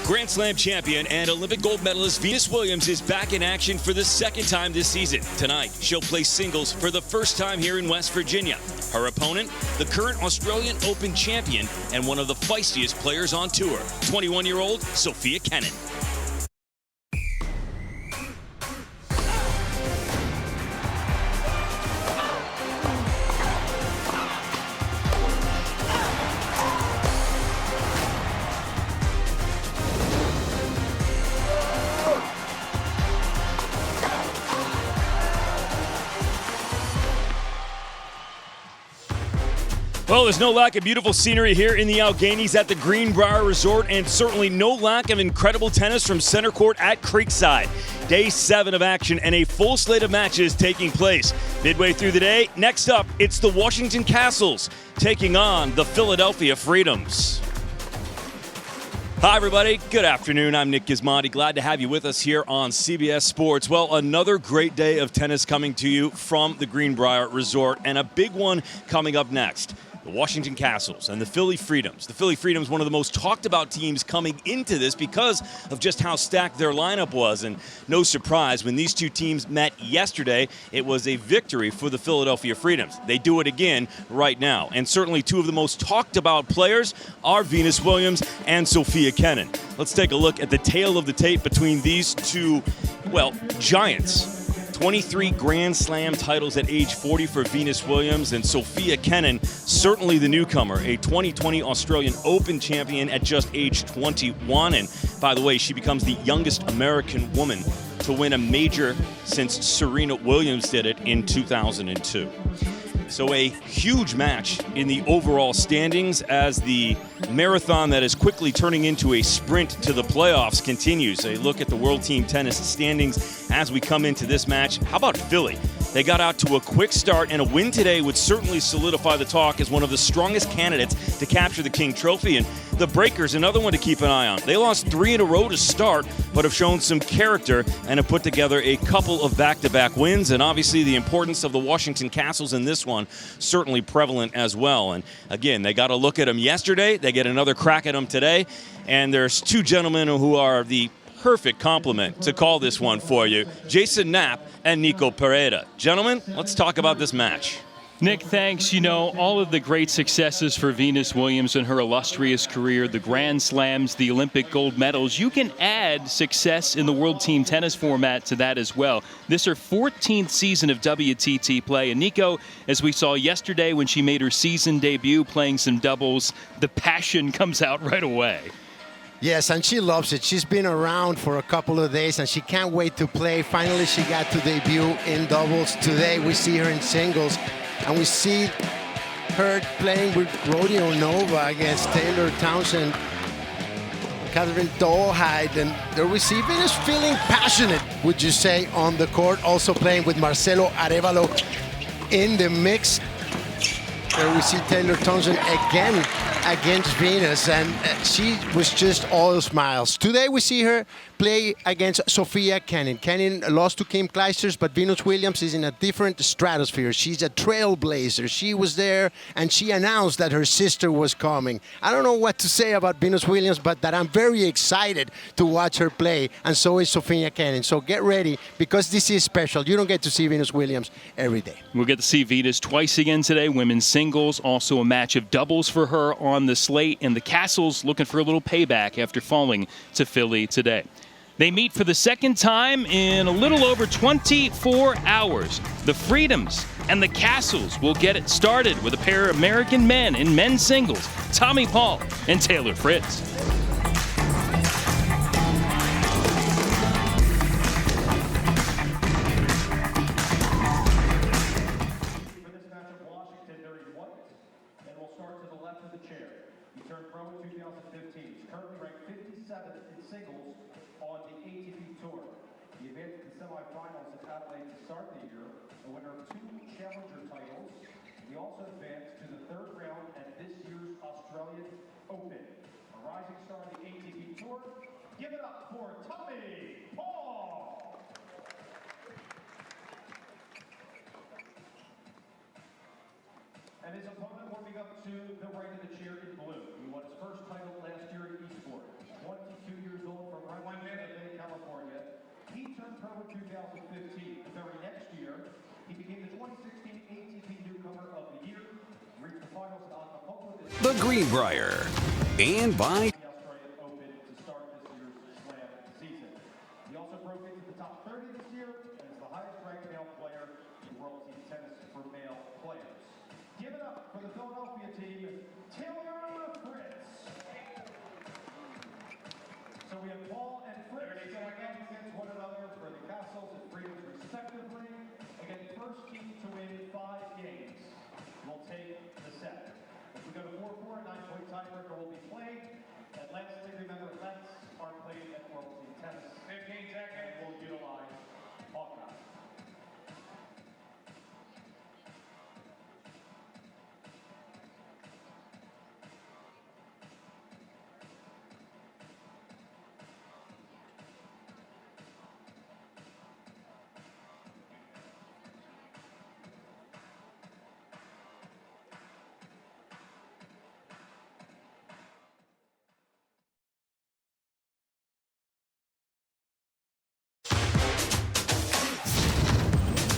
Grand Slam champion and Olympic gold medalist Venus Williams is back in action for the second time this season. Tonight, she'll play singles for the first time here in West Virginia. Her opponent, the current Australian Open champion and one of the feistiest players on tour, 21-year-old Sofia Kenin. Well, there's no lack of beautiful scenery here in the Alleghenies at the Greenbrier Resort, and certainly no lack of incredible tennis from center court at Creekside. Day 7 of action and a full slate of matches taking place. Midway through the day, next up, it's the Washington Castles taking on the Philadelphia Freedoms. Hi, everybody. Good afternoon. I'm Nick Gismondi. Glad to have you with us here on CBS Sports. Well, another great day of tennis coming to you from the Greenbrier Resort, and a big one coming up next. The Washington Castles and the Philly Freedoms. The Philly Freedoms, one of the most talked about teams coming into this because of just how stacked their lineup was. And no surprise, when these two teams met yesterday, it was a victory for the Philadelphia Freedoms. They do it again right now. And certainly two of the most talked about players are Venus Williams and Sofia Kenin. Let's take a look at the tale of the tape between these two, well, giants. 23 Grand Slam titles at age 40 for Venus Williams, and Sofia Kenin, certainly the newcomer, a 2020 Australian Open champion at just age 21. And by the way, she becomes the youngest American woman to win a major since Serena Williams did it in 2002. So a huge match in the overall standings as the marathon that is quickly turning into a sprint to the playoffs continues. A look at the World Team Tennis standings as we come into this match. How about Philly? They got out to a quick start, and a win today would certainly solidify the talk as one of the strongest candidates to capture the King Trophy. And the Breakers, another one to keep an eye on. They lost 3 in a row to start, but have shown some character and have put together a couple of back-to-back wins. And obviously the importance of the Washington Castles in this one certainly prevalent as well. And again, they got a look at them yesterday. They get another crack at them today. And there's two gentlemen who are the perfect complement to call this one for you, Jason Knapp and Nico Pereira. Gentlemen, let's talk about this match. Nick, thanks. You know, all of the great successes for Venus Williams in her illustrious career, the Grand Slams, the Olympic gold medals, you can add success in the World Team Tennis format to that as well. This is her 14th season of WTT play. And Nico, as we saw yesterday when she made her season debut playing some doubles, the passion comes out right away. Yes, and she loves it. She's been around for a couple of days, and she can't wait to play. Finally, she got to debut in doubles. Today, we see her in singles, and we see her playing with Rodeo Nova against Taylor Townsend, Catherine Dolehide, and there we see Venus feeling passionate, would you say, on the court. Also playing with Marcelo Arevalo in the mix. There we see Taylor Townsend again against Venus, and she was just all smiles. Today we see her play against Sofia Kenin. Kenin lost to Kim Clijsters, but Venus Williams is in a different stratosphere. She's a trailblazer. She was there, and she announced that her sister was coming. I don't know what to say about Venus Williams, but that I'm very excited to watch her play, and so is Sofia Kenin. So get ready, because this is special. You don't get to see Venus Williams every day. We'll get to see Venus twice again today, women's singles, also a match of doubles for her on the slate, and the Castles looking for a little payback after falling to Philly today. They meet for the second time in a little over 24 hours. The Freedoms and the Castles will get it started with a pair of American men in men's singles, Tommy Paul and Taylor Fritz. Currently ranked 57th in singles on the ATP Tour. He advanced to the semifinals at Adelaide to start the year, a winner of 2 challenger titles. He also advanced to the 3rd round at this year's Australian Open. A rising star on the ATP Tour. Give it up for Tommy Paul! And his opponent warming up to the right of the chair in blue. He won his first title last year at Eastbourne. 22 years 2015. The very next year, he became the 2016 ATP Newcomer of the Year, reached the finals at Acapulco this The Greenbrier. And by the Australian Open to start this year's Slam season. He also broke into the top 30 this year and is the highest-ranked male player in World Team Tennis for male players. Give it up for the Philadelphia team, Taylor Fritz. So we have Paul and Fritz going up against one another for the Castles and Freedoms respectively. Again, first team to win 5 games will take the set. If we go to 4-4, a 9-point tiebreaker will be played. And let's remember, lets are played at World Team Tennis. 15 seconds. And we'll utilize Hawkeye.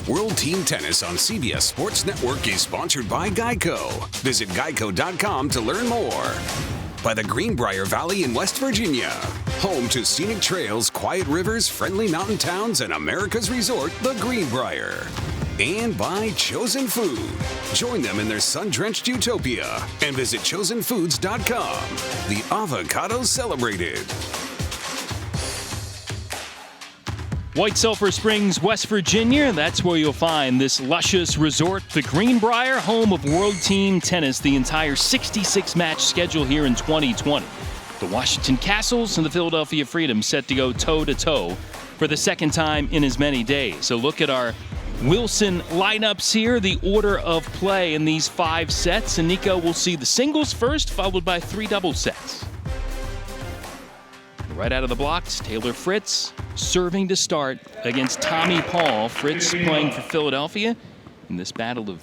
World Team Tennis on CBS Sports Network is sponsored by Geico. Visit geico.com to learn more. By the Greenbrier Valley in West Virginia, home to scenic trails, quiet rivers, friendly mountain towns, and America's resort, the Greenbrier. And by Chosen Food. Join them in their sun-drenched utopia and visit chosenfoods.com. The avocado celebrated. White Sulphur Springs, West Virginia. That's where you'll find this luscious resort, the Greenbrier, home of World Team Tennis, the entire 66-match schedule here in 2020. The Washington Castles and the Philadelphia Freedom set to go toe-to-toe for the second time in as many days. So look at our Wilson lineups here, the order of play in these 5 sets. And Nico will see the singles first, followed by 3 double sets. Right out of the blocks, Taylor Fritz serving to start against Tommy Paul. Fritz playing for Philadelphia in this battle of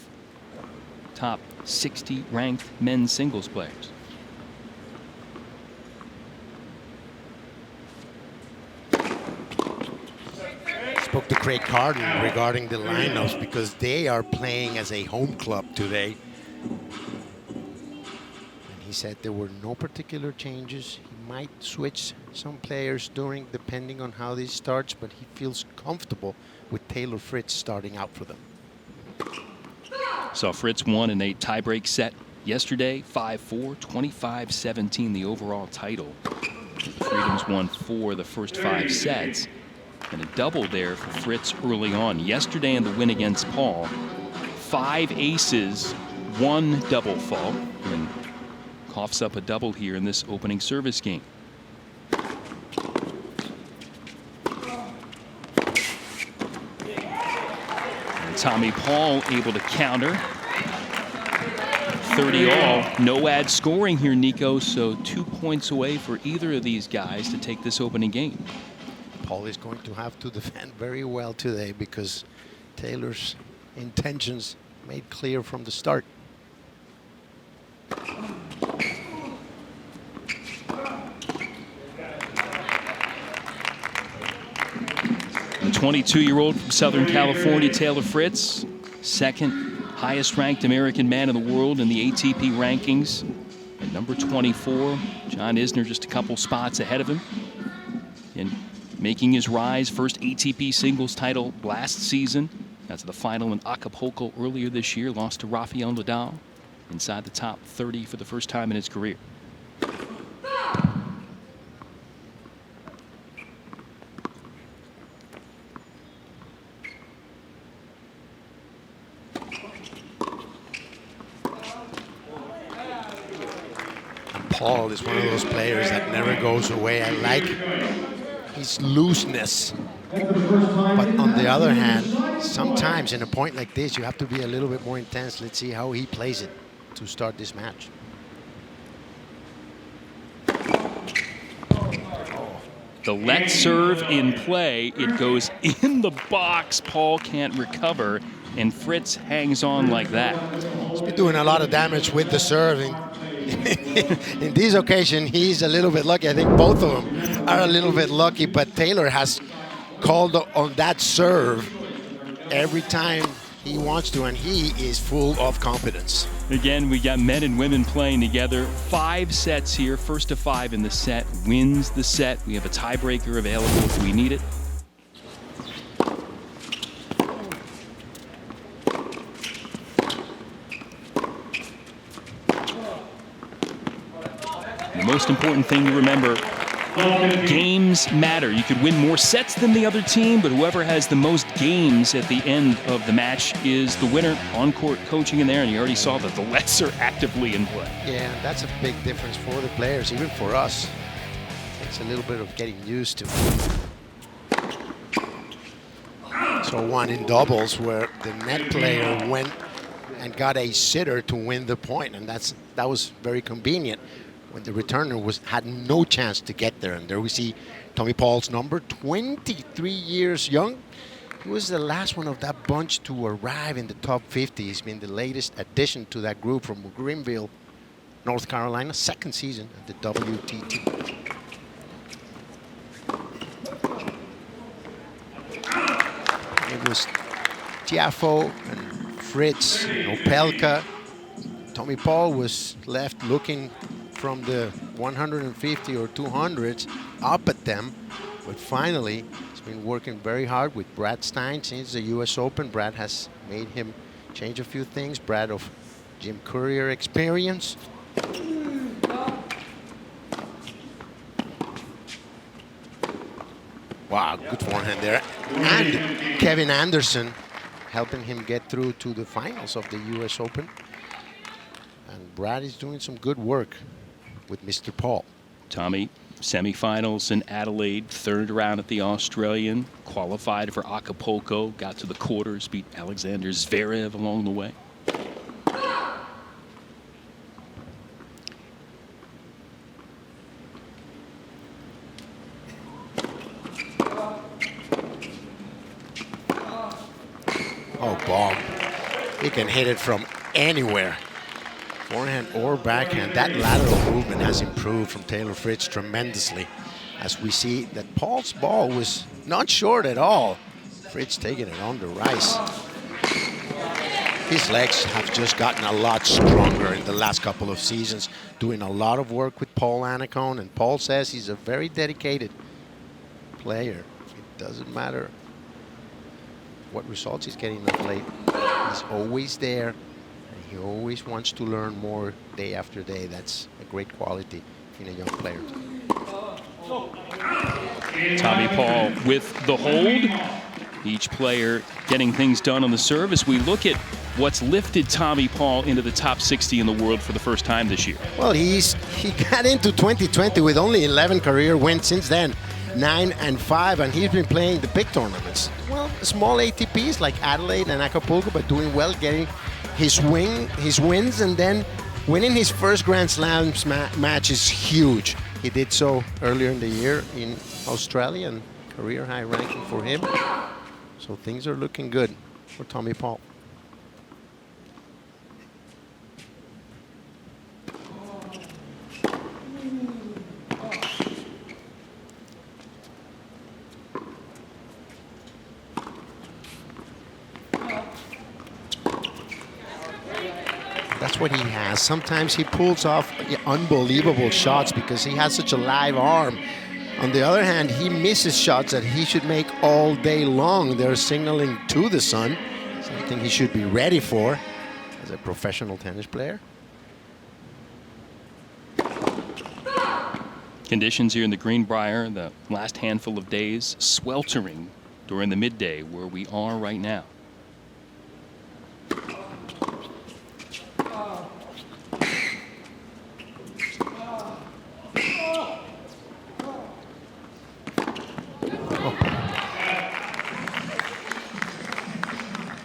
top 60 ranked men's singles players. Spoke to Craig Carden regarding the lineups because they are playing as a home club today. And he said there were no particular changes. He might switch some players depending on how this starts, but he feels comfortable with Taylor Fritz starting out for them. Saw Fritz won in a tiebreak set yesterday, 5-4, 25-17 the overall title. Freedoms won 4 the first 5 sets. And a double there for Fritz early on. Yesterday in the win against Paul, 5 aces, 1 double fault. And coughs up a double here in this opening service game. And Tommy Paul able to counter. 30 all. No ad scoring here, Nico, so 2 points away for either of these guys to take this opening game. Paul is going to have to defend very well today because Taylor's intentions made clear from the start. The 22-year-old from Southern California, Taylor Fritz, second highest ranked American man in the world in the ATP rankings. At number 24, John Isner just a couple spots ahead of him. And making his rise, first ATP singles title last season. Got to the final in Acapulco earlier this year, lost to Rafael Nadal. Inside the top 30 for the first time in his career. Paul is one of those players that never goes away. I like his looseness. But on the other hand, sometimes in a point like this, you have to be a little bit more intense. Let's see how he plays it to start this match. The let serve in play. It goes in the box. Paul can't recover, and Fritz hangs on like that. He's been doing a lot of damage with the serve. In this occasion, he's a little bit lucky. I think both of them are a little bit lucky, but Taylor has called on that serve every time he wants to, and he is full of confidence. Again, we got men and women playing together. 5 sets here. First to 5 in the set wins the set. We have a tiebreaker available if we need it. The most important thing to remember, games matter. You could win more sets than the other team, but whoever has the most games at the end of the match is the winner. On-court coaching in there, and you already saw that the Lets are actively in play. Yeah, that's a big difference for the players, even for us. It's a little bit of getting used to. So one in doubles where the net player went and got a sitter to win the point, and that was very convenient when the returner had no chance to get there. And there we see Tommy Paul's number, 23 years young. He was the last one of that bunch to arrive in the top 50. He's been the latest addition to that group from Greenville, North Carolina, second season at the WTT. It was Tiafoe and Fritz, Opelka. Tommy Paul was left looking from the 150 or 200s up at them, but finally he's been working very hard with Brad Stein since the US Open. Brad has made him change a few things. Brad of Jim Courier experience. Wow, good forehand there. And Kevin Anderson helping him get through to the finals of the US Open. And Brad is doing some good work with Mr. Paul. Tommy, semifinals in Adelaide, 3rd round at the Australian, qualified for Acapulco, got to the quarters, beat Alexander Zverev along the way. Oh, bomb. He can hit it from anywhere. Forehand or backhand. That lateral movement has improved from Taylor Fritz tremendously. As we see that Paul's ball was not short at all. Fritz taking it on the rise. His legs have just gotten a lot stronger in the last couple of seasons, doing a lot of work with Paul Annacone, and Paul says he's a very dedicated player. It doesn't matter what results he's getting of late. He's always there, and he always wants to learn more day after day. That's a great quality in a young player. Tommy Paul with the hold. Each player getting things done on the serve as we look at what's lifted Tommy Paul into the top 60 in the world for the first time this year. Well, he got into 2020 with only 11 career wins since then, 9 and 5, and he's been playing the big tournaments. Well, small ATPs like Adelaide and Acapulco, but doing well, getting his wins, and then winning his first Grand Slam match is huge. He did so earlier in the year in Australia, and career high ranking for him. So things are looking good for Tommy Paul. That's what he has. Sometimes he pulls off unbelievable shots because he has such a live arm. On the other hand, he misses shots that he should make all day long. They're signaling to the sun, something he should be ready for as a professional tennis player. Conditions here in the Greenbrier, the last handful of days, sweltering during the midday where we are right now.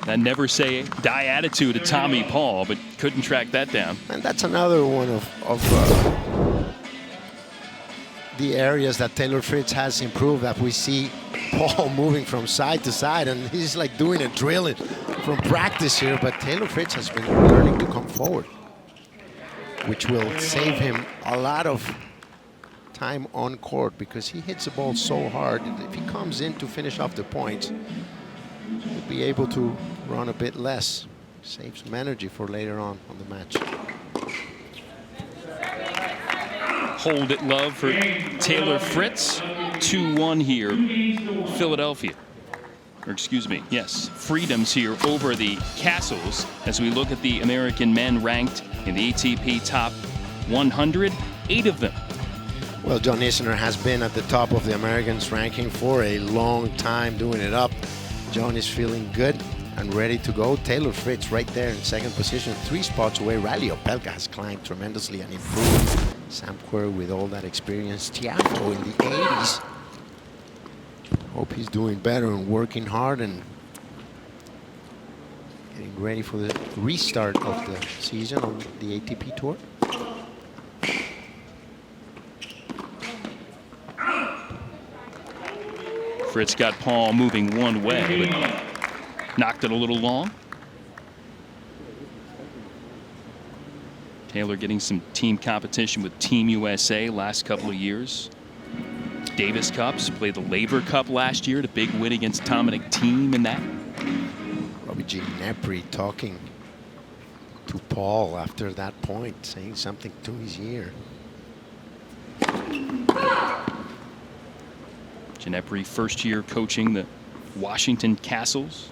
That never say die attitude of Tommy Paul, but couldn't track that down. And that's another one of the areas that Taylor Fritz has improved, that we see Paul moving from side to side, and he's like doing a drill from practice here, but Taylor Fritz has been learning to come forward, which will save him a lot of time on court because he hits the ball so hard. If he comes in to finish off the points, he'll be able to run a bit less. Save some energy for later on the match. Hold it love for Taylor Fritz. 2-1 here, Philadelphia. Or excuse me, yes, Freedoms here over the Castles as we look at the American men ranked in the ATP Top 100, 8 of them. Well, John Isner has been at the top of the Americans ranking for a long time, doing it up. John is feeling good and ready to go. Taylor Fritz right there in second position, 3 spots away. Riley Opelka has climbed tremendously and improved. Sam Querrey with all that experience. Tiafoe in the 80s. Hope he's doing better and working hard and getting ready for the restart of the season on the ATP Tour. Fritz got Paul moving one way, but knocked it a little long. Taylor getting some team competition with Team USA last couple of years. Davis Cups, played the Laver Cup last year, the big win against Dominic Thiem in that. Robbie Ginepri talking to Paul after that point, saying something to his ear. Ginepri, first year coaching the Washington Castles.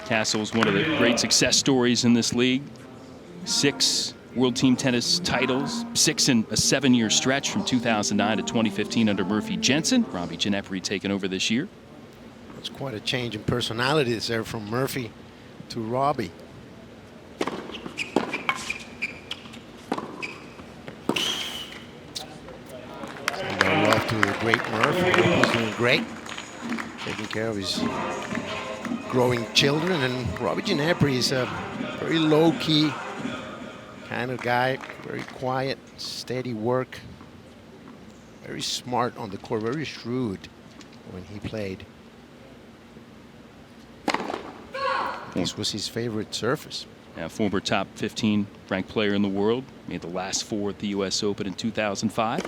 Castles, one of the great success stories in this league. 6 World Team Tennis titles, 6 in a 7-year stretch from 2009 to 2015 under Murphy Jensen. Robbie Ginepri taking over this year. It's quite a change in personalities there from Murphy to Robbie. Send our love to the great Murphy. He's doing great, taking care of his growing children. And Robbie Ginepri is a very low-key kind of guy, very quiet, steady work, very smart on the court, very shrewd when he played. This was his favorite surface. Former top 15 ranked player in the world, made the last 4 at the US Open in 2005.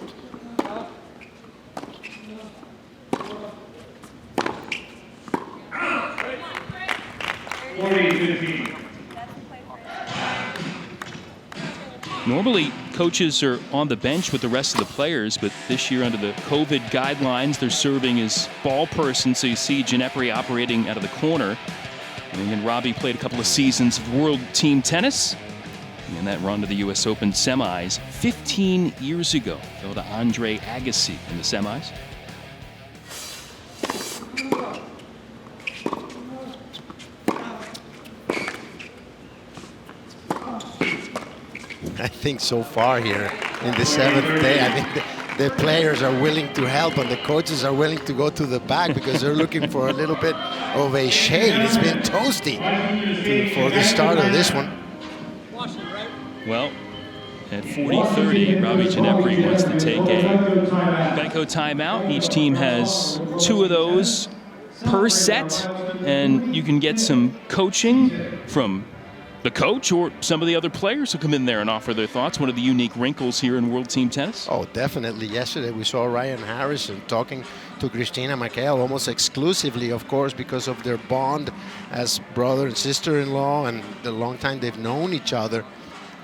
Normally, coaches are on the bench with the rest of the players, but this year under the COVID guidelines, they're serving as ball persons. So you see Ginepri operating out of the corner. And then Robbie played a couple of seasons of World Team Tennis. And that run to the US Open semis 15 years ago. Fell to Andre Agassi in the semis. I think so far here in the 7th day, I think the players are willing to help and the coaches are willing to go to the back because they're looking for a little bit of a shade. It's been toasty for the start of this one. Well, at 40-30, Robbie Ginepri wants to take a Geico timeout. Each team has 2 of those per set, and you can get some coaching from the coach or some of the other players who come in there and offer their thoughts. One of the unique wrinkles here in World Team Tennis. Oh, definitely. Yesterday we saw Ryan Harrison talking to Christina McHale almost exclusively, of course, because of their bond as brother and sister-in-law and the long time they've known each other.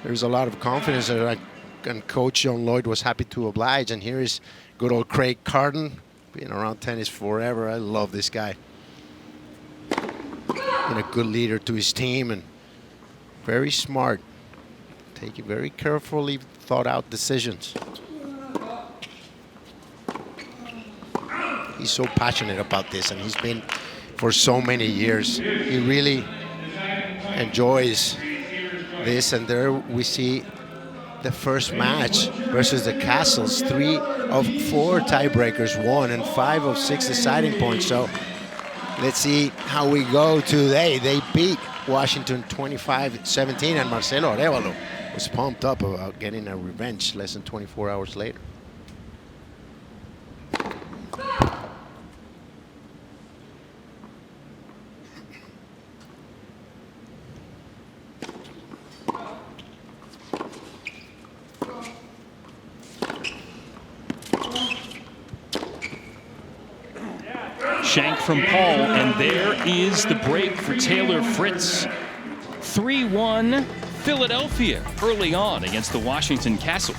There's a lot of confidence there, and Coach John Lloyd was happy to oblige. And here is good old Craig Carden, been around tennis forever. I love this guy. Been a good leader to his team and very smart, taking very carefully thought out decisions. He's so passionate about this, and he's been for so many years. He really enjoys this, and there we see the first match versus the Castles. 3 of 4 tiebreakers won and 5 of 6 deciding points. So let's see how we go today. They beat Washington 25-17, and Marcelo Arevalo was pumped up about getting a revenge less than 24 hours later. shank from Paul, and there is the break for Taylor Fritz. 3-1 Philadelphia early on against the Washington Castles.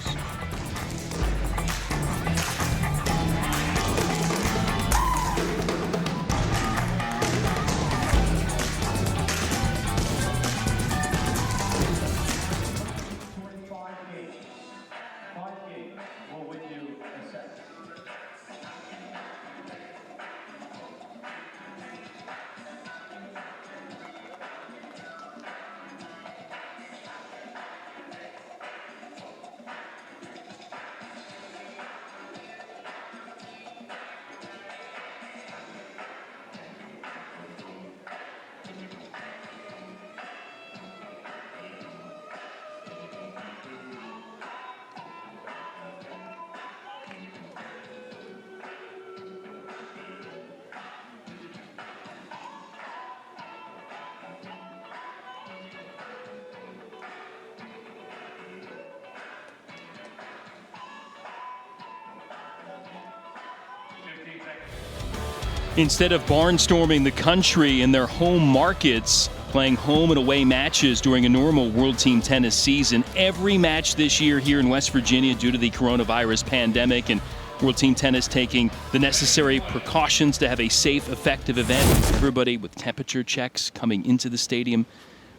Instead of barnstorming the country in their home markets, playing home and away matches during a normal World Team Tennis season, every match this year here in West Virginia due to the coronavirus pandemic and World Team Tennis taking the necessary precautions to have a safe, effective event. Everybody with temperature checks coming into the stadium,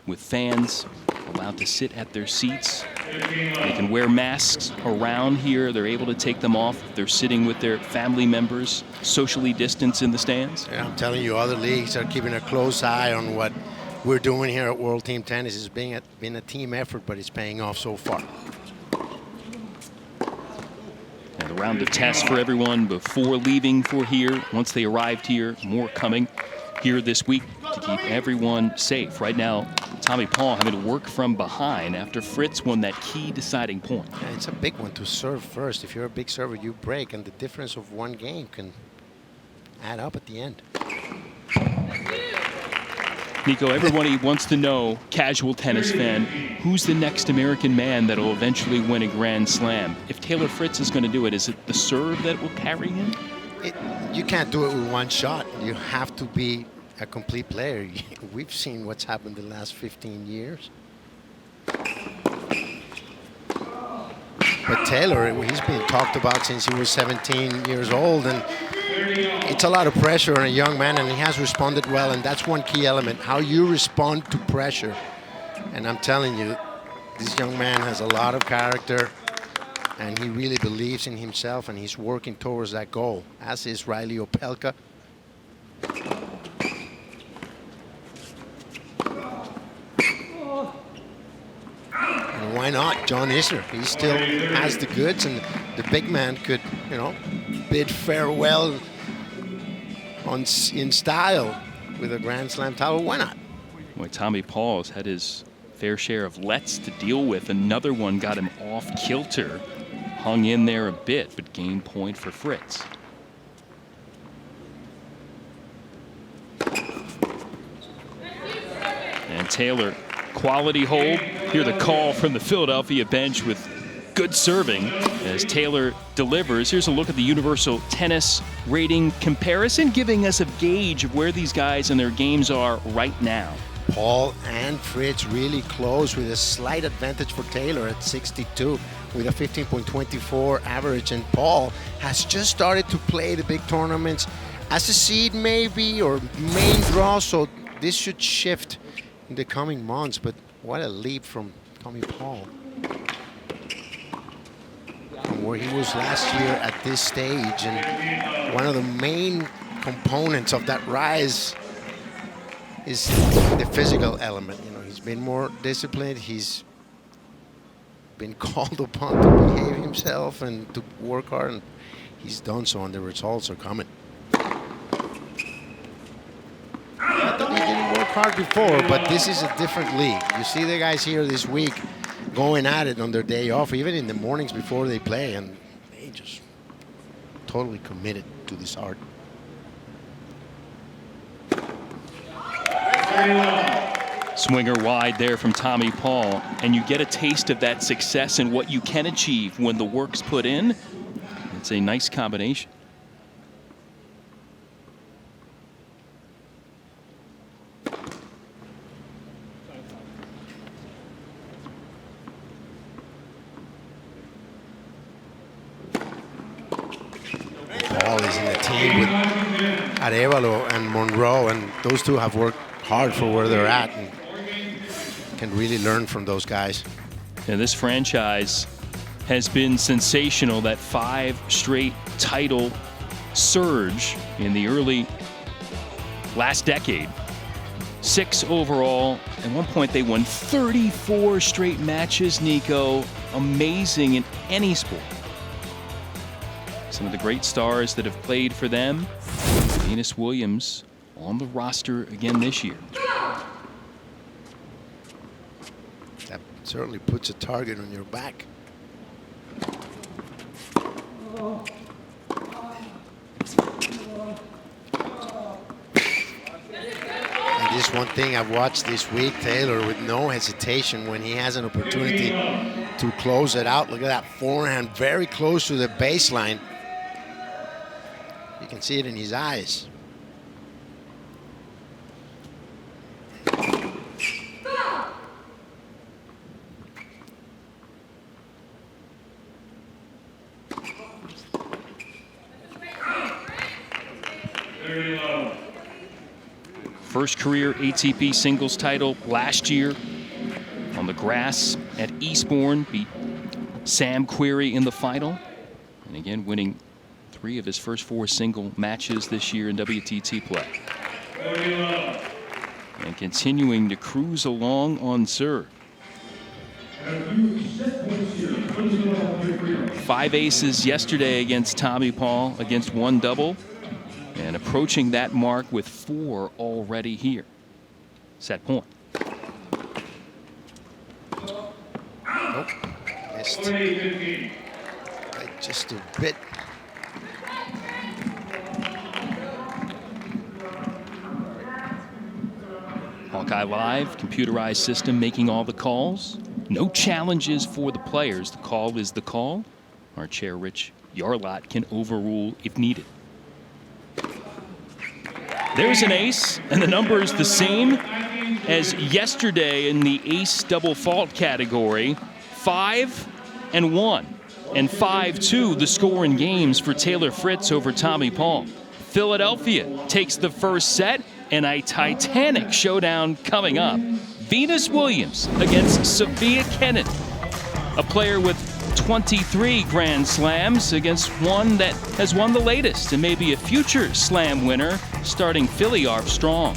with fans allowed to sit at their seats. They can wear masks around here. They're able to take them off if they're sitting with their family members, socially distanced in the stands. Yeah, I'm telling you, other leagues are keeping a close eye on what we're doing here at World Team Tennis. It's been a team effort, but it's paying off so far. And a round of tests for everyone before leaving for here. Once they arrived here, more coming here this week to keep everyone safe. Right now, Tommy Paul having to work from behind after Fritz won that key deciding point. Yeah, it's a big one to serve first. If you're a big server, you break, and the difference of one game can add up at the end. Nico, everybody wants to know, casual tennis fan, who's the next American man that'll eventually win a Grand Slam? If Taylor Fritz is going to do it, is it the serve that will carry him? You can't do it with one shot. You have to be a complete player. We've seen what's happened the last 15 years. But Taylor, he's been talked about since he was 17 years old, and it's a lot of pressure on a young man, and he has responded well, and that's one key element, how you respond to pressure. And I'm telling you, this young man has a lot of character, and he really believes in himself, and he's working towards that goal, as is Riley Opelka. And why not John Isner? He still has the goods, and the big man could, you know, bid farewell in style with a Grand Slam title. Why not? Boy, Tommy Paul's had his fair share of lets to deal with. Another one got him off kilter. Hung in there a bit, but gained point for Fritz. And Taylor, quality hold. Hear the call from the Philadelphia bench with good serving as Taylor delivers. Here's a look at the Universal Tennis Rating comparison, giving us a gauge of where these guys and their games are right now. Paul and Fritz really close, with a slight advantage for Taylor at 62 with a 15.24 average, and Paul has just started to play the big tournaments as a seed maybe, or main draw, so this should shift in the coming months. But what a leap from Tommy Paul from where he was last year at this stage, and one of the main components of that rise is the physical element. You know, he's been more disciplined. He's been called upon to behave himself and to work hard, and he's done so, and the results are coming. Not that he didn't work hard before, but this is a different league. You see the guys here this week going at it on their day off, even in the mornings before they play, and they just totally committed to this art. Swinger wide there from Tommy Paul, and you get a taste of that success and what you can achieve when the work's put in. It's a nice combination. team with Arevalo and Monroe, and those two have worked hard for where they're at and can really learn from those guys. And this franchise has been sensational. That 5 straight title surge in the early last decade. 6 overall. At one point, they won 34 straight matches, Nico. Amazing in any sport. Some of the great stars that have played for them. Venus Williams on the roster again this year. That certainly puts a target on your back. And this one thing I've watched this week, Taylor, with no hesitation when he has an opportunity to close it out. Look at that forehand, very close to the baseline. You can see it in his eyes. First career ATP singles title last year on the grass at Eastbourne. Beat Sam Querrey in the final. And again, winning 3 of his first 4 single matches this year in WTT play. And continuing to cruise along on serve. 5 aces yesterday against Tommy Paul, against 1 double. And approaching that mark with 4 already here. Set point. Nope. Missed. Just a bit. Hawkeye Live, computerized system making all the calls. No challenges for the players. The call is the call. Our chair, Rich Yarlott, can overrule if needed. There's an ace, and the number is the same as yesterday in the ace double fault category. 5 and 1, and 5-2 the score in games for Taylor Fritz over Tommy Paul. Philadelphia takes the first set, and a titanic showdown coming up. Venus Williams against Sofia Kenin, a player with 23 Grand Slams against one that has won the latest and maybe a future Slam winner, starting Philly off strong.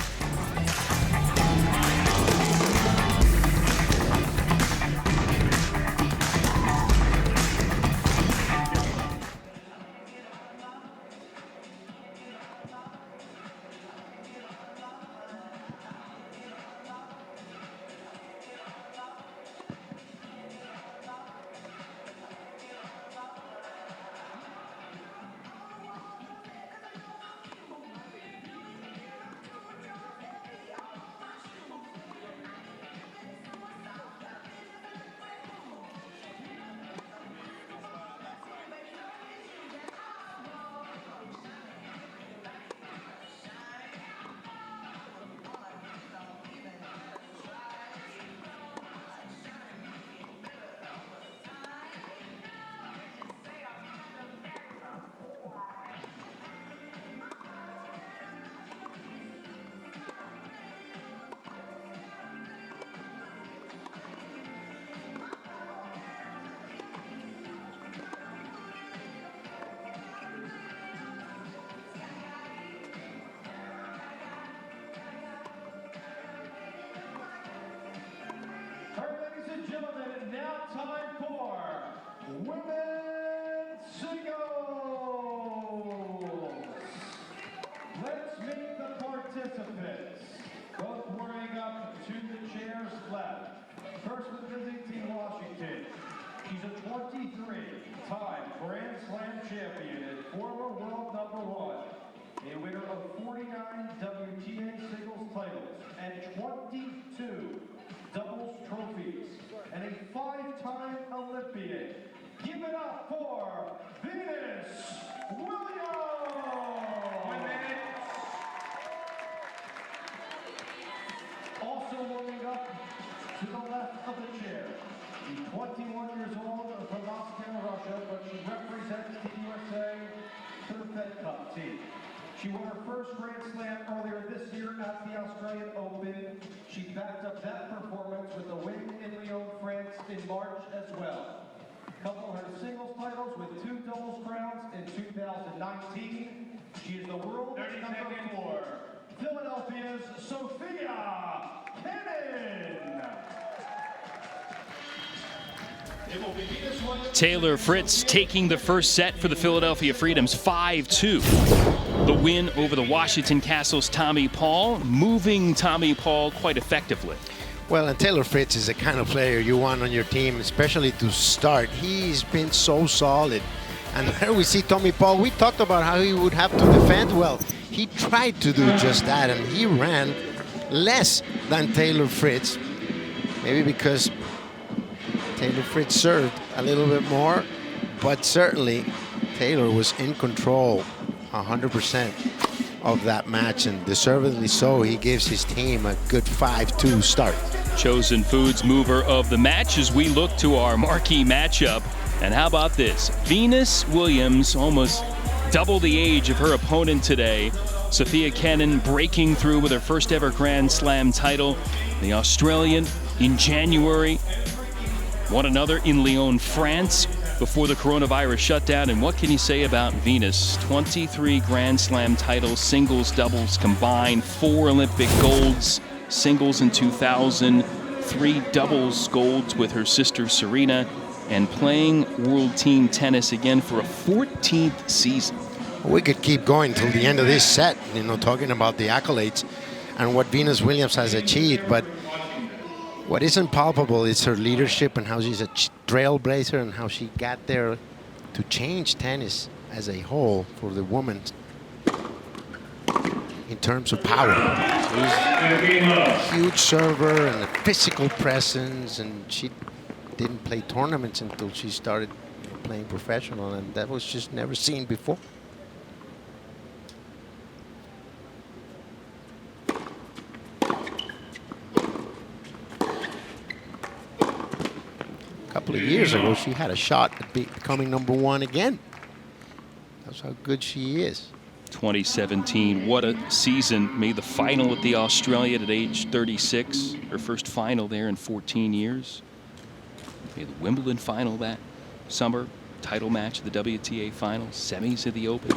Women's singles. Let's meet the participants. Both warming up to the chairs left. First with visiting Team Washington. She's a 23-time Grand Slam champion and former world #1. A winner of 49 WTA singles titles and 22 doubles trophies. And a 5-time Olympian. Give it up for Venus Williams! Also warming up to the left of the chair. She's 21 years old from Moscow, Russia, but she represents the USA to the Fed Cup team. She won her first Grand Slam earlier this year at the Australian Open. She backed up that performance with a win in Lyon, France in March as well. Coupled her singles titles with 2 doubles crowns in 2019. She is the world number 4. Philadelphia's Sophia Kenin. Taylor Fritz taking the first set for the Philadelphia Freedoms, 5-2. The win over the Washington Castles' Tommy Paul, moving Tommy Paul quite effectively. Well, and Taylor Fritz is the kind of player you want on your team, especially to start. He's been so solid. And there we see Tommy Paul. We talked about how he would have to defend. Well, he tried to do just that, and he ran less than Taylor Fritz. Maybe because Taylor Fritz served a little bit more, but certainly Taylor was in control 100% of that match, and deservedly so. He gives his team a good 5-2 start. Chosen Foods mover of the match as we look to our marquee matchup. And how about this? Venus Williams, almost double the age of her opponent today. Sophia Kenin breaking through with her first ever Grand Slam title. The Australian in January. One another in Lyon, France before the coronavirus shutdown. And what can you say about Venus? 23 Grand Slam titles, singles, doubles combined, 4 Olympic golds, singles in 2000, 3 doubles golds with her sister Serena, and playing World Team Tennis again for a 14th season. We could keep going till the end of this set, talking about the accolades and what Venus Williams has achieved, but what isn't palpable is her leadership and how she's a trailblazer and how she got there to change tennis as a whole for the women in terms of power. She's a huge server and a physical presence, and she didn't play tournaments until she started playing professional, and that was just never seen before. A couple of years ago, she had a shot at becoming #1 again. That's how good she is. 2017, what a season. Made the final at the Australian at age 36. Her first final there in 14 years. Made the Wimbledon final that summer. Title match at the WTA finals. Semis at the Open.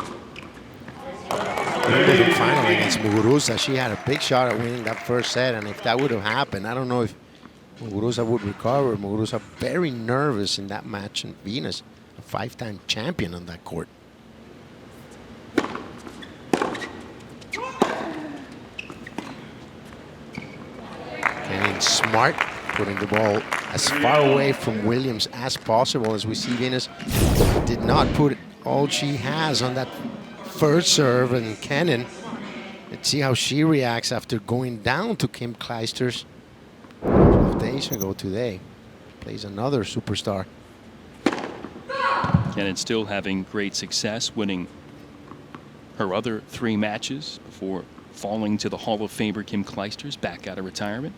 Wimbledon final against Muguruza. She had a big shot at winning that first set, and if that would have happened, I don't know if Muguruza would recover. Muguruza very nervous in that match, and Venus, a 5-time champion on that court. Kenin smart, putting the ball as far away from Williams as possible. As we see, Venus did not put all she has on that first serve, and Kenin, let's see how she reacts after going down to Kim Clijsters a couple of days ago today. Plays another superstar. Kenin still having great success, winning her other 3 matches before falling to the Hall of Famer Kim Clijsters back out of retirement.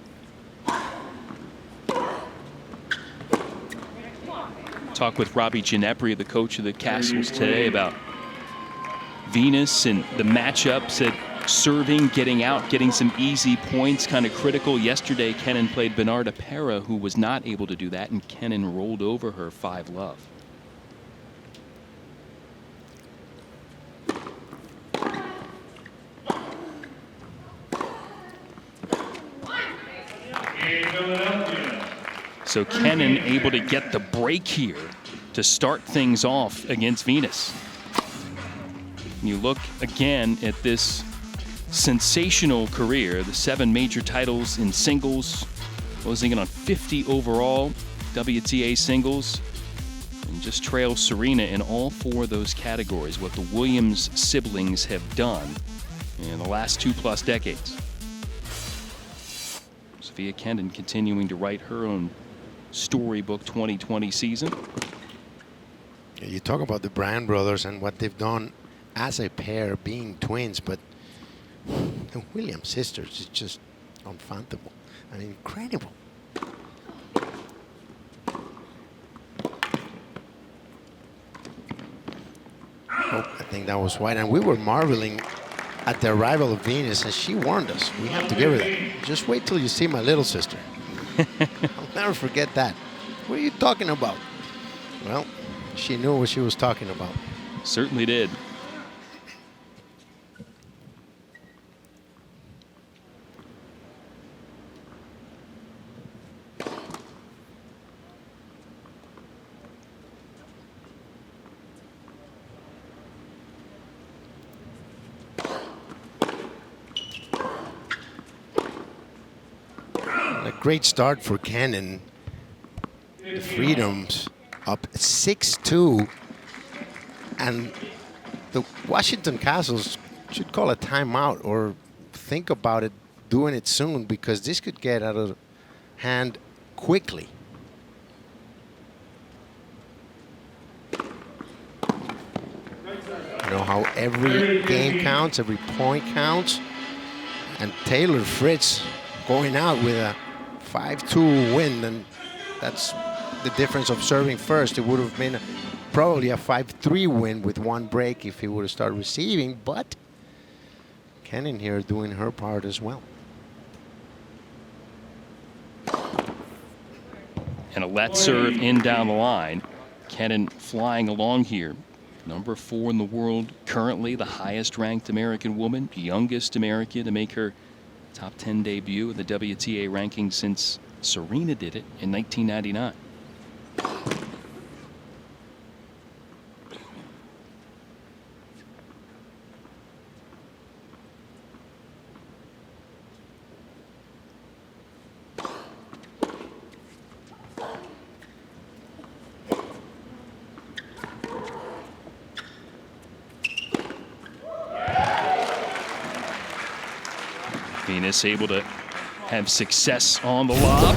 Talk with Robbie Ginepri, the coach of the Castles, today about Venus and the matchups at serving, getting out, getting some easy points, kind of critical. Yesterday, Kenin played Bernarda Pera, who was not able to do that, and Kenin rolled over her 5-love. So Kenin able to get the break here to start things off against Venus. You look again at this sensational career, the 7 major titles in singles, closing in on 50 overall WTA singles, and just trails Serena in all 4 of those categories, what the Williams siblings have done in the last 2+ decades. Sophia Kenin continuing to write her own storybook 2020 season. You talk about the Brand brothers and what they've done as a pair, being twins, but the Williams sisters is just unfathomable and incredible. Oh, I think that was white. And we were marveling at the arrival of Venus, and she warned us. We have to give her that. Just wait till you see my little sister. I'll never forget that. What are you talking about? Well, she knew what she was talking about. Certainly did. A great start for Cannon. The Freedoms up 6-2. And the Washington Castles should call a timeout or think about it, doing it soon, because this could get out of hand quickly. You know how every game counts, every point counts. And Taylor Fritz going out with a 5-2 win, and that's the difference of serving first. It would have been probably a 5-3 win with one break if he would have started receiving, but Cannon here doing her part as well. And a let serve in down the line. Cannon flying along here. Number 4 in the world, currently the highest ranked American woman, youngest American to make her top 10 debut in the WTA ranking since Serena did it in 1999. Venus able to have success on the lob.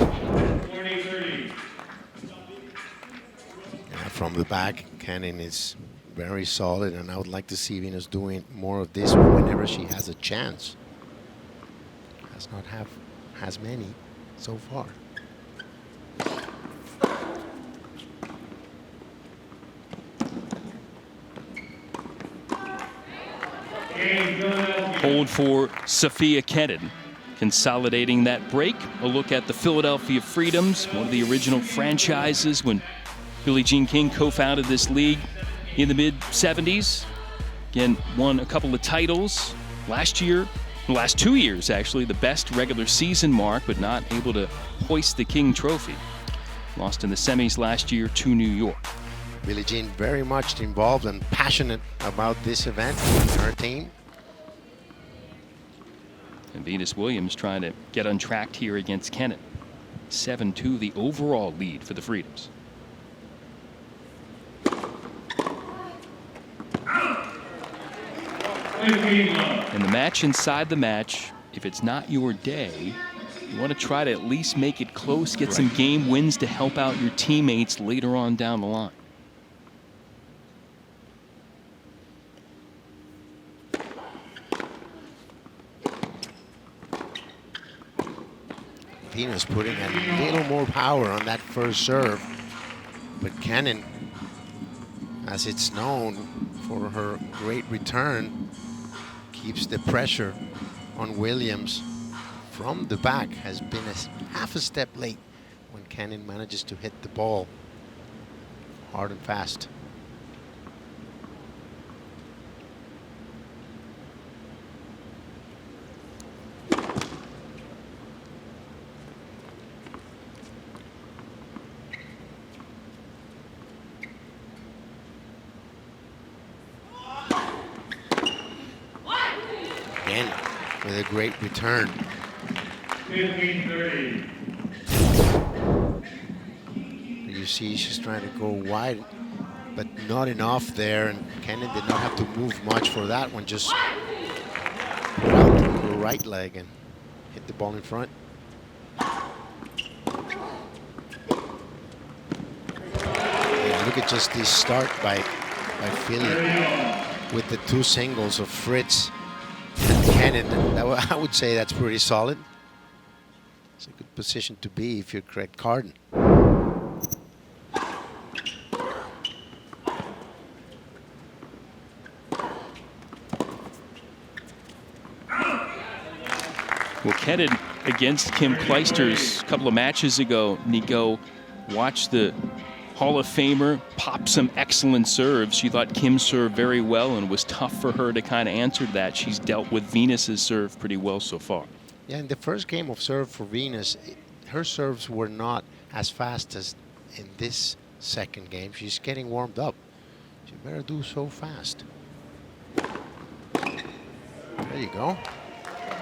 From the back, Cannon is very solid, and I would like to see Venus doing more of this whenever she has a chance. Has not have as many so far. Hold for Sofia Kenin, consolidating that break. A look at the Philadelphia Freedoms, one of the original franchises when Billie Jean King co-founded this league in the mid-70s. Again, won a couple of titles last year, the last 2 years actually, the best regular season mark, but not able to hoist the King Trophy. Lost in the semis last year to New York. Billie Jean very much involved and passionate about this event and her team. And Venus Williams trying to get untracked here against Kenin. 7-2 the overall lead for the Freedoms. And the match inside the match, if it's not your day, you want to try to at least make it close, get some game wins to help out your teammates later on down the line. Venus putting a little more power on that first serve, but Cannon, as it's known for her great return, keeps the pressure on Williams from the back. Has been half a step late when Cannon manages to hit the ball hard and fast. Again, with a great return. 15-30. You see she's trying to go wide, but not enough there, and Cannon did not have to move much for that one. Just put out her right leg and hit the ball in front. Yeah, look at just this start by Philly with the two singles of Fritz and Cannon. I would say that's pretty solid. It's a good position to be if you're Craig Carden. Well, Kenin against Kim Clijsters a couple of matches ago. Nico watched the Hall of Famer pop some excellent serves. She thought Kim served very well, and it was tough for her to kind of answer that. She's dealt with Venus's serve pretty well so far. Yeah, in the first game of serve for Venus, her serves were not as fast as in this second game. She's getting warmed up. She better do so fast. There you go.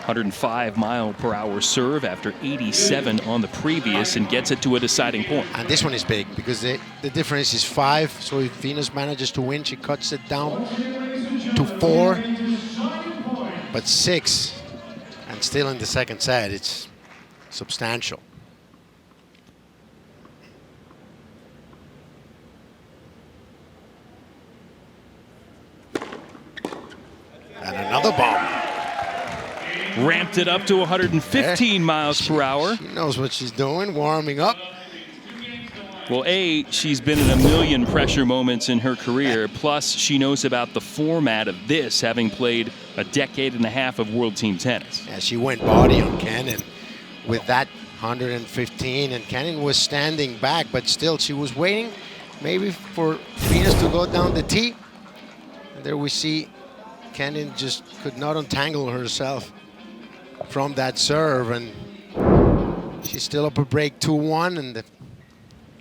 105-mile-per-hour serve after 87 on the previous, and gets it to a deciding point. And this one is big because the difference is 5. So if Venus manages to win, she cuts it down to 4. But 6, and still in the second set, it's substantial. And another bomb. Ramped it up to 115 miles per hour. She knows what she's doing, warming up. Well, she's been in a million pressure moments in her career, plus she knows about the format of this, having played a decade and a half of World Team Tennis. Yeah, she went body on Kenin with that 115, and Kenin was standing back, but still she was waiting maybe for Venus to go down the tee. And there we see Kenin just could not untangle herself from that serve, and she's still up a break 2-1, and the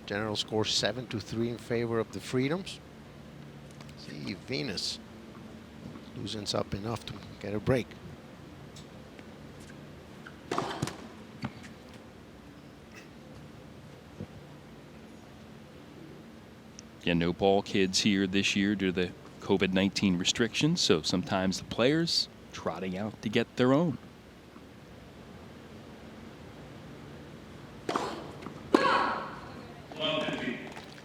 general score 7-3 in favor of the Freedoms. See if Venus loosens up enough to get a break. Yeah, no ball kids here this year due to the COVID-19 restrictions, so sometimes the players trotting out to get their own.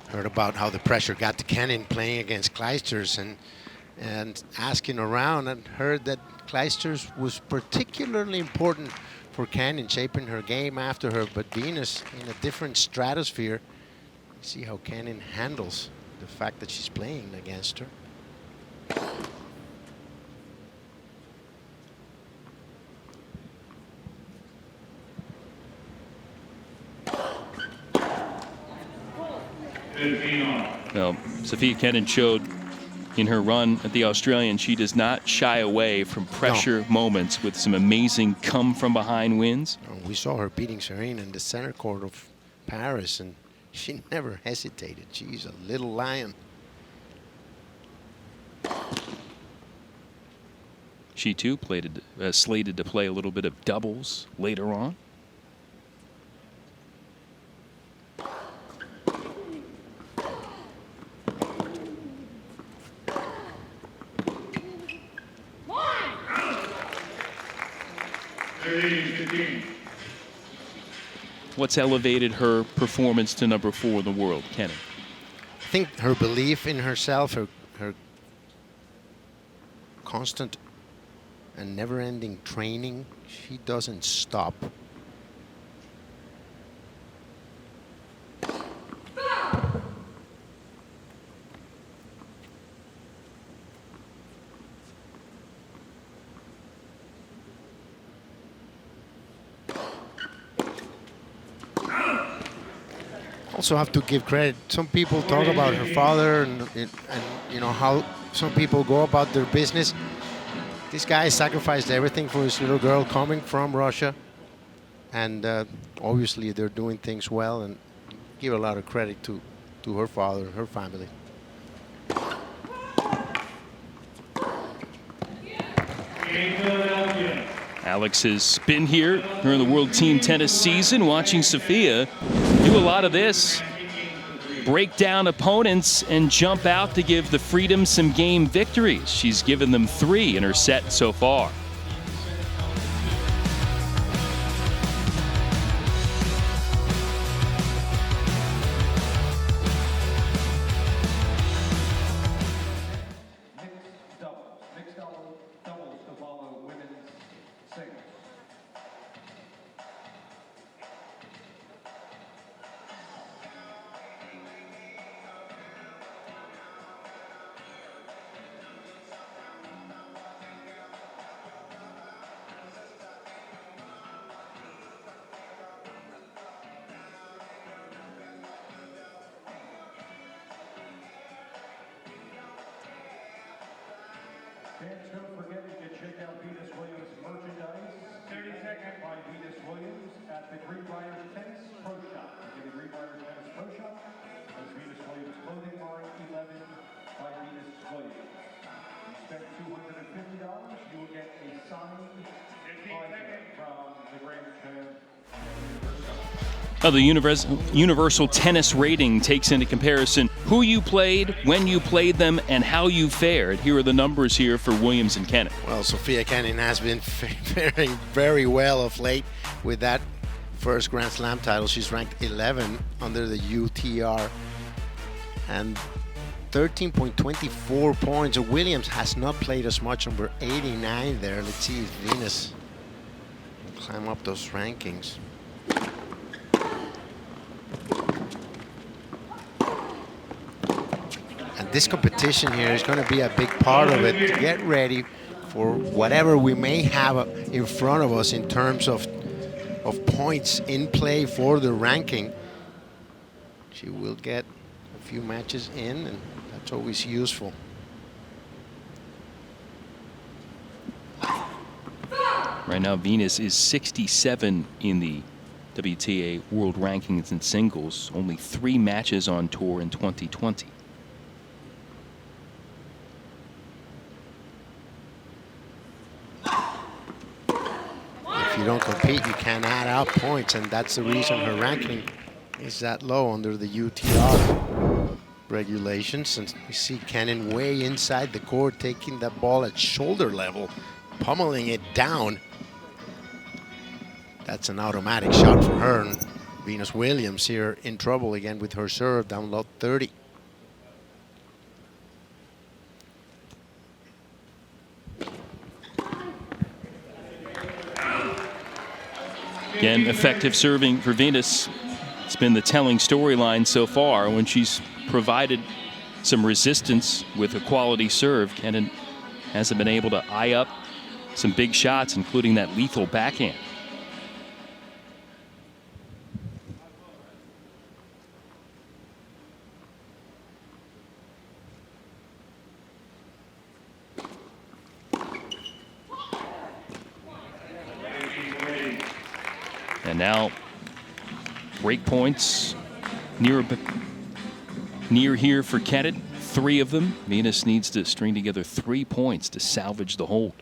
Heard about how the pressure got to Kenin playing against Clijsters, and asking around, and heard that Clijsters was particularly important for Kenin, shaping her game after her, but Venus in a different stratosphere. See how Kenin handles the fact that she's playing against her. Well, Sofia Kenin showed in her run at the Australian she does not shy away from pressure moments with some amazing come-from-behind wins. We saw her beating Serena in the center court of Paris, and she never hesitated. She's a little lion. She, too, slated to play a little bit of doubles later on. What's elevated her performance to number 4 in the world, Kenin? I think her belief in herself, her constant and never-ending training. She doesn't stop. Also have to give credit. Some people talk about her father and you know how some people go about their business. This guy sacrificed everything for his little girl coming from Russia, and obviously they're doing things well, and give a lot of credit to her father and her family. Alex has been here during the World Team Tennis season, watching Sofia do a lot of this. Break down opponents and jump out to give the Freedom some game victories. She's given them 3 in her set so far. Doubles to follow women's singles. Fans, don't forget you can check out Venus Williams merchandise. 30 seconds. By Venus Williams at the Greenbrier Tennis Pro Shop. Again, the Greenbrier Tennis Pro Shop. That's Venus Williams clothing line 11 by Venus Williams. You spend $250, you will get a signed contract from the Grand Slam. Now, the Universal Tennis Rating takes into comparison who you played, when you played them, and how you fared. Here are the numbers here for Williams and Kenin. Well, Sofia Kenin has been faring very well of late with that first Grand Slam title. She's ranked 11 under the UTR and 13.24 points. Williams has not played as much, number 89 there. Let's see if Venus will climb up those rankings. And this competition here is going to be a big part of it to get ready for whatever we may have in front of us in terms of points in play for the ranking. She will get a few matches in, and that's always useful. Right now, Venus is 67 in the WTA World Rankings in singles. Only 3 matches on tour in 2020. If you don't compete, you can't add up points, and that's the reason her ranking is that low under the UTR regulations. And we see Kenin way inside the court, taking that ball at shoulder level, pummeling it down. That's an automatic shot for her. And Venus Williams here in trouble again with her serve, down low 30. Again, effective serving for Venus. It's been the telling storyline so far. When she's provided some resistance with a quality serve, Kenin hasn't been able to eye up some big shots, including that lethal backhand. And now break points near here for Kenin. 3 of them. Venus needs to string together 3 points to salvage the hold.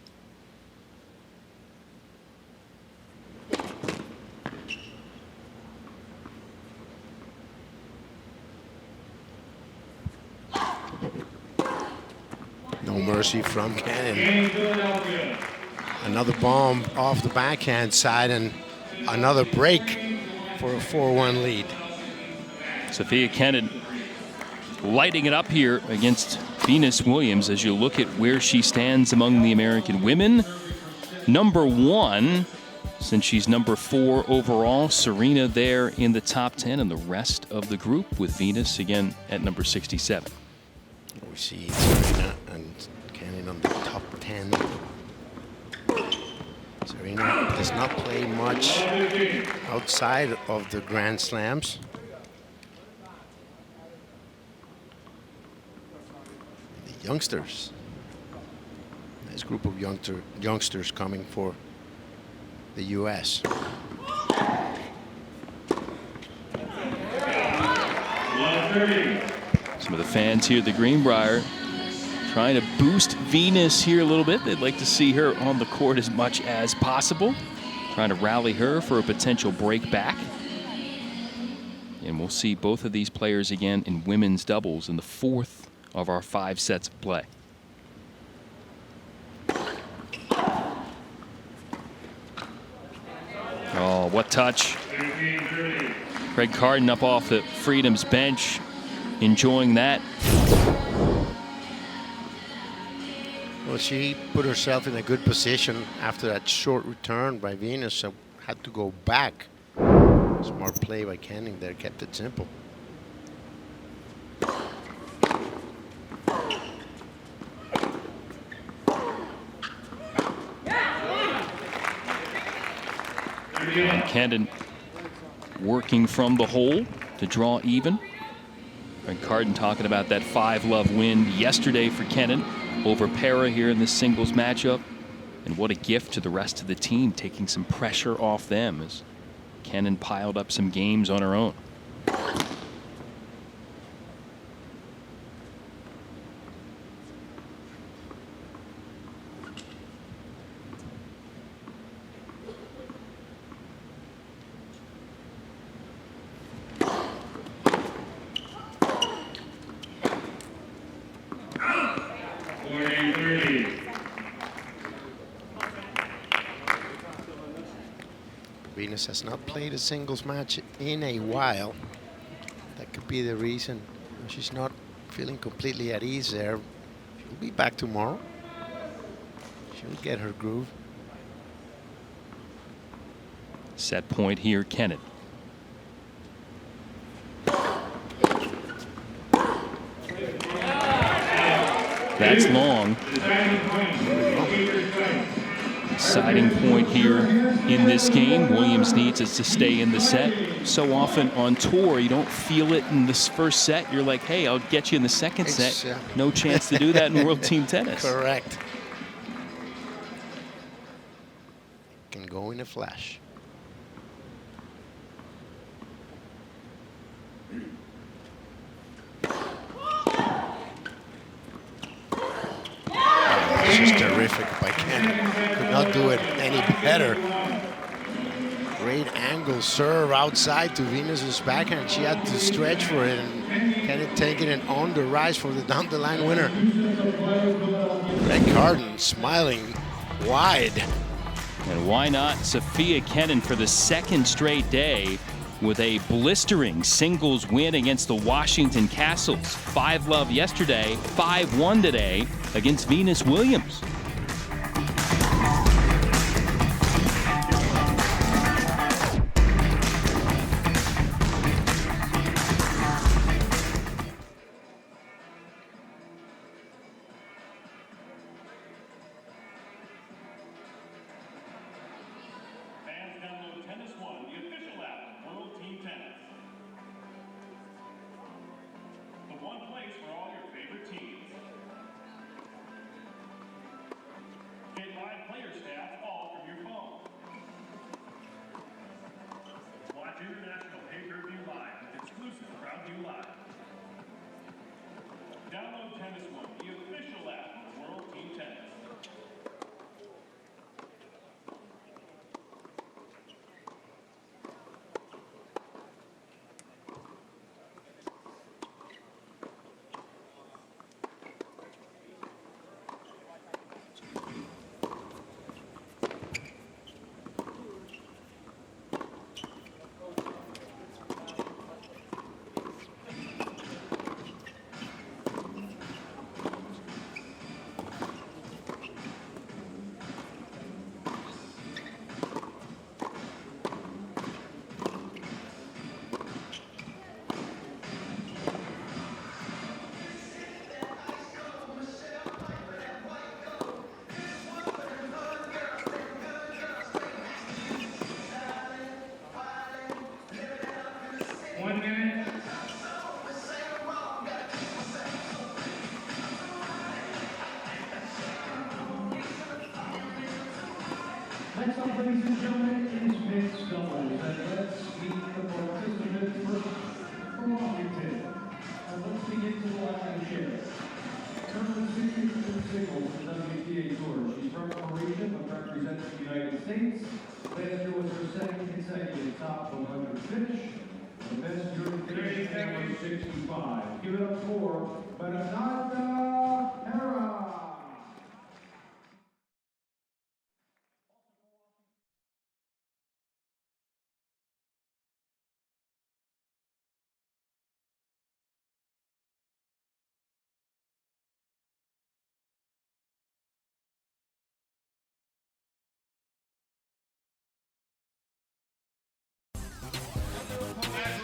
No mercy from Kenin. Another bomb off the backhand side and another break for a 4-1 lead. Sofia Kenin lighting it up here against Venus Williams as you look at where she stands among the American women. Number 1, since she's number 4 overall. Serena there in the top 10, and the rest of the group with Venus again at number 67. We see Serena and Kenin on the top 10. Serena does not play much outside of the Grand Slams. The youngsters. Nice group of youngsters coming for the U.S. Some of the fans here at the Greenbrier trying to boost Venus here a little bit. They'd like to see her on the court as much as possible. Trying to rally her for a potential break back. And we'll see both of these players again in women's doubles in the 4th of our 5 sets of play. Oh, what touch. Craig Carden up off the Freedom's bench, enjoying that. Well, she put herself in a good position after that short return by Venus, so had to go back. Smart play by Kenin there, kept it simple. And Kenin working from the hole to draw even. And Carden talking about that 5-love win yesterday for Kenin over Para here in this singles matchup. And what a gift to the rest of the team, taking some pressure off them as Kenin piled up some games on her own. Venus has not played a singles match in a while. That could be the reason. She's not feeling completely at ease there. She'll be back tomorrow. She'll get her groove. Set point here, Kenin. That's long. Deciding point here in this game. Williams needs us to stay in the set. So often on tour, you don't feel it in this first set. You're like, hey, I'll get you in the second set. No chance to do that in World Team Tennis. Correct. Can go in a flash. This is terrific by Kenin. Could not do it any better. Great angle serve outside to Venus's backhand. She had to stretch for it, and Kenin taking it on the rise for the down the line winner. Greg Carden smiling wide. And why not Sofia Kenin for the second straight day with a blistering singles win against the Washington Castles. 5-love yesterday, 5-1 today against Venus Williams. International pay-per-view live with exclusive crowd view live. Download Tennis One, the official app of World Team Tennis. Next up, ladies and gentlemen, is mixed doubles. And let's meet the participants first from Washington. And let's begin to the left of the chair. Tournament 62 singles for WTA Tour. She's from Croatia, but represents the United States. Last year was her second consecutive top 100 finish. The best during finish was 65. Give it up for Bernarda Pera.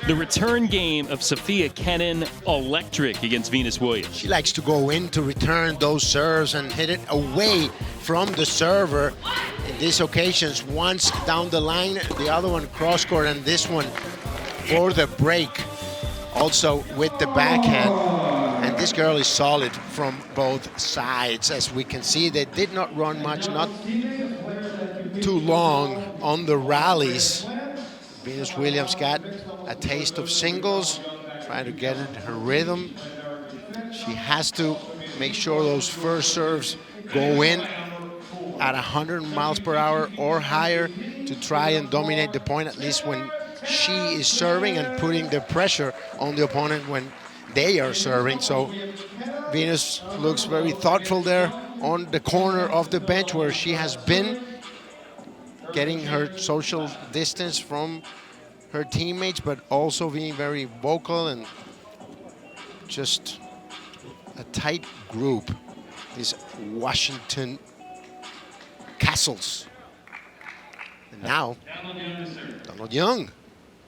The return game of Sofia Kenin, electric against Venus Williams. She likes to go in to return those serves and hit it away from the server. In these occasions, once down the line, the other one cross court, and this one for the break. also with the backhand. And this girl is solid from both sides. As we can see, they did not run much, not too long on the rallies. Venus Williams got a taste of singles, trying to get her rhythm. She has to make sure those first serves go in at 100 miles per hour or higher to try and dominate the point, at least when she is serving, and putting the pressure on the opponent when they are serving. So Venus looks very thoughtful there on the corner of the bench where she has been, getting her social distance from her teammates, but also being very vocal and just a tight group. This Washington Castles. And now, Donald Young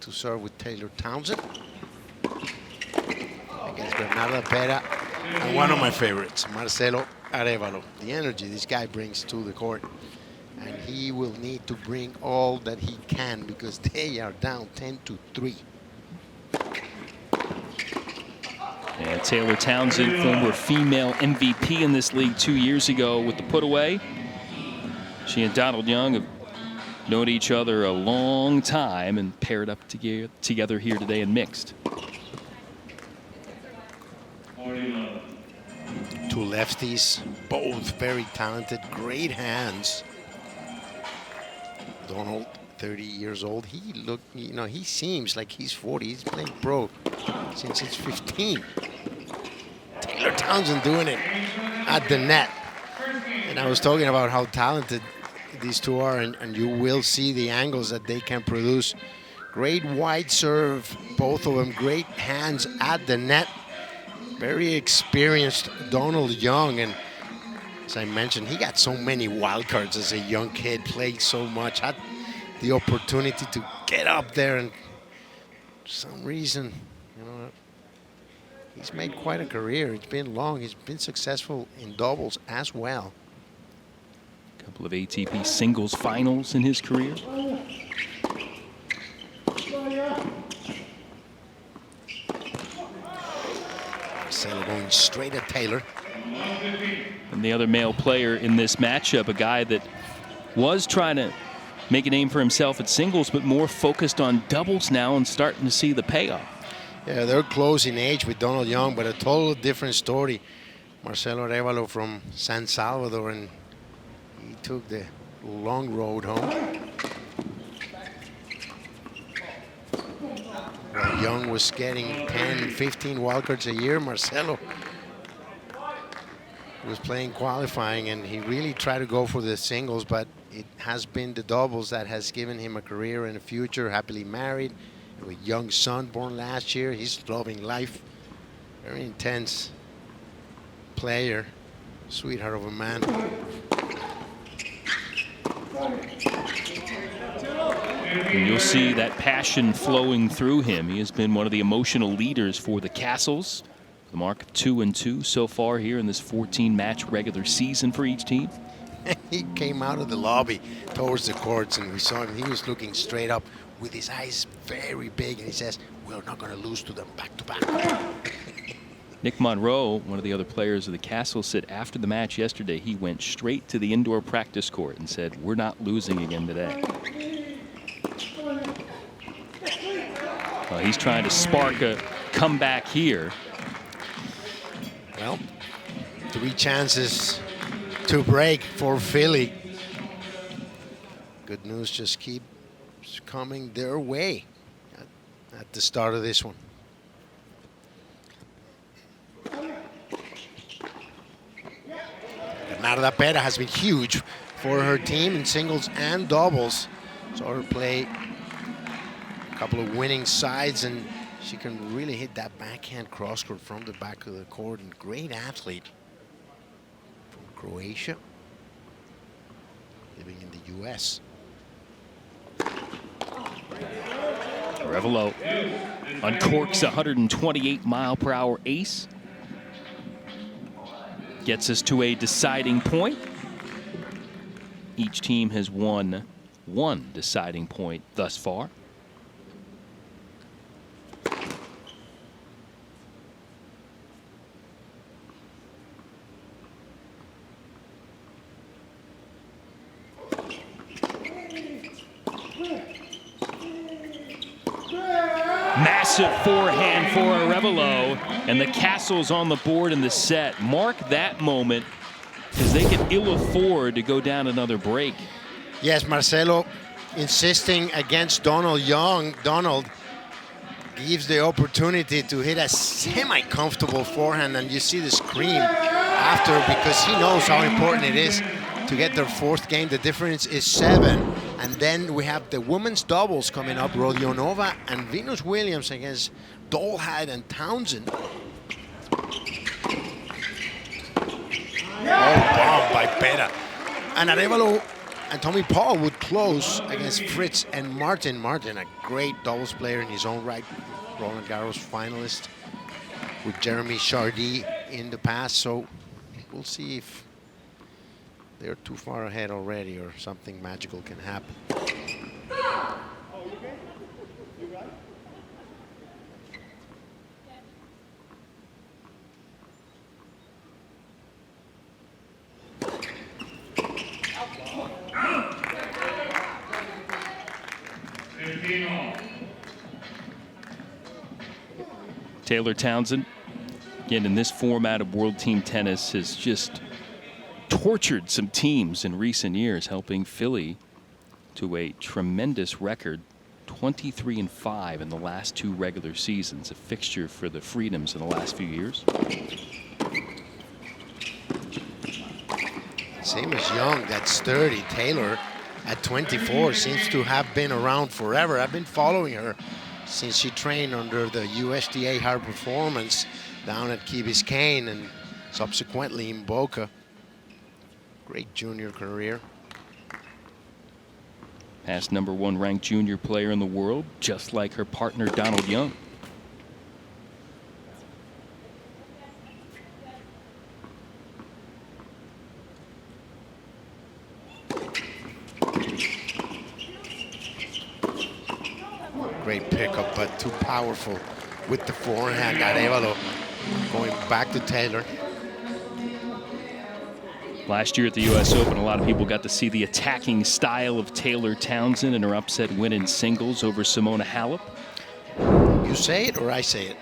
to serve with Taylor Townsend against Bernarda Pera, and one of my favorites, Marcelo Arevalo. The energy this guy brings to the court, and he will need to bring all that he can because they are down 10-3. And Taylor Townsend, former female MVP in this league 2 years ago with the put away. She and Donald Young have known each other a long time and paired up together here today in mixed. Two lefties, both very talented, great hands. Donald, 30 years old. He he seems like he's 40. He's playing pro since he's 15. Taylor Townsend doing it at the net. And I was talking about how talented these two are, and you will see the angles that they can produce. Great wide serve, both of them. Great hands at the net. Very experienced Donald Young, and as I mentioned, he got so many wild cards as a young kid, played so much, had the opportunity to get up there, and for some reason, he's made quite a career. It's been long. He's been successful in doubles as well. A couple of ATP singles finals in his career. Marcelo going straight at Taylor. And the other male player in this matchup, a guy that was trying to make a name for himself at singles, but more focused on doubles now and starting to see the payoff. Yeah, they're close in age with Donald Young, but a total different story. Marcelo Arevalo from San Salvador, and he took the long road home. While Young was getting 10, 15 wildcards a year, Marcelo was playing qualifying, and he really tried to go for the singles, but it has been the doubles that has given him a career and a future. Happily married, with a young son born last year. He's loving life. Very intense player, sweetheart of a man. And you'll see that passion flowing through him. He has been one of the emotional leaders for the Castles. The mark of 2-2 so far here in this 14-match regular season for each team. He came out of the lobby towards the courts, and we saw him. He was looking straight up with his eyes very big, and he says, "We're not going to lose to them back to back." Nick Monroe, one of the other players of the Castles, said after the match yesterday, he went straight to the indoor practice court and said, "We're not losing again today." Well, he's trying to spark a comeback here. Well, 3 chances to break for Philly. Good news just keeps coming their way at the start of this one. Bernarda Pera has been huge for her team in singles and doubles. Saw her play a couple of winning sides, and she can really hit that backhand crosscourt from the back of the court. And great athlete from Croatia, living in the U.S. Arevalo uncorks a 128-mile-per-hour ace. Gets us to a deciding point. Each team has won 1 deciding point thus far. Massive forehand for Arevalo, and the Castles on the board in the set. Mark that moment, because they can ill afford to go down another break. Yes, Marcelo insisting against Donald Young. Donald gives the opportunity to hit a semi-comfortable forehand, and you see the scream after, because he knows how important it is to get their fourth game. The difference is 7. And then we have the women's doubles coming up, Rodionova and Venus Williams against Dolehide and Townsend. Oh, bomb by Pera. And Arevalo and Tommy Paul would close against Fritz and Martin. Martin, a great doubles player in his own right, Roland Garros finalist with Jeremy Chardy in the past. So we'll see if they're too far ahead already or something magical can happen. Taylor Townsend, again, in this format of World Team Tennis, has just tortured some teams in recent years, helping Philly to a tremendous record, 23-5 in the last 2 regular seasons, a fixture for the Freedoms in the last few years. Same as Young, that's 30. Taylor at 24 seems to have been around forever. I've been following her since she trained under the USDA High Performance down at Key Biscayne and subsequently in Boca. Great junior career. Past #1 ranked junior player in the world, just like her partner Donald Young. Great pickup, but too powerful with the forehand. Arevalo going back to Taylor. Last year at the U.S. Open, a lot of people got to see the attacking style of Taylor Townsend in her upset win in singles over Simona Halep. You say it or I say it?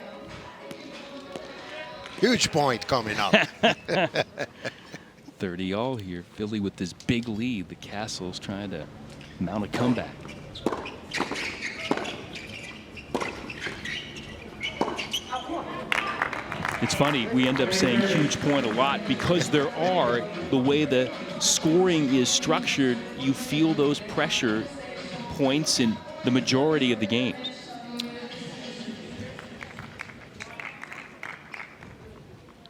Huge point coming up. 30 all here. Philly with this big lead. The Castles trying to mount a comeback. It's funny, we end up saying huge point a lot because there are, the way the scoring is structured, you feel those pressure points in the majority of the games.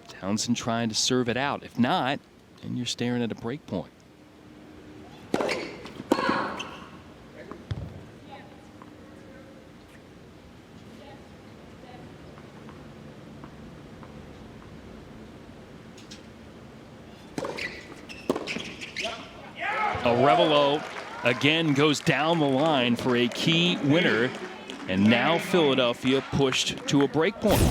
Townsend trying to serve it out. If not, then you're staring at a break point. Arevalo again goes down the line for a key winner, and now Philadelphia pushed to a break point.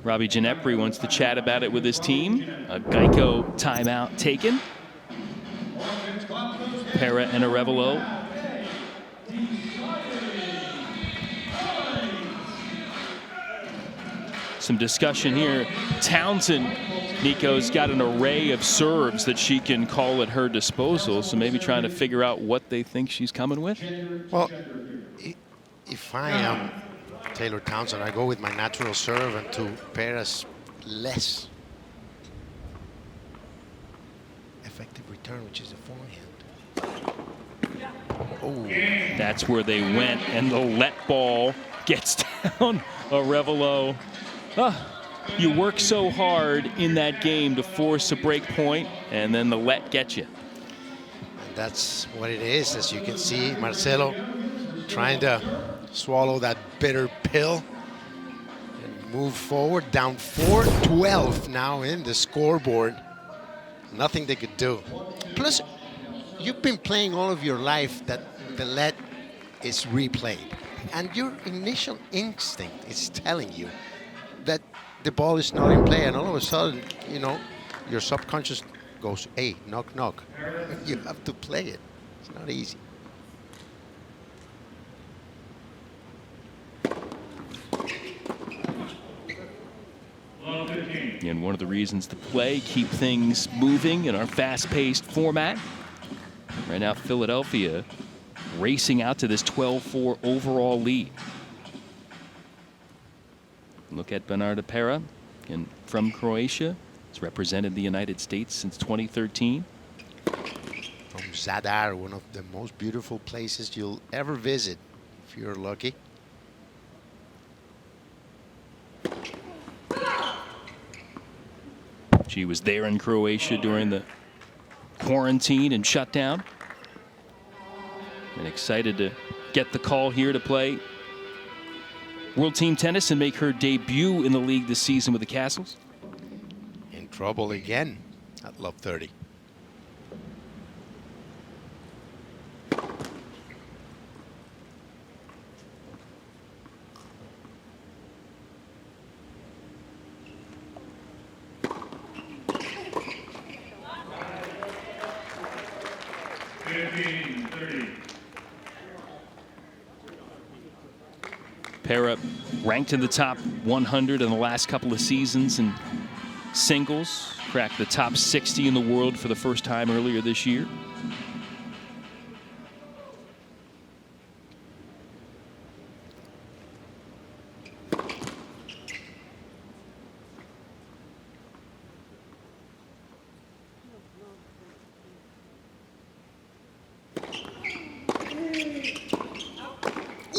Robbie Ginepri wants to chat about it with his team. A Geico timeout taken. Pera and Arevalo. Some discussion here. Townsend, Nico's got an array of serves that she can call at her disposal, so maybe trying to figure out what they think she's coming with. Well, if I am Taylor Townsend, I go with my natural serve and to Pera's less effective return, which is a forehand. Oh. That's where they went, and the let ball gets down. Arevalo. You work so hard in that game to force a break point, and then the let gets you. And that's what it is. As you can see, Marcelo trying to swallow that bitter pill and move forward. Down 4-12 now in the scoreboard. Nothing they could do. Plus, you've been playing all of your life that the let is replayed. And your initial instinct is telling you that the ball is not in play, and all of a sudden, you know, your subconscious goes, hey, knock, knock. You have to play it. It's not easy. And one of the reasons to play, keep things moving in our fast-paced format. Right now, Philadelphia racing out to this 12-4 overall lead. Look at Bernarda Pera, and from Croatia. Has represented the United States since 2013. From Zadar, one of the most beautiful places you'll ever visit, if you're lucky. She was there in Croatia during the quarantine and shutdown. And excited to get the call here to play World Team Tennis and make her debut in the league this season with the Castles. In trouble again at love 30. Pera ranked in the top 100 in the last couple of seasons in singles. Cracked the top 60 in the world for the first time earlier this year.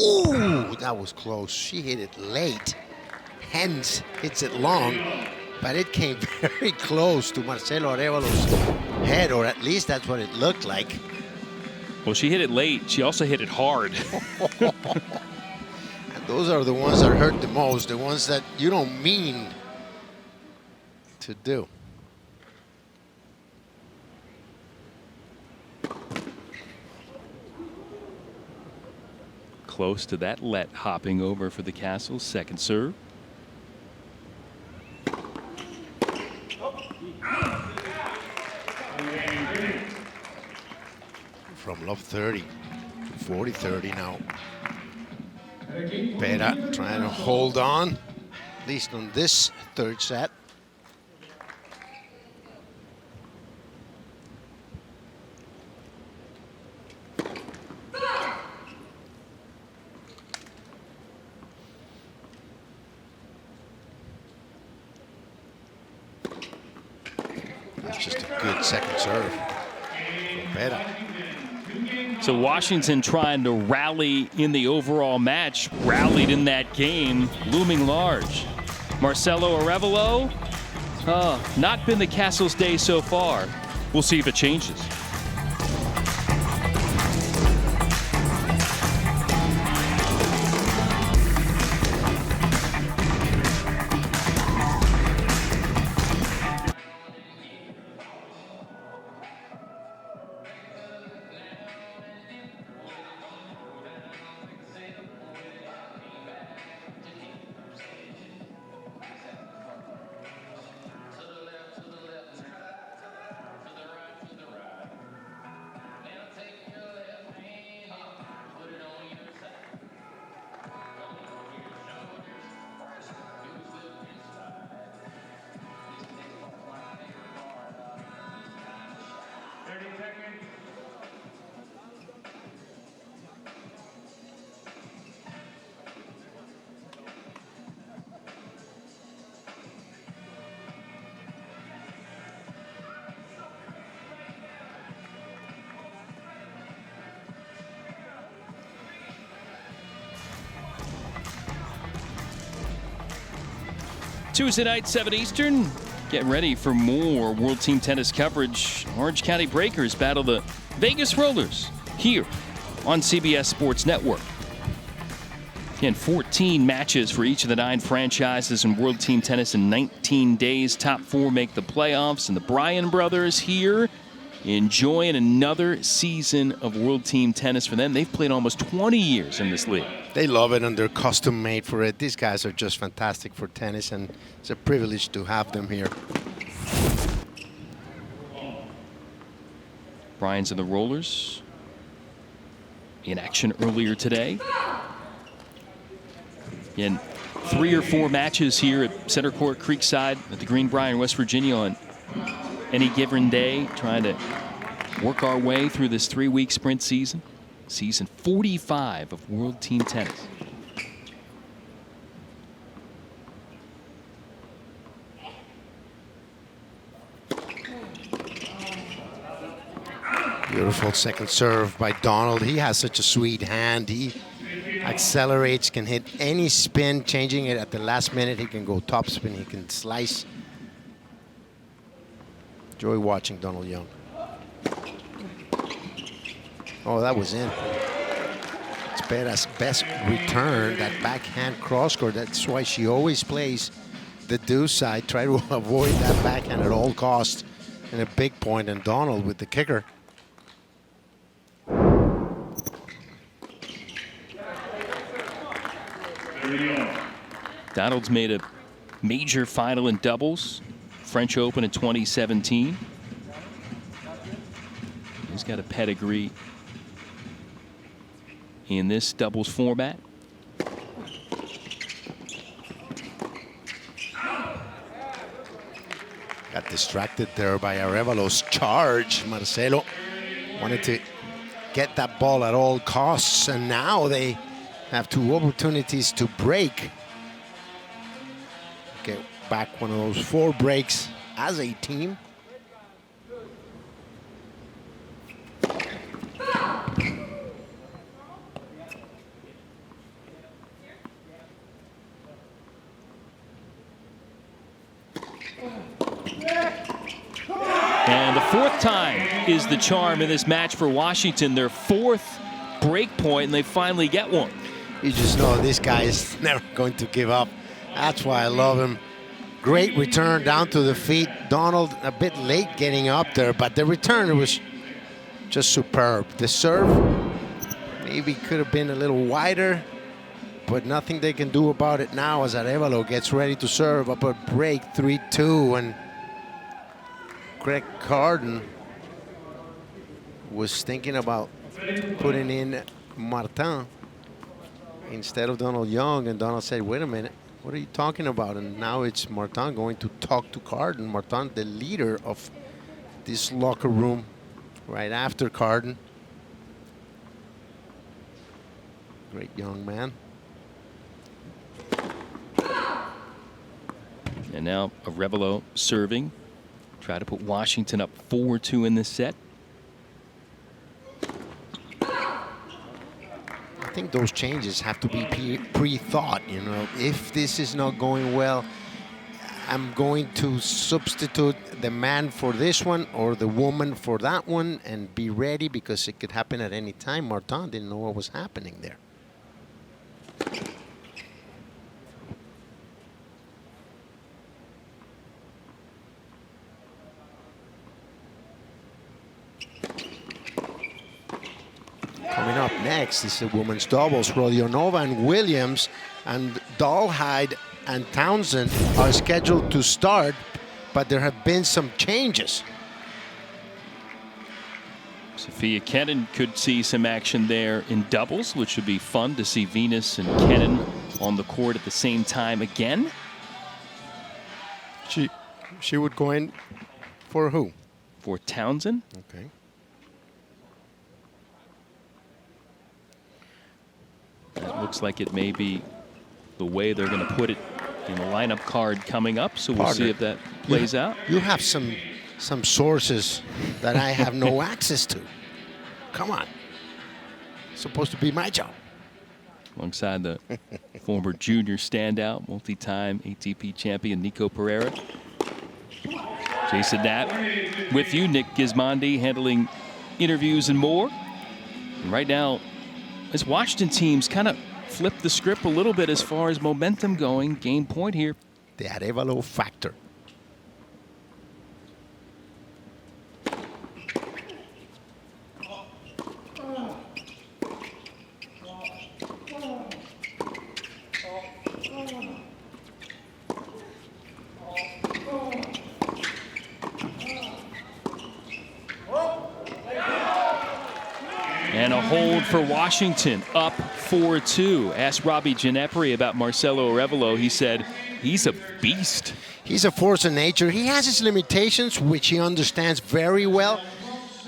Ooh, that was close. She hit it late. Hence hits it long, but it came very close to Marcelo Arevalo's head, or at least that's what it looked like. Well, she hit it late. She also hit it hard. And those are the ones that hurt the most, the ones that you don't mean to do. Close to that let hopping over for the Castles. Second serve. From love 30 to 40-30 now. Pera trying to hold on, at least on this third set. That's just a good second serve from Pera. So Washington trying to rally in the overall match, rallied in that game, looming large. Marcelo Arevalo, not been the Castles' day so far. We'll see if it changes. Tuesday night, 7 Eastern. Get ready for more World Team Tennis coverage. Orange County Breakers battle the Vegas Rollers here on CBS Sports Network. Again, 14 matches for each of the 9 franchises in World Team Tennis in 19 days. Top 4 make the playoffs, and the Bryan brothers here enjoying another season of World Team Tennis for them. They've played almost 20 years in this league. They love it, and they're custom made for it. These guys are just fantastic for tennis, and it's a privilege to have them here. Bryans and the Rollers in action earlier today. In 3 or 4 matches here at Center Court Creekside at the Greenbrier in West Virginia on any given day, trying to work our way through this 3-week sprint season. Season 45 of World Team Tennis. Beautiful second serve by Donald. He has such a sweet hand. He accelerates, can hit any spin, changing it at the last minute. He can go top spin, he can slice. Enjoy watching Donald Young. Oh, that was in. It's Bera's best return, that backhand cross court. That's why she always plays the deuce side. Try to avoid that backhand at all costs. And a big point, and Donald with the kicker. Donald's made a major final in doubles, French Open in 2017. He's got a pedigree in this doubles format. Got distracted there by Arevalo's charge. Marcelo wanted to get that ball at all costs, and now they have 2 opportunities to break. Get back one of those 4 breaks as a team. And the 4th time is the charm in this match for Washington. Their 4th break point, and they finally get one. You just know this guy is never going to give up. That's why I love him. Great return down to the feet. Donald a bit late getting up there, but the return was just superb. The serve maybe could have been a little wider, but nothing they can do about it now as Arevalo gets ready to serve up a break 3-2, and Greg Carden was thinking about putting in Martin instead of Donald Young, and Donald said, wait a minute, what are you talking about? And now it's Martin going to talk to Carden. Martin, the leader of this locker room right after Carden. Great young man. And now Arevalo serving. Try to put Washington up 4-2 in this set. I think those changes have to be pre-thought, you know. If this is not going well, I'm going to substitute the man for this one or the woman for that one and be ready, because it could happen at any time. Martin didn't know what was happening there. Coming up next is the women's doubles. Rodionova and Williams and Dahlheid and Townsend are scheduled to start, but there have been some changes. Sophia Kenin could see some action there in doubles, which would be fun to see Venus and Kenin on the court at the same time again. She would go in for who? For Townsend. Okay. That looks like it may be the way they're going to put it in the lineup card coming up, so we'll see if that plays out. You have some sources that I have no access to. Come on. It's supposed to be my job. Alongside the former junior standout, multi-time ATP champion Nico Pereira. Jason Knapp with you. Nick Gismondi handling interviews and more. And right now, this Washington team's kind of flipped the script a little bit as far as momentum going. Game point here. The Arevalo factor. for Washington, up 4-2. Asked Robbie Ginepri about Marcelo Arevalo. He said, he's a beast. He's a force of nature. He has his limitations, which he understands very well,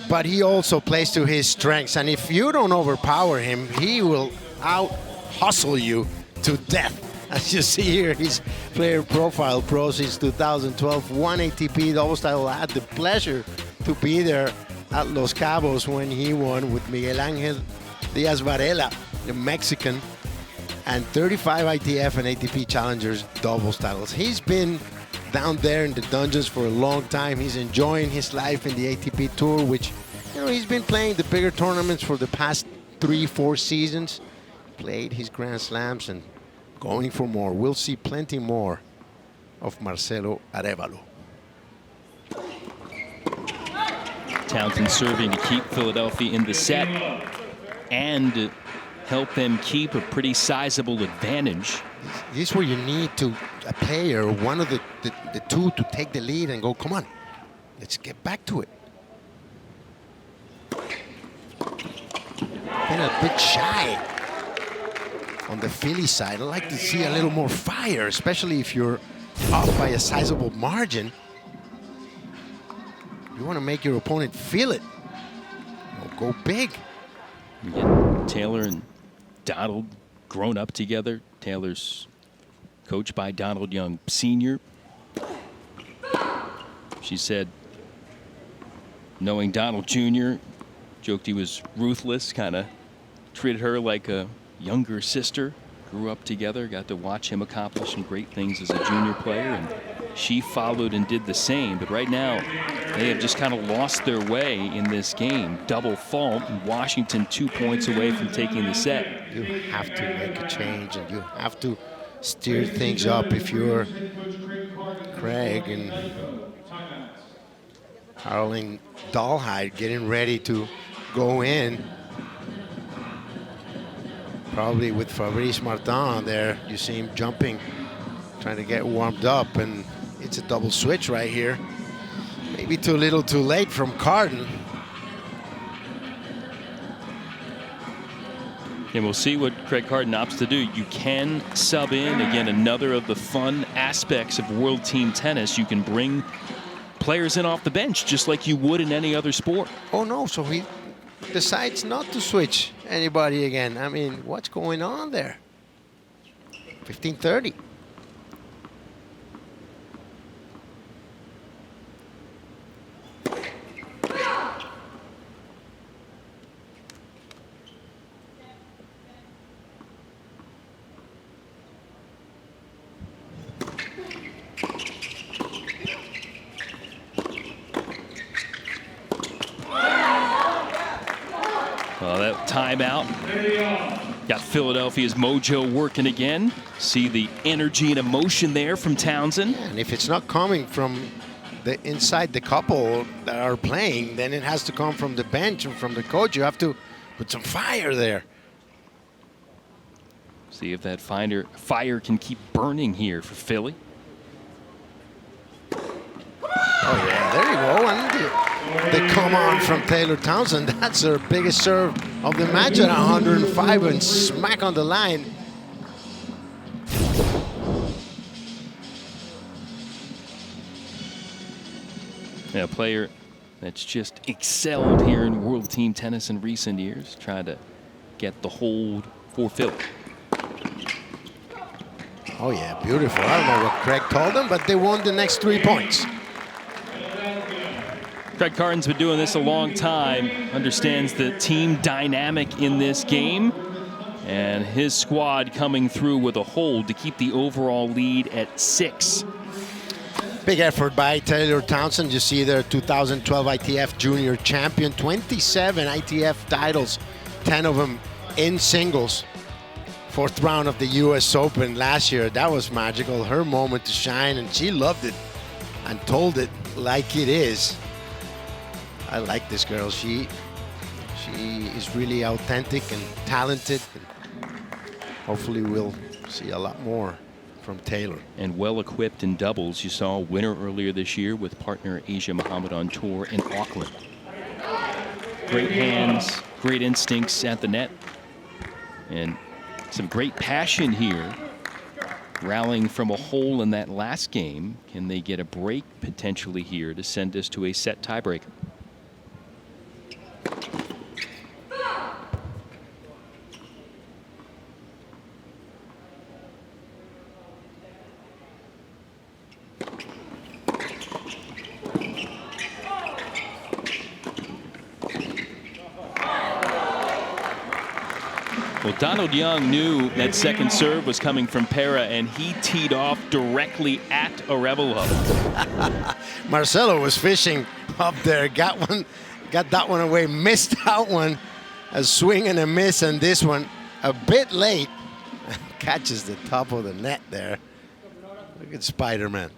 but he also plays to his strengths. And if you don't overpower him, he will out-hustle you to death. As you see here, his player profile pro since 2012, won ATP doubles title. I had the pleasure to be there at Los Cabos when he won with Miguel Angel Diaz Varela, the Mexican, and 35 ITF and ATP Challengers doubles titles. He's been down there in the dungeons for a long time. He's enjoying his life in the ATP Tour, which, you know, he's been playing the bigger tournaments for the past 3-4 seasons. Played his Grand Slams and going for more. We'll see plenty more of Marcelo Arevalo. Townsend serving to keep Philadelphia in the set and help them keep a pretty sizable advantage. This is where you need a player, one of the two, to take the lead and go, come on, let's get back to it. Been a bit shy on the Philly side. I'd like to see a little more fire, especially if you're up by a sizable margin. You want to make your opponent feel it. Go big. We get Taylor and Donald grown up together. Taylor's coached by Donald Young Sr. She said, knowing Donald Jr., joked he was ruthless, kind of treated her like a younger sister. Grew up together, got to watch him accomplish some great things as a junior player, and she followed and did the same. But right now, they have just kind of lost their way in this game. Double fault, and Washington 2 points away from taking the set. You have to make a change, and you have to steer things up if you're Craig and Caroline Dahlheid getting ready to go in. Probably with Fabrice Martin there, you see him jumping, trying to get warmed up, and it's a double switch right here. Maybe too little too late from Carden. And we'll see what Craig Carden opts to do. You can sub in. Again, another of the fun aspects of World Team Tennis. You can bring players in off the bench just like you would in any other sport. Oh no, so he decides not to switch anybody again. I mean, what's going on there? 15:30. Well, that timeout got Philadelphia's mojo working again. See the energy and emotion there from Townsend. And if it's not coming from the inside the couple that are playing, then it has to come from the bench and from the coach. You have to put some fire there. See if that fire can keep burning here for Philly. Oh yeah, there you go. And the come on from Taylor Townsend. That's her biggest serve of the match at 105 and smack on the line. Yeah, a player that's just excelled here in World Team Tennis in recent years. Trying to get the hold for Philly. Oh yeah, beautiful. I don't know what Craig told them, but they won the next 3 points. Craig Carden's been doing this a long time, understands the team dynamic in this game, and his squad coming through with a hold to keep the overall lead at 6. Big effort by Taylor Townsend. You see there, 2012 ITF Junior Champion, 27 ITF titles, 10 of them in singles. 4th round of the US Open last year. That was magical, her moment to shine, and she loved it and told it like it is. I like this girl. She is really authentic and talented. And hopefully we'll see a lot more from Taylor. And well equipped in doubles. You saw a winner earlier this year with partner Asia Muhammad on tour in Auckland. Great hands, great instincts at the net, and some great passion here. Rallying from a hole in that last game. Can they get a break potentially here to send us to a set tiebreak? Well, Donald Young knew that second serve was coming from Pera, and he teed off directly at Arevalo. Marcelo was fishing up there, got that one away, missed out one, a swing and a miss, and this one a bit late. Catches the top of the net there. Look at Spider-Man.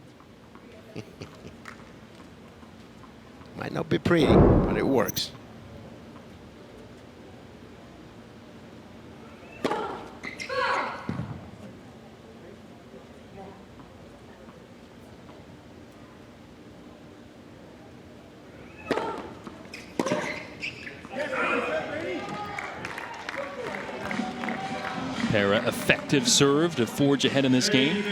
Might not be pretty, but it works. Pera, effective serve to forge ahead in this game.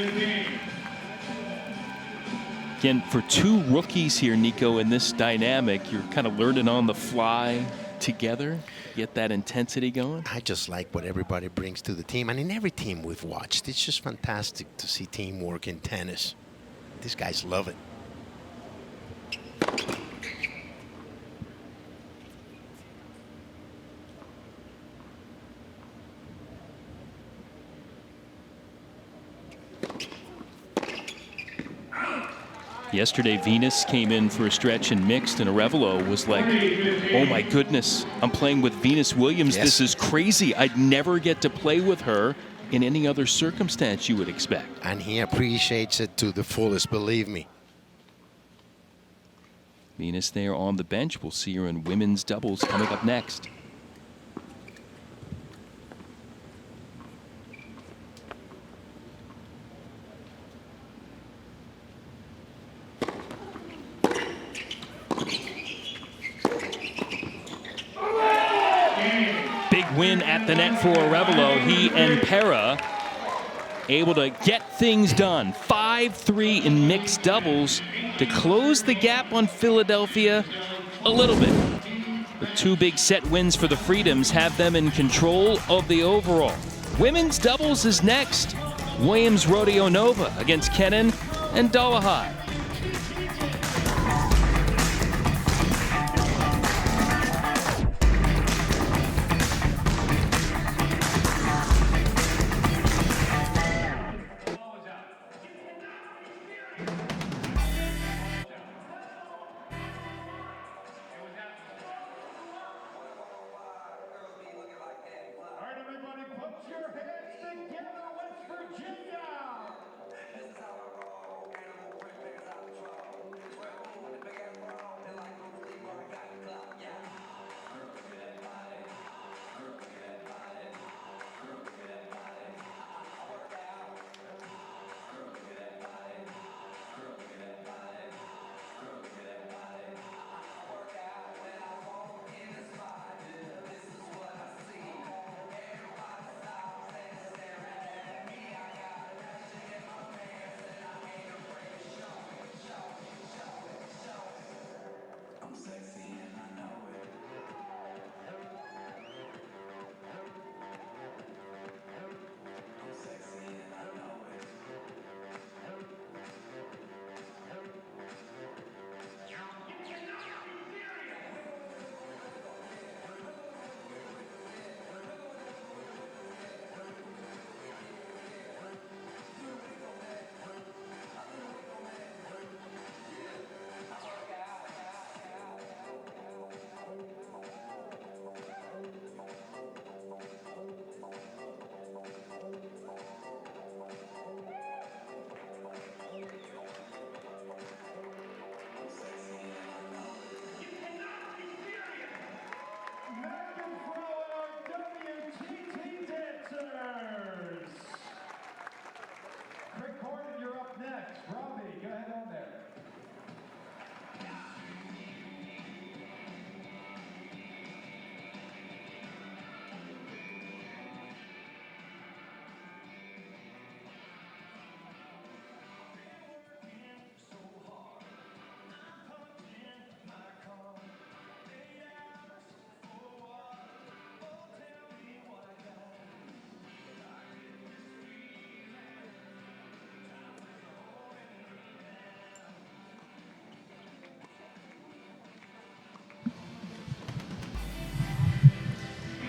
Again, for two rookies here, Nico, in this dynamic, you're kind of learning on the fly together, get that intensity going. I just like what everybody brings to the team, and in every team we've watched, it's just fantastic to see teamwork in tennis. These guys love it. Yesterday, Venus came in for a stretch and mixed, and Arevalo was like, oh my goodness, I'm playing with Venus Williams. Yes. This is crazy. I'd never get to play with her in any other circumstance you would expect. And he appreciates it to the fullest, believe me. Venus there on the bench. We'll see her in women's doubles coming up next. Big win at the net for Arevalo. He and Pera able to get things done. 5-3 in mixed doubles to close the gap on Philadelphia a little bit. The two big set wins for the Freedoms have them in control of the overall. Women's doubles is next. Williams Rodeo Nova against Kenin and Dolahide.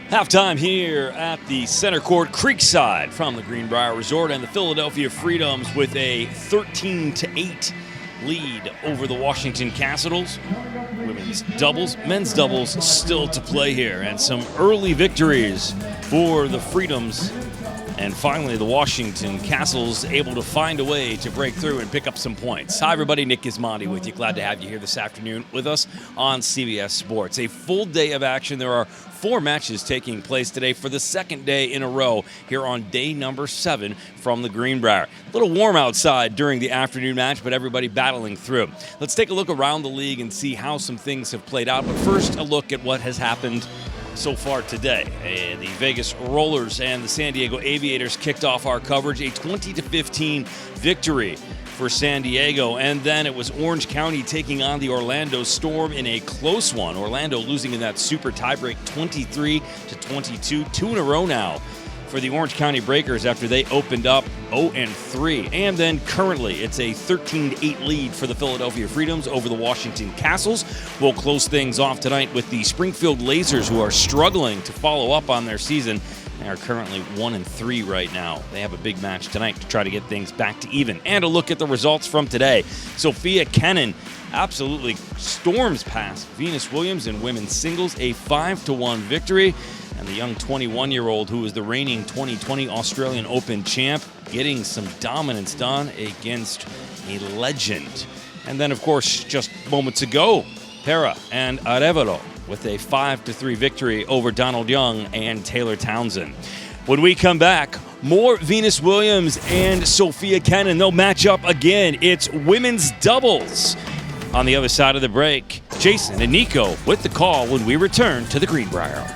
Halftime here at the center court, Creekside, from the Greenbrier Resort, and the Philadelphia Freedoms with a 13-8 lead over the Washington Capitals. Women's doubles, men's doubles still to play here, and some early victories for the Freedoms. And finally, the Washington Castles able to find a way to break through and pick up some points. Hi, everybody. Nick Gismondi with you. Glad to have you here this afternoon with us on CBS Sports. A full day of action. There are 4 matches taking place today for the second day in a row here on day number 7 from the Greenbrier. A little warm outside during the afternoon match, but everybody battling through. Let's take a look around the league and see how some things have played out. But first, a look at what has happened so far today. The Vegas Rollers and the San Diego Aviators kicked off our coverage. A 20-15 victory for San Diego. And then it was Orange County taking on the Orlando Storm in a close one. Orlando losing in that super tiebreak 23-22. 2 in a row now for the Orange County Breakers after they opened up 0-3. And then currently it's a 13-8 lead for the Philadelphia Freedoms over the Washington Castles. We'll close things off tonight with the Springfield Lasers, who are struggling to follow up on their season. They are currently 1-3 right now. They have a big match tonight to try to get things back to even. And a look at the results from today. Sophia Kenin absolutely storms past Venus Williams in women's singles, a 5-1 victory. And the young 21-year-old, who is the reigning 2020 Australian Open champ, getting some dominance done against a legend. And then, of course, just moments ago, Pera and Arevalo with a 5-3 victory over Donald Young and Taylor Townsend. When we come back, more Venus Williams and Sophia Kenin. They'll match up again. It's women's doubles. On the other side of the break, Jason and Nico with the call when we return to the Greenbrier.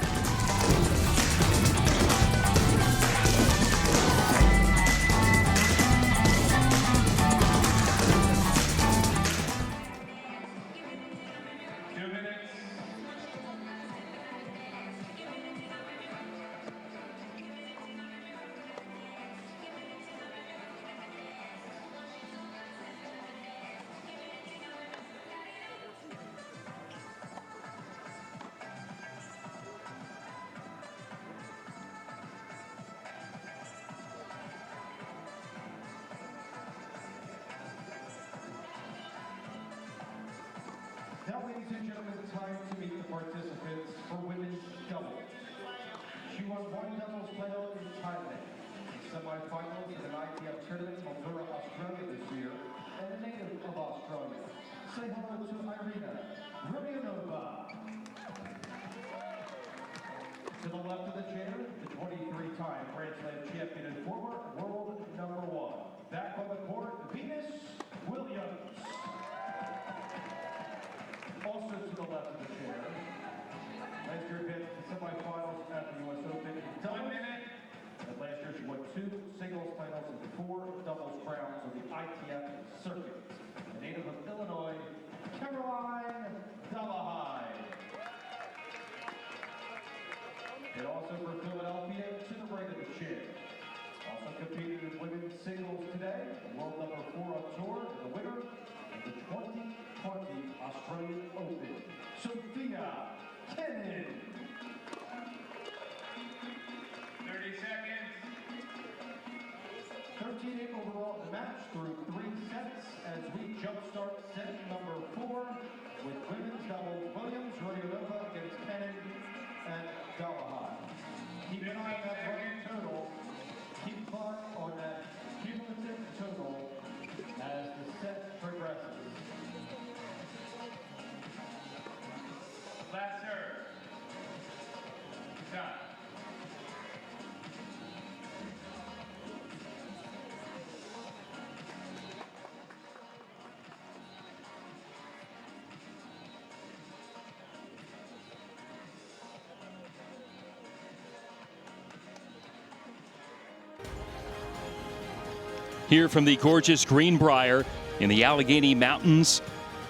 Now, ladies and gentlemen, time to meet the participants for women's doubles. She won 1 doubles title in Thailand, the semifinals of an ITF tournament in Mildura, Australia this year, and a native of Australia. Say hello to Irina Rumyanova. To the left of the chair, the 23-time Grand Slam champion and former world number 1. Back on the court, Venus Williams. Also to the left of the chair, last year advanced to the semifinals at the U.S. Open in Thailand. And last year she won 2 singles titles and 4 doubles crowns on the ITF circuit. A native of Illinois, Caroline Delahide. And also for Philadelphia, to the right of the chair. Also competed in women's singles today, world number 4 on tour, and the winner of the 2020 Australian Open, Sophia Kenin. 30 seconds. 13-8 overall in the match through 3 sets as we jumpstart set number 4 with women's doubles Williams, Rumyanova against Kenin and Delahide. Keep an eye on that running total. Keep clock on that cumulative total as the set progresses. Last serve. Time. Here from the gorgeous Greenbrier in the Allegheny Mountains,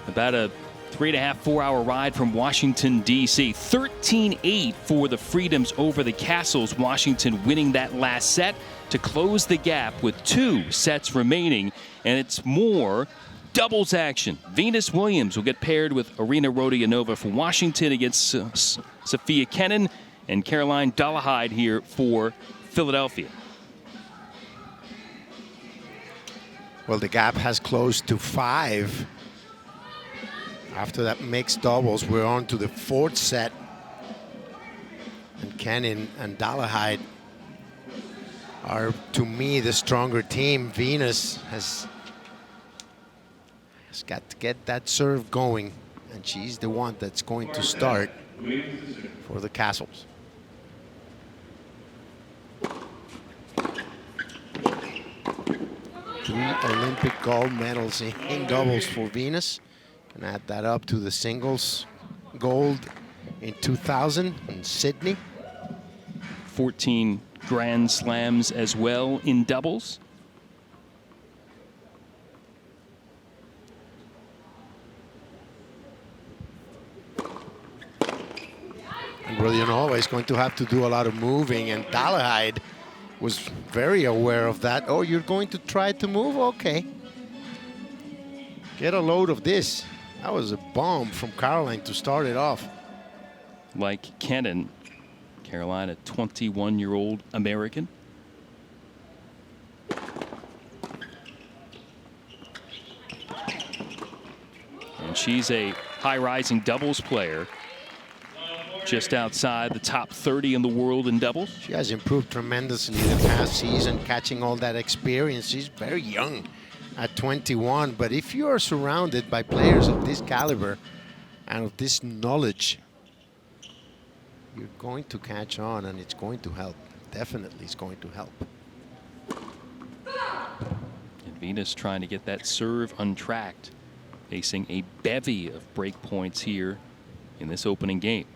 about a 3.5-4 hour ride from Washington, D.C. 13-8 for the Freedoms over the Castles. Washington winning that last set to close the gap with 2 sets remaining. And it's more doubles action. Venus Williams will get paired with Irina Rodionova for Washington against Sophia Kenin. and Caroline Dolehide here for Philadelphia. Well, the gap has closed to 5. After that mixed doubles, we're on to the 4th set. And Kenin and Dolehide are, to me, the stronger team. Venus has got to get that serve going, and she's the one that's going to start for the Castles. Three Olympic gold medals in doubles for Venus, and add that up to the singles gold in 2000 in Sydney. 14 Grand Slams as well in doubles. And Rodionova is going to have to do a lot of moving, and Dolehide was very aware of that. Oh, you're going to try to move? Okay. Get a load of this. That was a bomb from Caroline to start it off. Like Kenin, Caroline, a 21-year-old American. And she's a high-rising doubles player, just outside the top 30 in the world in doubles. She has improved tremendously the past season, catching all that experience. She's very young at 21, but if you are surrounded by players of this caliber and of this knowledge, you're going to catch on, and it's going to help. Definitely it's going to help. And Venus trying to get that serve untracked, facing a bevy of break points here in this opening game.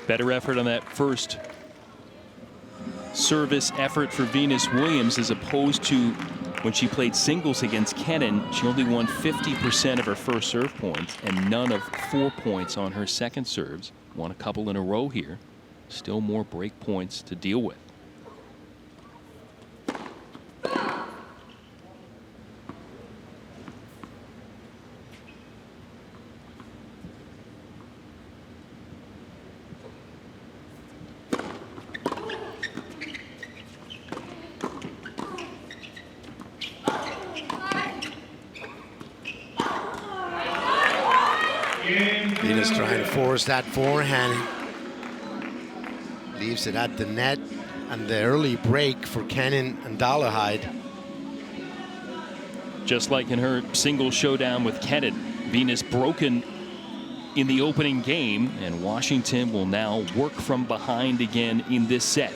Better effort on that first service effort for Venus Williams, as opposed to when she played singles against Kenin. She only won 50% of her first serve points and none of 4 points on her second serves. Won a couple in a row here. Still more break points to deal with. Venus trying to force that forehand. Leaves it at the net, and the early break for Kenin and Dolehide. Just like in her single showdown with Kenin, Venus broken in the opening game, and Washington will now work from behind again in this set.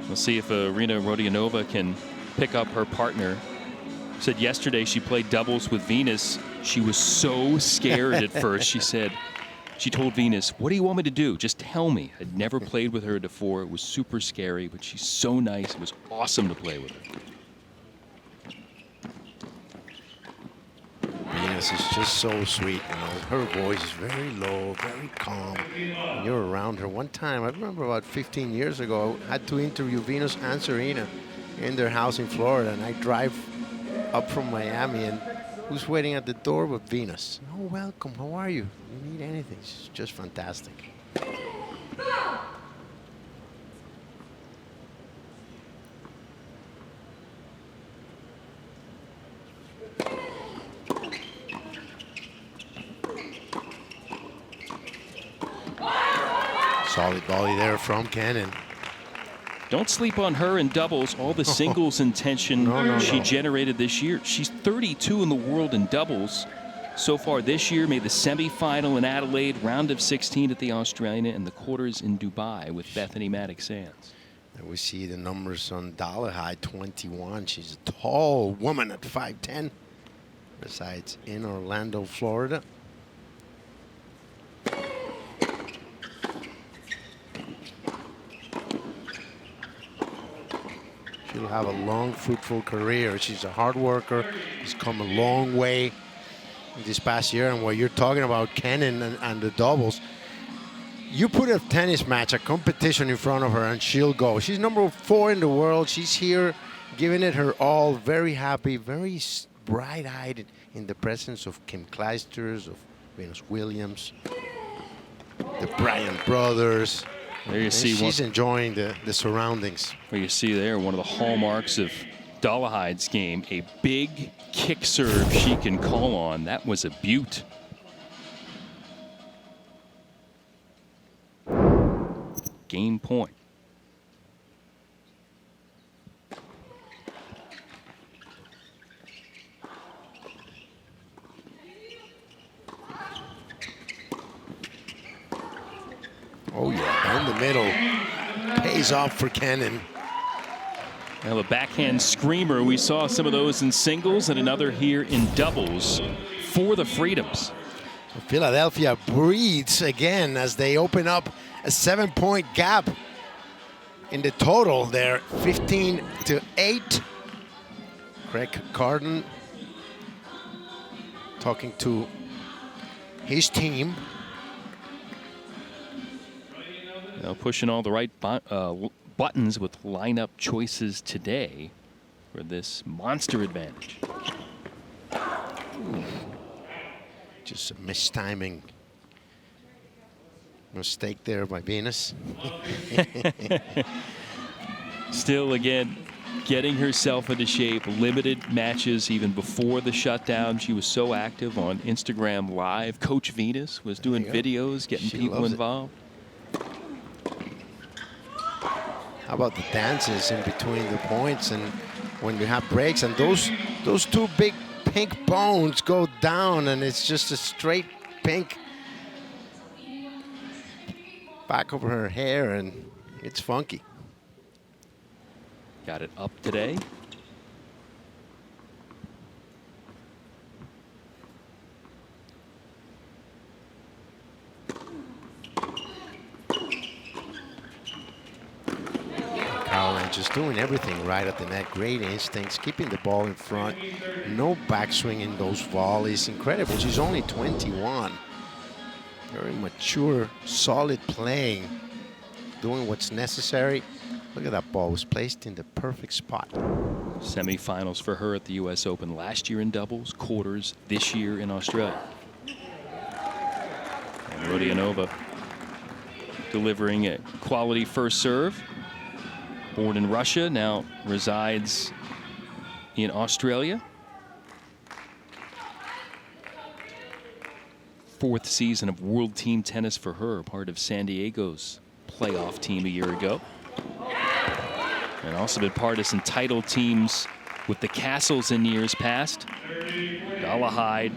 We'll see if Irina Rodionova can pick up her partner. Said yesterday she played doubles with Venus. She was so scared at first. She said, she told Venus, "What do you want me to do? Just tell me." I'd never played with her before. It was super scary, but she's so nice. It was awesome to play with her. Venus is just so sweet, you know. Her voice is very low, very calm. When you're around her. One time, I remember about 15 years ago, I had to interview Venus and Serena in their house in Florida, and I drive up from Miami, and who's waiting at the door but Venus? "Oh, welcome, how are you? You need anything?" She's just fantastic. Solid volley there from Kenin. Don't sleep on her in doubles. All the singles intention she generated this year. She's 32 in the world in doubles so far this year. Made the semifinal in Adelaide, round of 16 at the Australian, and the quarters in Dubai with Bethany Maddox-Sands. We see the numbers on Dollarhide, 21. She's a tall woman at 5'10". Resides in Orlando, Florida. She'll have a long, fruitful career. She's a hard worker. She's come a long way this past year. And what you're talking about, Kenin and the doubles, you put a tennis match, a competition in front of her, and she'll go. She's number 4 in the world. She's here giving it her all, very happy, very bright-eyed in the presence of Kim Clijsters, of Venus Williams, the Bryant brothers. There you see she's enjoying the surroundings. Where you see there one of the hallmarks of Dollarhide's game, a big kick serve she can call on. That was a beaut. Game point. Oh yeah, down the middle. Pays off for Kenin. Now a backhand screamer. We saw some of those in singles and another here in doubles for the Freedoms. Philadelphia breathes again as they open up a 7-point gap in the total there, 15-8. Craig Carden talking to his team. Now pushing all the right buttons with lineup choices today for this monster advantage. Just a mistiming mistake there by Venus. Still, again, getting herself into shape. Limited matches even before the shutdown. She was so active on Instagram Live. Coach Venus was doing videos, getting people involved. How about the dances in between the points and when you have breaks, and those two big pink bones go down and it's just a straight pink back over her hair, and it's funky. Got it up today. Caroline just doing everything right at the net. Great instincts, keeping the ball in front. No backswing in those volleys. Incredible. She's only 21. Very mature, solid playing, doing what's necessary. Look at that ball. It was placed in the perfect spot. Semifinals for her at the U.S. Open last year in doubles, quarters this year in Australia. And Rodionova delivering a quality first serve. Born in Russia, now resides in Australia. 4th season of World Team Tennis for her, part of San Diego's playoff team a year ago. And also been part of some title teams with the Castles in years past. Dollarhide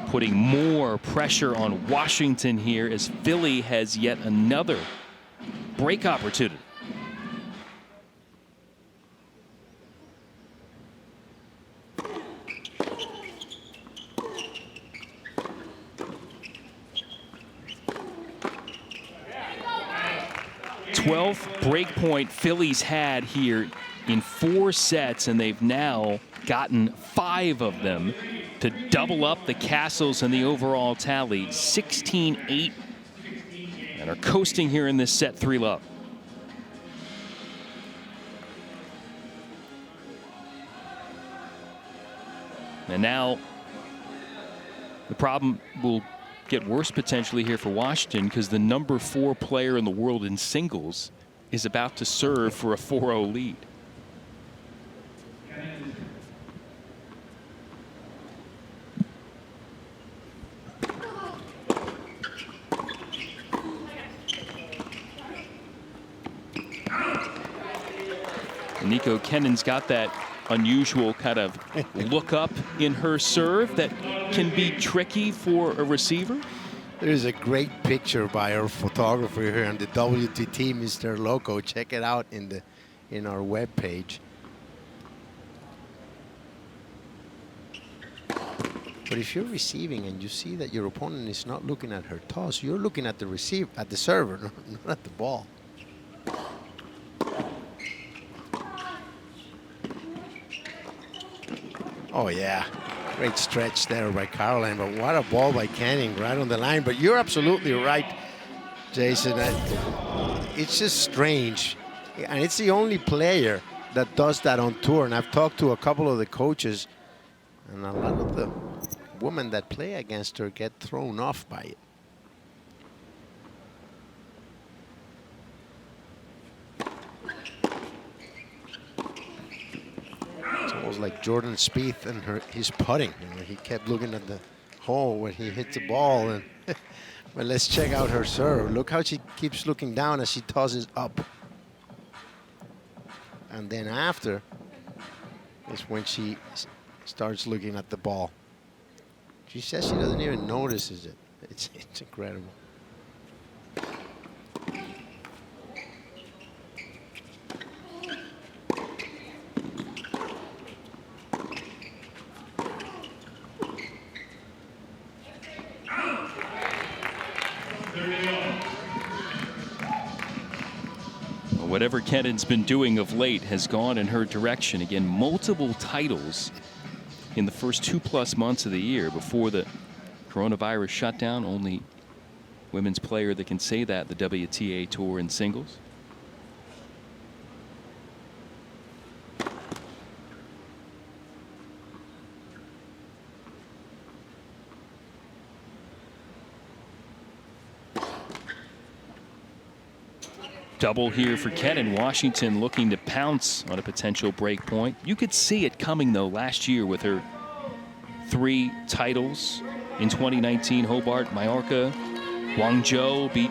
putting more pressure on Washington here as Philly has yet another break opportunity. Breakpoint Phillies had here in 4 sets, and they've now gotten 5 of them to double up the Castles and the overall tally, 16-8, and are coasting here in this set 3-love. And now the problem will get worse potentially here for Washington, because the number 4 player in the world in singles is about to serve for a 4-0 lead. Nico Kennan's got that unusual kind of look up in her serve that can be tricky for a receiver. There's a great picture by our photographer here on the WTT, Mr. Loco. Check it out in our webpage. But if you're receiving and you see that your opponent is not looking at her toss, you're looking at the server, not at the ball. Oh yeah, great stretch there by Caroline, but what a ball by Canning right on the line. But you're absolutely right, Jason. It's just strange, and it's the only player that does that on tour. And I've talked to a couple of the coaches, and a lot of the women that play against her get thrown off by it. It's almost like Jordan Spieth and his putting. You know, he kept looking at the hole when he hit the ball. And but let's check out her serve. Look how she keeps looking down as she tosses up. And then after is when she starts looking at the ball. She says she doesn't even notice it. It's incredible. Whatever Kennan's been doing of late has gone in her direction. Again, multiple titles in the first 2+ months of the year before the coronavirus shutdown. Only women's player that can say that, the WTA Tour in singles. Double here for Kennan. Washington looking to pounce on a potential break point. You could see it coming, though, last year with her 3 titles in 2019. Hobart, Mallorca, Guangzhou beat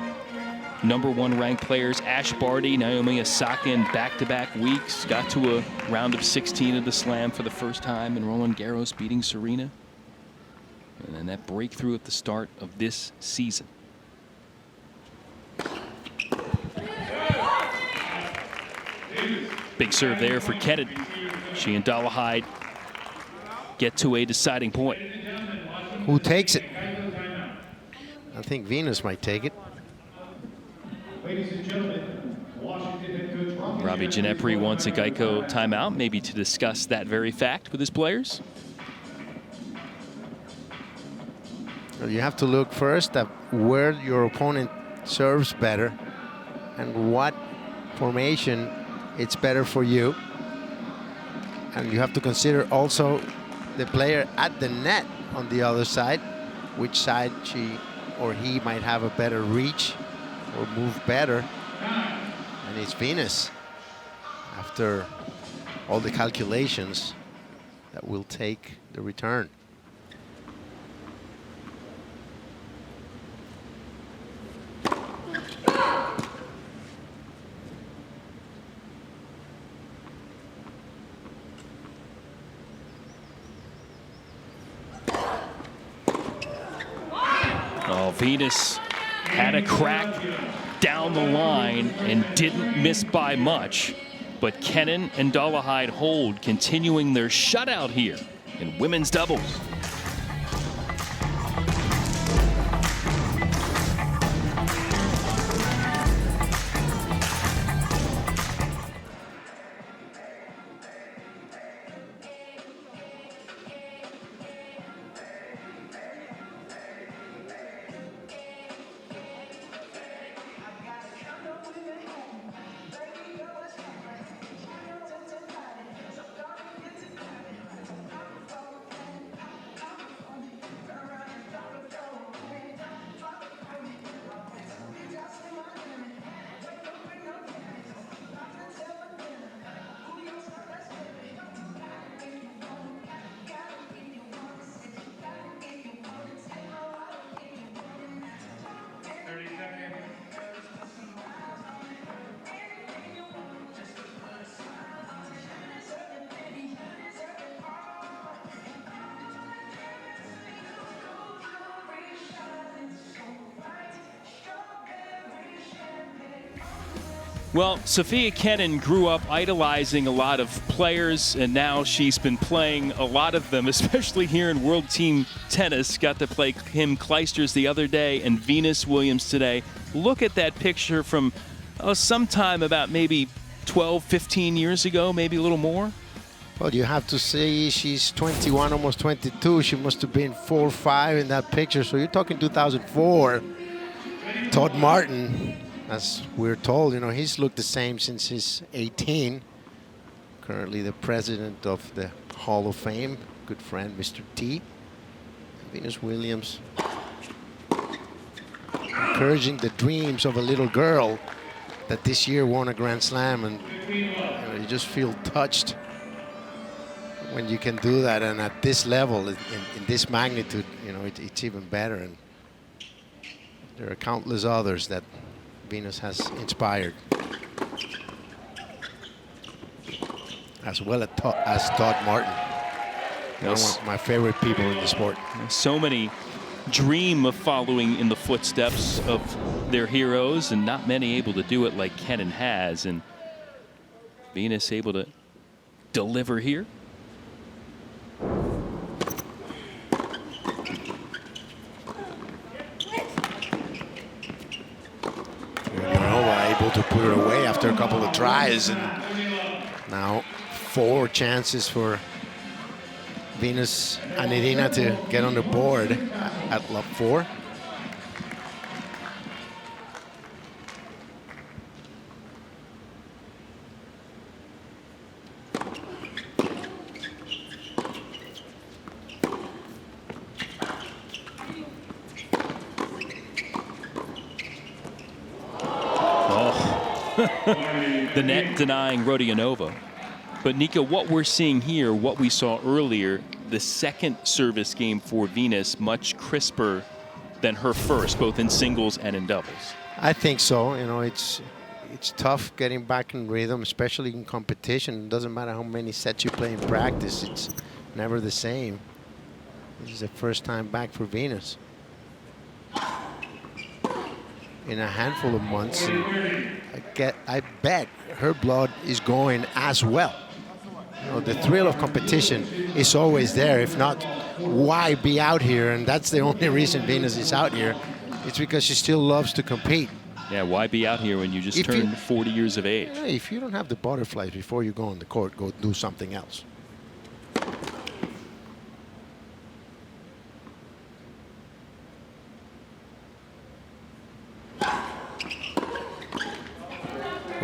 #1 ranked players Ash Barty, Naomi Osaka in back-to-back weeks. Got to a round of 16 of the Slam for the first time, and Roland Garros beating Serena. And then that breakthrough at the start of this season. Big serve there for Kennan. She and Dolehide get to a deciding point. Who takes it? I think Venus might take it. Robbie Ginepri wants a Geico timeout, maybe to discuss that very fact with his players. Well, you have to look first at where your opponent serves better and what formation it's better for you. And you have to consider also the player at the net on the other side, which side she or he might have a better reach or move better. And it's Venus, after all the calculations, that will take the return. Venus had a crack down the line and didn't miss by much. But Kennan and Dolehide hold, continuing their shutout here in women's doubles. Well, Sofia Kenin grew up idolizing a lot of players, and now she's been playing a lot of them, especially here in World Team Tennis. Got to play Kim Clijsters the other day and Venus Williams today. Look at that picture from sometime about maybe 12, 15 years ago, maybe a little more. Well, you have to say she's 21, almost 22. She must have been 4 or 5 in that picture. So you're talking 2004. Todd Martin, as we're told, he's looked the same since he's 18. Currently the president of the Hall of Fame, good friend, Mr. T. Venus Williams, encouraging the dreams of a little girl that this year won a Grand Slam, and you just feel touched when you can do that, and at this level, in this magnitude, it's even better. And there are countless others that Venus has inspired, as well as Todd Martin. One of my favorite people in the sport. So many dream of following in the footsteps of their heroes, and not many able to do it like Kenin has. And Venus able to deliver here. Able to put her away after a couple of tries, and now 4 chances for Venus and Irina to get on the board at love 4. The net denying Rodionova. But Nico, what we're seeing here, what we saw earlier, the second service game for Venus, much crisper than her first, both in singles and in doubles. I think so. It's tough getting back in rhythm, especially in competition. It doesn't matter how many sets you play in practice, it's never the same. This is the first time back for Venus in a handful of months. I bet her blood is going as well. The thrill of competition is always there. If not, why be out here? And that's the only reason Venus is out here. It's because she still loves to compete. Yeah, why be out here when you just turned 40 years of age? If you don't have the butterflies before you go on the court, go do something else.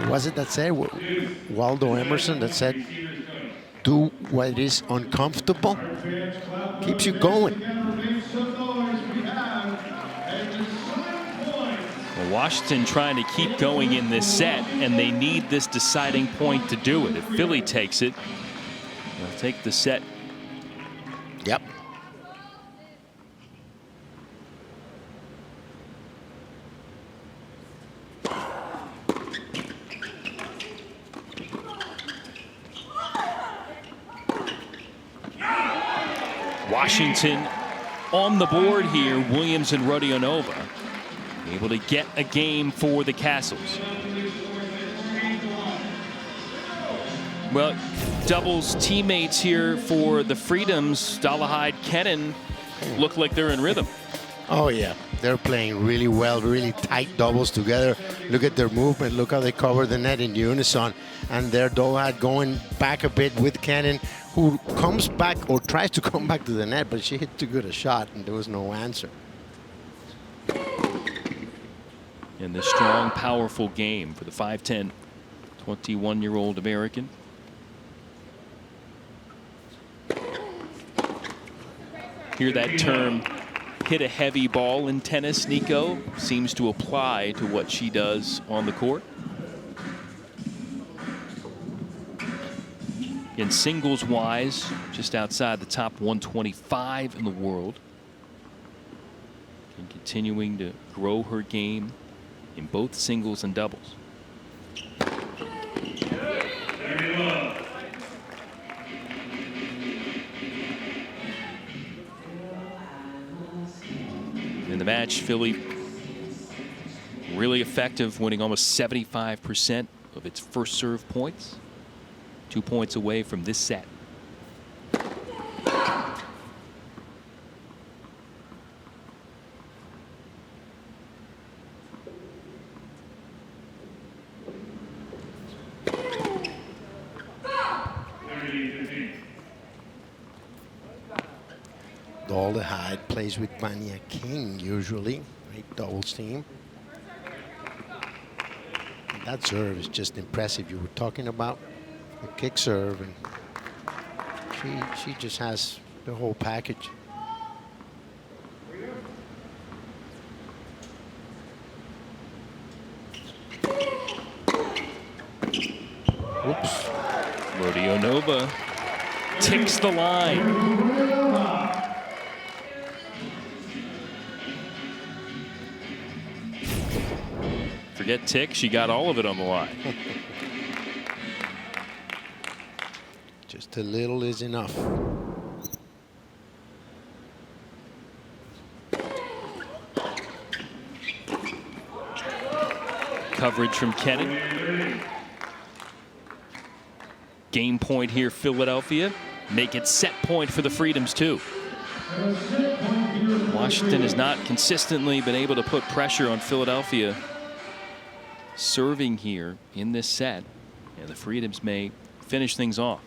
Was it that said, Waldo Emerson, that said, do what is uncomfortable? Keeps you going. Well, Washington trying to keep going in this set, and they need this deciding point to do it. If Philly takes it, they'll take the set. Yep. Washington on the board here. Williams and Rodionova able to get a game for the Castles. Well, doubles teammates here for the Freedoms. Dolehide, Kenin look like they're in rhythm. Oh, yeah. They're playing really well, really tight doubles together. Look at their movement. Look how they cover the net in unison. And their Dolehide going back a bit with Kenin, who comes back or tries to come back to the net, but she hit too good a shot and there was no answer. And the strong, powerful game for the 5'10", 21-year-old American. Hear that term, hit a heavy ball in tennis, Nico, seems to apply to what she does on the court. In singles-wise, just outside the top 125 in the world. And continuing to grow her game in both singles and doubles. In the match, Philly really effective, winning almost 75% of its first serve points. 2 points away from this set. Dolderhide plays with Vanya King usually, right? Doubles team. And that serve is just impressive. You were talking about the kick serve, and she just has the whole package. Oops. Rodionova ticks the line. Forget tick, she got all of it on the line. Just a little is enough. Coverage from Kennan. Game point here, Philadelphia. Make it set point for the Freedoms too. Washington has not consistently been able to put pressure on Philadelphia serving here in this set, and the Freedoms may finish things off.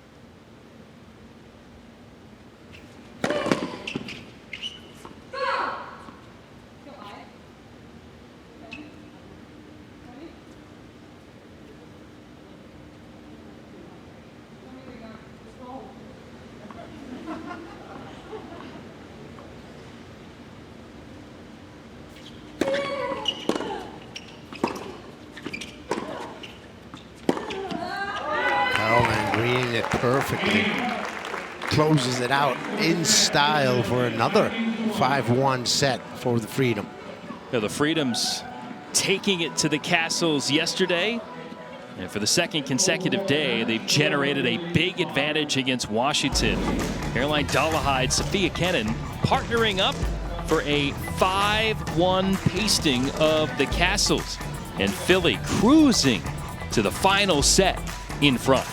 Reading it perfectly. Closes it out in style for another 5-1 set for the Freedom. Yeah, the Freedoms taking it to the Castles yesterday. And for the second consecutive day, they've generated a big advantage against Washington. Caroline Dollarhide, Sophia Kennan partnering up for a 5-1 pasting of the Castles. And Philly cruising to the final set in front.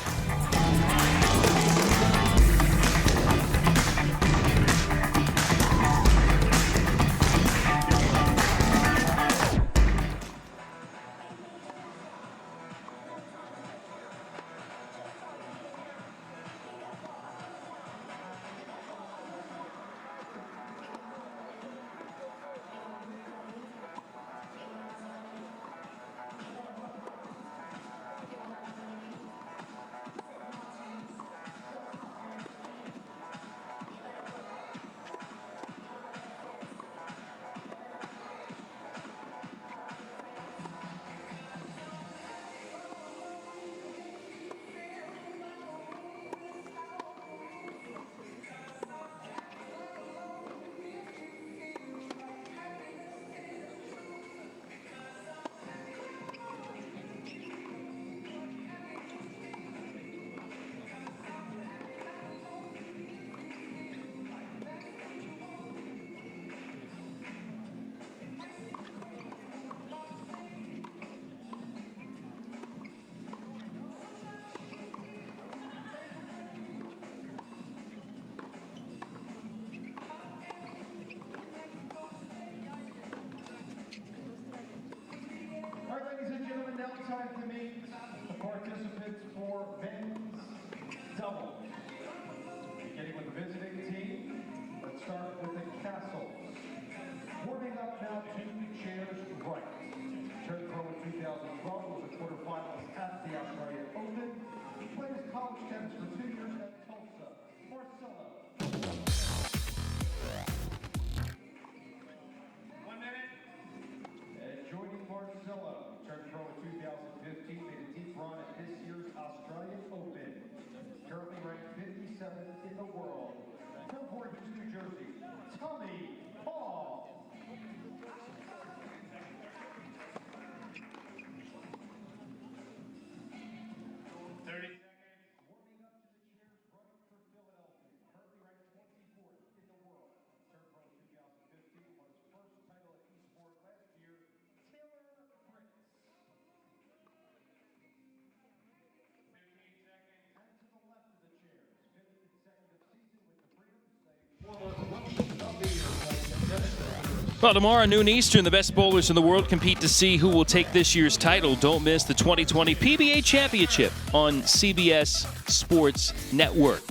Time to meet the participants for men's double. Beginning with the visiting team, let's start with the Castles. Warming up now, 2 chairs right. Turned pro in 2012, was a quarterfinalist at the Australian Open. He played his college tennis for 2 years at Tulsa. Marcelo. 1 minute. And joining Marcelo, turned pro in 2015, made a deep run at this year's Australian Open. Currently ranked 57th in the world. From Fort Hughes, New Jersey, Tommy Paul. Well, tomorrow, noon Eastern, the best bowlers in the world compete to see who will take this year's title. Don't miss the 2020 PBA Championship on CBS Sports Network.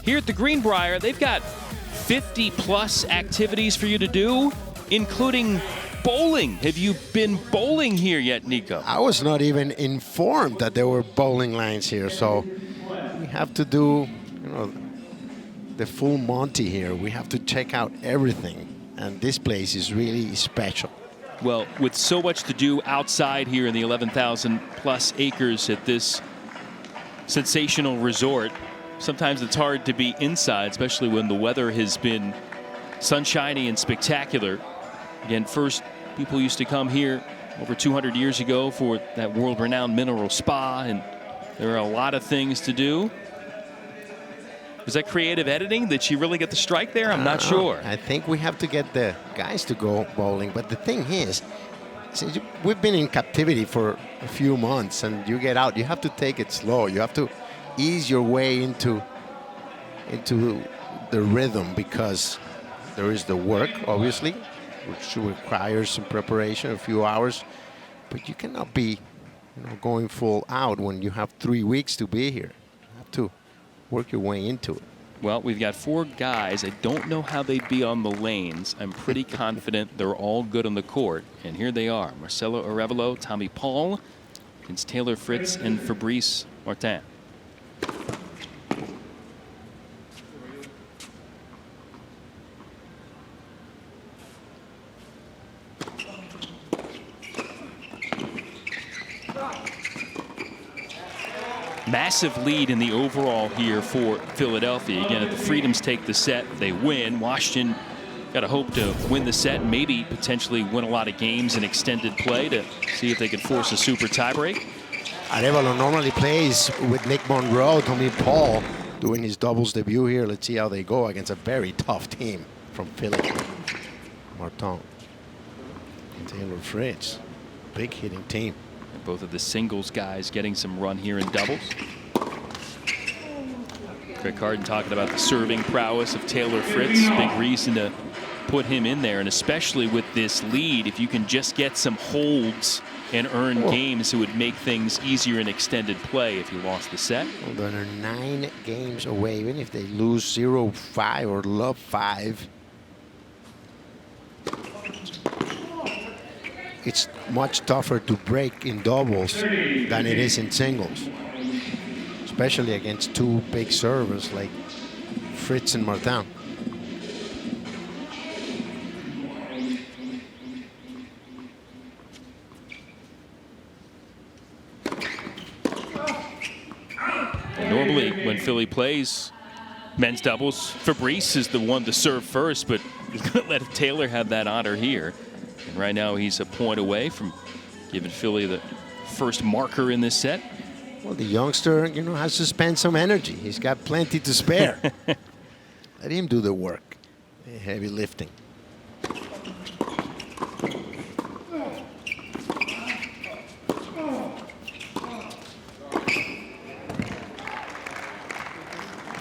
Here at the Greenbrier, they've got 50-plus activities for you to do, including bowling. Have you been bowling here yet, Nico? I was not even informed that there were bowling lines here, so we have to do, the full Monty here. We have to check out everything. And this place is really special. Well, with so much to do outside here in the 11,000-plus acres at this sensational resort, sometimes it's hard to be inside, especially when the weather has been sunshiny and spectacular. Again, first, people used to come here over 200 years ago for that world-renowned mineral spa, and there are a lot of things to do. Was that creative editing? Did she really get the strike there? I'm not sure. I think we have to get the guys to go bowling. But the thing is, since we've been in captivity for a few months, and you get out, you have to take it slow. You have to ease your way into the rhythm, because there is the work, obviously, which requires some preparation, a few hours. But you cannot be going full out when you have 3 weeks to be here. You have to work your way into it. Well, we've got 4 guys. I don't know how they'd be on the lanes. I'm pretty confident they're all good on the court. And here they are. Marcelo Arevalo, Tommy Paul against Taylor Fritz and Fabrice Martin. Massive lead in the overall here for Philadelphia. Again, if the Freedoms take the set, they win. Washington got to hope to win the set and maybe potentially win a lot of games in extended play to see if they can force a super tiebreak. Arevalo normally plays with Nick Monroe, Tommy Paul doing his doubles debut here. Let's see how they go against a very tough team from Philly. Martin and Taylor Fritz, big hitting team. And both of the singles guys getting some run here in doubles. Greg Harden talking about the serving prowess of Taylor Fritz. Big reason to put him in there, and especially with this lead, if you can just get some holds and earn games, it would make things easier in extended play if you lost the set. Well, they're 9 games away. Even if they lose 0-5 or love 5, it's much tougher to break in doubles than it is in singles, especially against 2 big servers like Fritz and Martin. And normally when Philly plays men's doubles, Fabrice is the one to serve first, but he's going to let Taylor have that honor here. And right now he's a point away from giving Philly the first marker in this set. Well, the youngster, has to spend some energy. He's got plenty to spare. Let him do the work, the heavy lifting.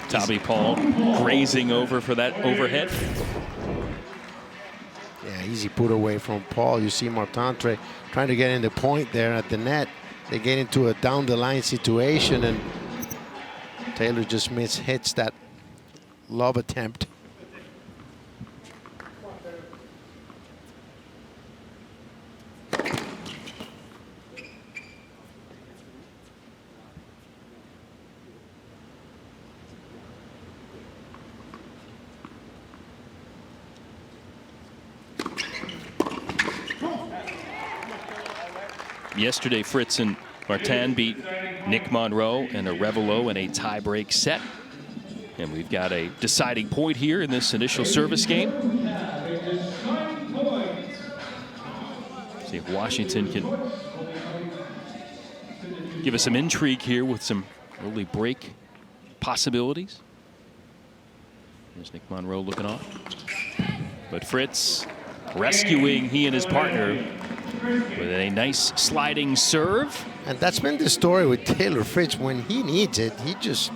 Tommy Paul grazing over for that overhead. Yeah, easy put away from Paul. You see Martin trying to get in the point there at the net. They get into a down-the-line situation, and Taylor just hits that lob attempt. Yesterday, Fritz and Martin beat Nick Monroe and Arevalo in a tie-break set. And we've got a deciding point here in this initial service game. See if Washington can give us some intrigue here with some early break possibilities. There's Nick Monroe looking on. But Fritz rescuing he and his partner with a nice sliding serve. And that's been the story with Taylor Fritz. When he needs it, he just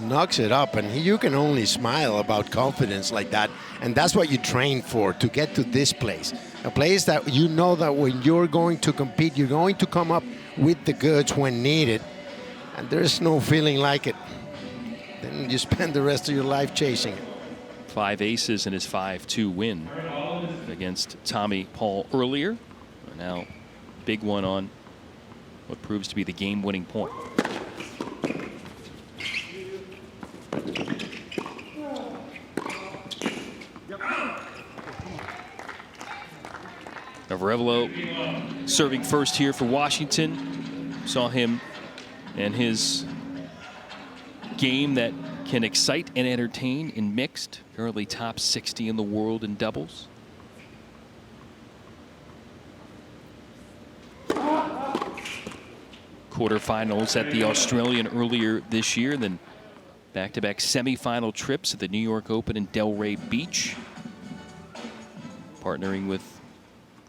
knocks it up, and you can only smile about confidence like that. And that's what you train for, to get to this place. A place that you know that when you're going to compete, you're going to come up with the goods when needed. And there's no feeling like it. Then you spend the rest of your life chasing it. 5 aces in his 5-2 win against Tommy Paul earlier. And now, big one on what proves to be the game-winning point. Arevalo serving first here for Washington. Saw him and his game that can excite and entertain in mixed. Currently top 60 in the world in doubles. Quarterfinals at the Australian earlier this year, then back-to-back semifinal trips at the New York Open in Delray Beach. Partnering with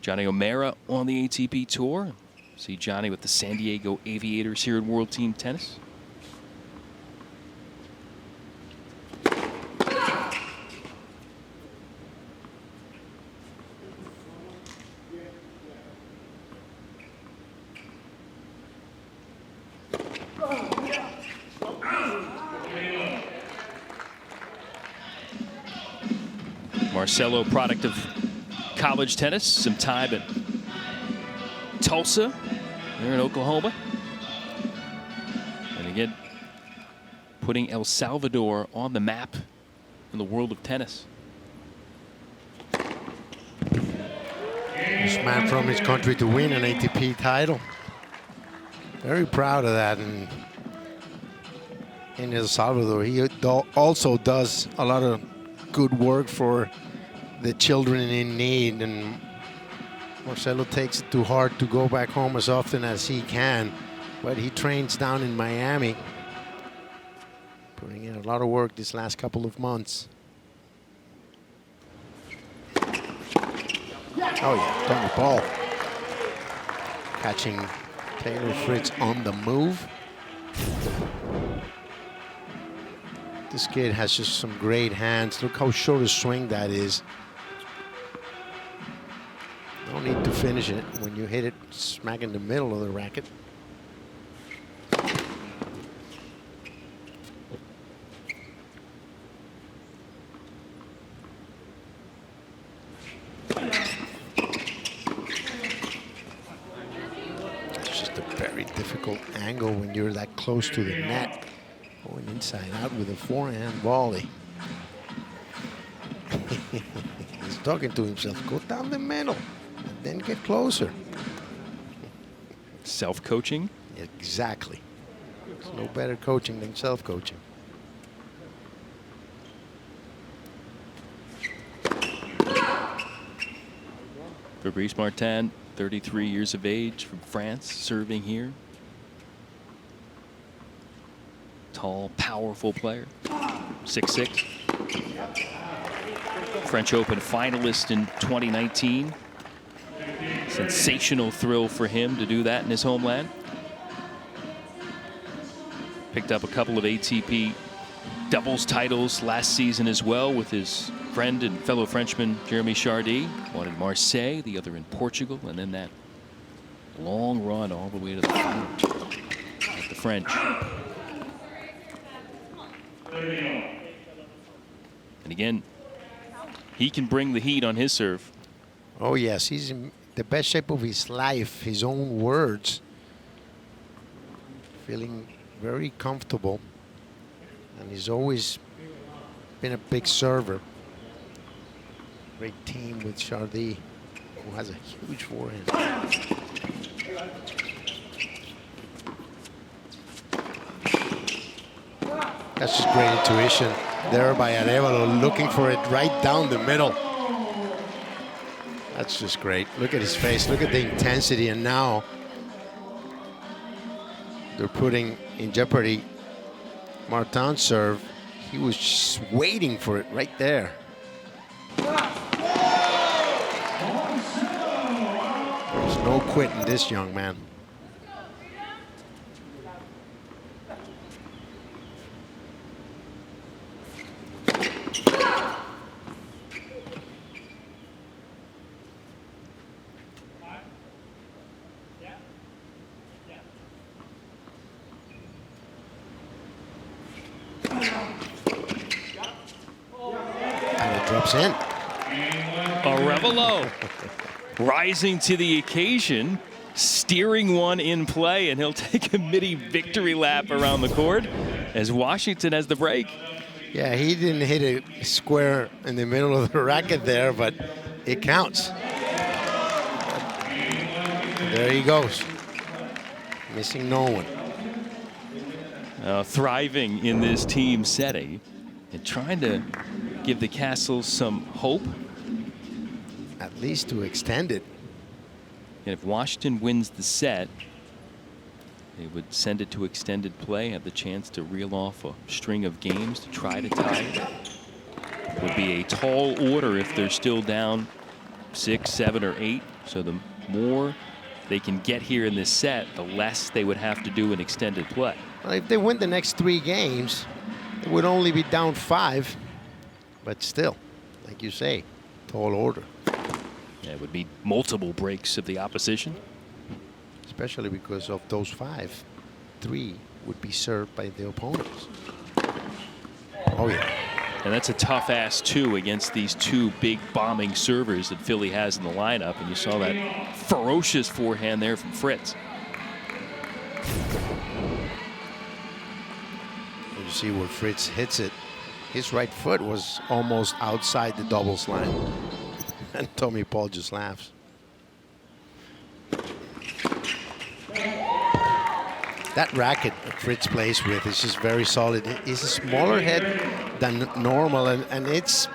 Johnny O'Mara on the ATP Tour. See Johnny with the San Diego Aviators here in World Team Tennis. Marcelo, product of college tennis, some time at Tulsa, there in Oklahoma. And again, putting El Salvador on the map in the world of tennis. This man from his country to win an ATP title. Very proud of that. And in El Salvador, he also does a lot of good work for the children in need, and Marcelo takes it to heart to go back home as often as he can, but he trains down in Miami, putting in a lot of work this last couple of months. Oh yeah, Tony Paul catching Taylor Fritz on the move. This kid has just some great hands. Look how short a swing that is. No need to finish it when you hit it smack in the middle of the racket. It's just a very difficult angle when you're that close to the net. Going inside out with a forehand volley. He's talking to himself. Go down the middle and then get closer. Self-coaching? Exactly. There's no better coaching than self-coaching. Fabrice Martin, 33 years of age, from France, serving here. Tall, powerful player, 6'6". French Open finalist in 2019. Sensational thrill for him to do that in his homeland. Picked up a couple of ATP doubles titles last season as well with his friend and fellow Frenchman Jeremy Chardy. One in Marseille, the other in Portugal, and then that long run all the way to the final at the French. And again, he can bring the heat on his serve. Oh yes, he's in the best shape of his life, his own words. Feeling very comfortable. And he's always been a big server. Great team with Chardy, who has a huge forehand. That's just great intuition there by Arevalo, looking for it right down the middle. That's just great. Look at his face, look at the intensity, and now they're putting in jeopardy Martin's serve. He was just waiting for it right there. There's no quitting this young man. drops in. Arevalo rising to the occasion, steering one in play, and he'll take a mini victory lap around the court as Washington has the break. Yeah, he didn't hit it square in the middle of the racket there, but it counts. There he goes. Missing no one. Thriving in this team setting and trying to give the Castles some hope. At least to extend it. And if Washington wins the set, they would send it to extended play, have the chance to reel off a string of games to try to tie it. Would be a tall order if they're still down 6, 7, or 8. So the more they can get here in this set, the less they would have to do in extended play. Well, if they win the next 3 games, it would only be down 5. But still, like you say, tall order. It would be multiple breaks of the opposition. Especially because of those 5, 3 would be served by the opponents. Oh, yeah. And that's a tough ass, too, against these 2 big bombing servers that Philly has in the lineup. And you saw that ferocious forehand there from Fritz. You see where Fritz hits it. His right foot was almost outside the doubles line. And Tommy Paul just laughs. That racket that Fritz plays with is just very solid. It's a smaller head than normal, and it's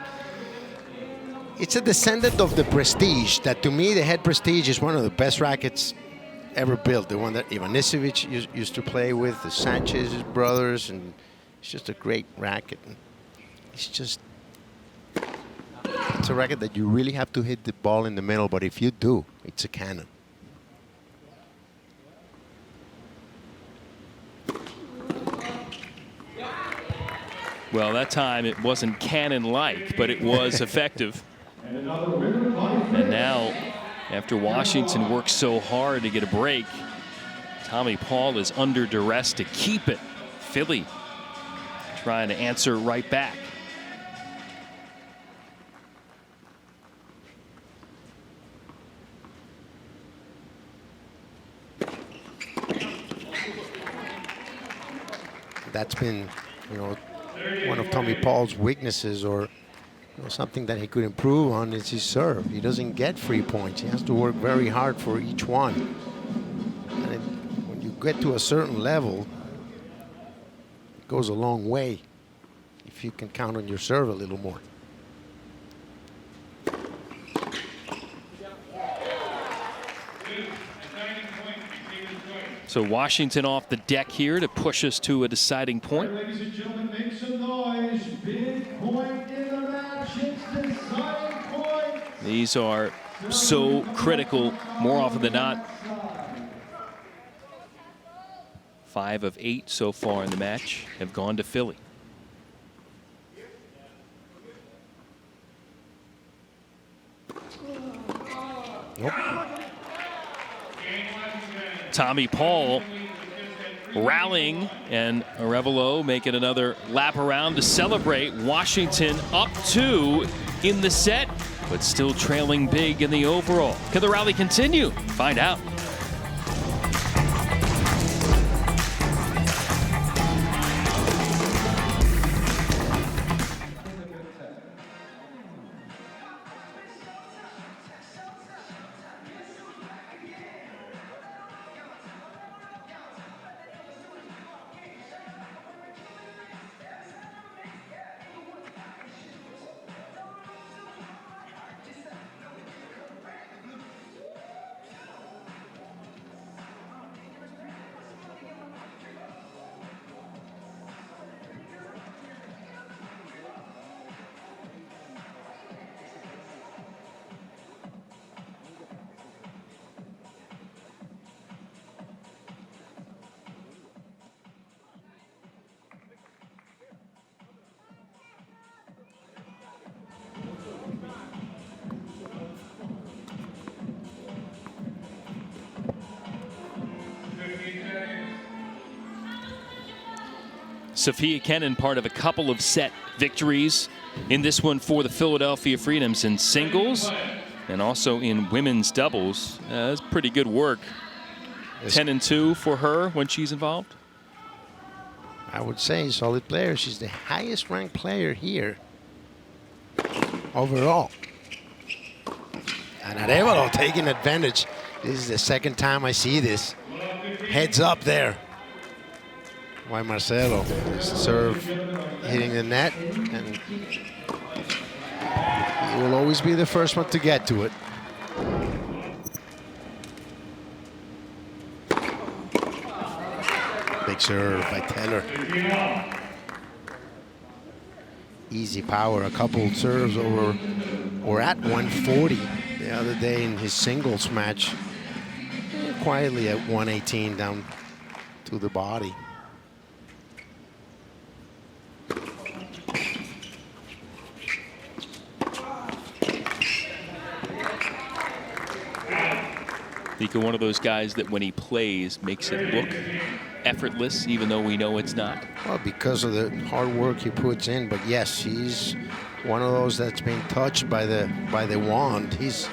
a descendant of the Prestige. That, to me, the head Prestige is one of the best rackets ever built. The one that Ivanisevic used to play with, the Sanchez brothers, and it's just a great racket. It's a racket that you really have to hit the ball in the middle, but if you do, it's a cannon. Well, that time it wasn't cannon-like, but it was effective. And now, after Washington worked so hard to get a break, Tommy Paul is under duress to keep it. Philly trying to answer right back. That's been, one of Tommy Paul's weaknesses, or something that he could improve on, is his serve. He doesn't get free points. He has to work very hard for each one. And when you get to a certain level, it goes a long way if you can count on your serve a little more. So Washington off the deck here to push us to a deciding point. Ladies and gentlemen, make some noise. Big point in the match. It's deciding point. These are so critical more often than not. 5 of 8 so far in the match have gone to Philly. Nope. Tommy Paul rallying, and Arevalo making another lap around to celebrate. Washington up 2 in the set, but still trailing big in the overall. Can the rally continue? Find out. Sophia Kenin, part of a couple of set victories in this one for the Philadelphia Freedoms in singles and also in women's doubles. That's pretty good work. 10-2 for her when she's involved. I would say solid player. She's the highest ranked player here overall. And Arevalo taking advantage. This is the second time I see this. Heads up there. Why Marcelo? Serve hitting the net, and he will always be the first one to get to it. Big serve by Taylor. Easy power, a couple serves over or at 140 the other day in his singles match. Quietly at 118 down to the body. Nico, one of those guys that when he plays makes it look effortless, even though we know it's not. Well, because of the hard work he puts in, but yes, he's one of those that's been touched by the wand. His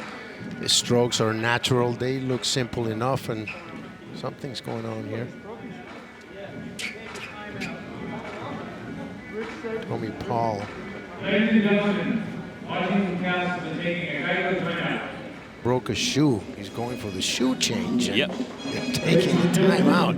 strokes are natural. They look simple enough, and something's going on here. Tommy Paul. Ladies and gentlemen, Washington Council is taking a Geico timeout. Broke a shoe. He's going for the shoe change. And Yep. they're taking the timeout.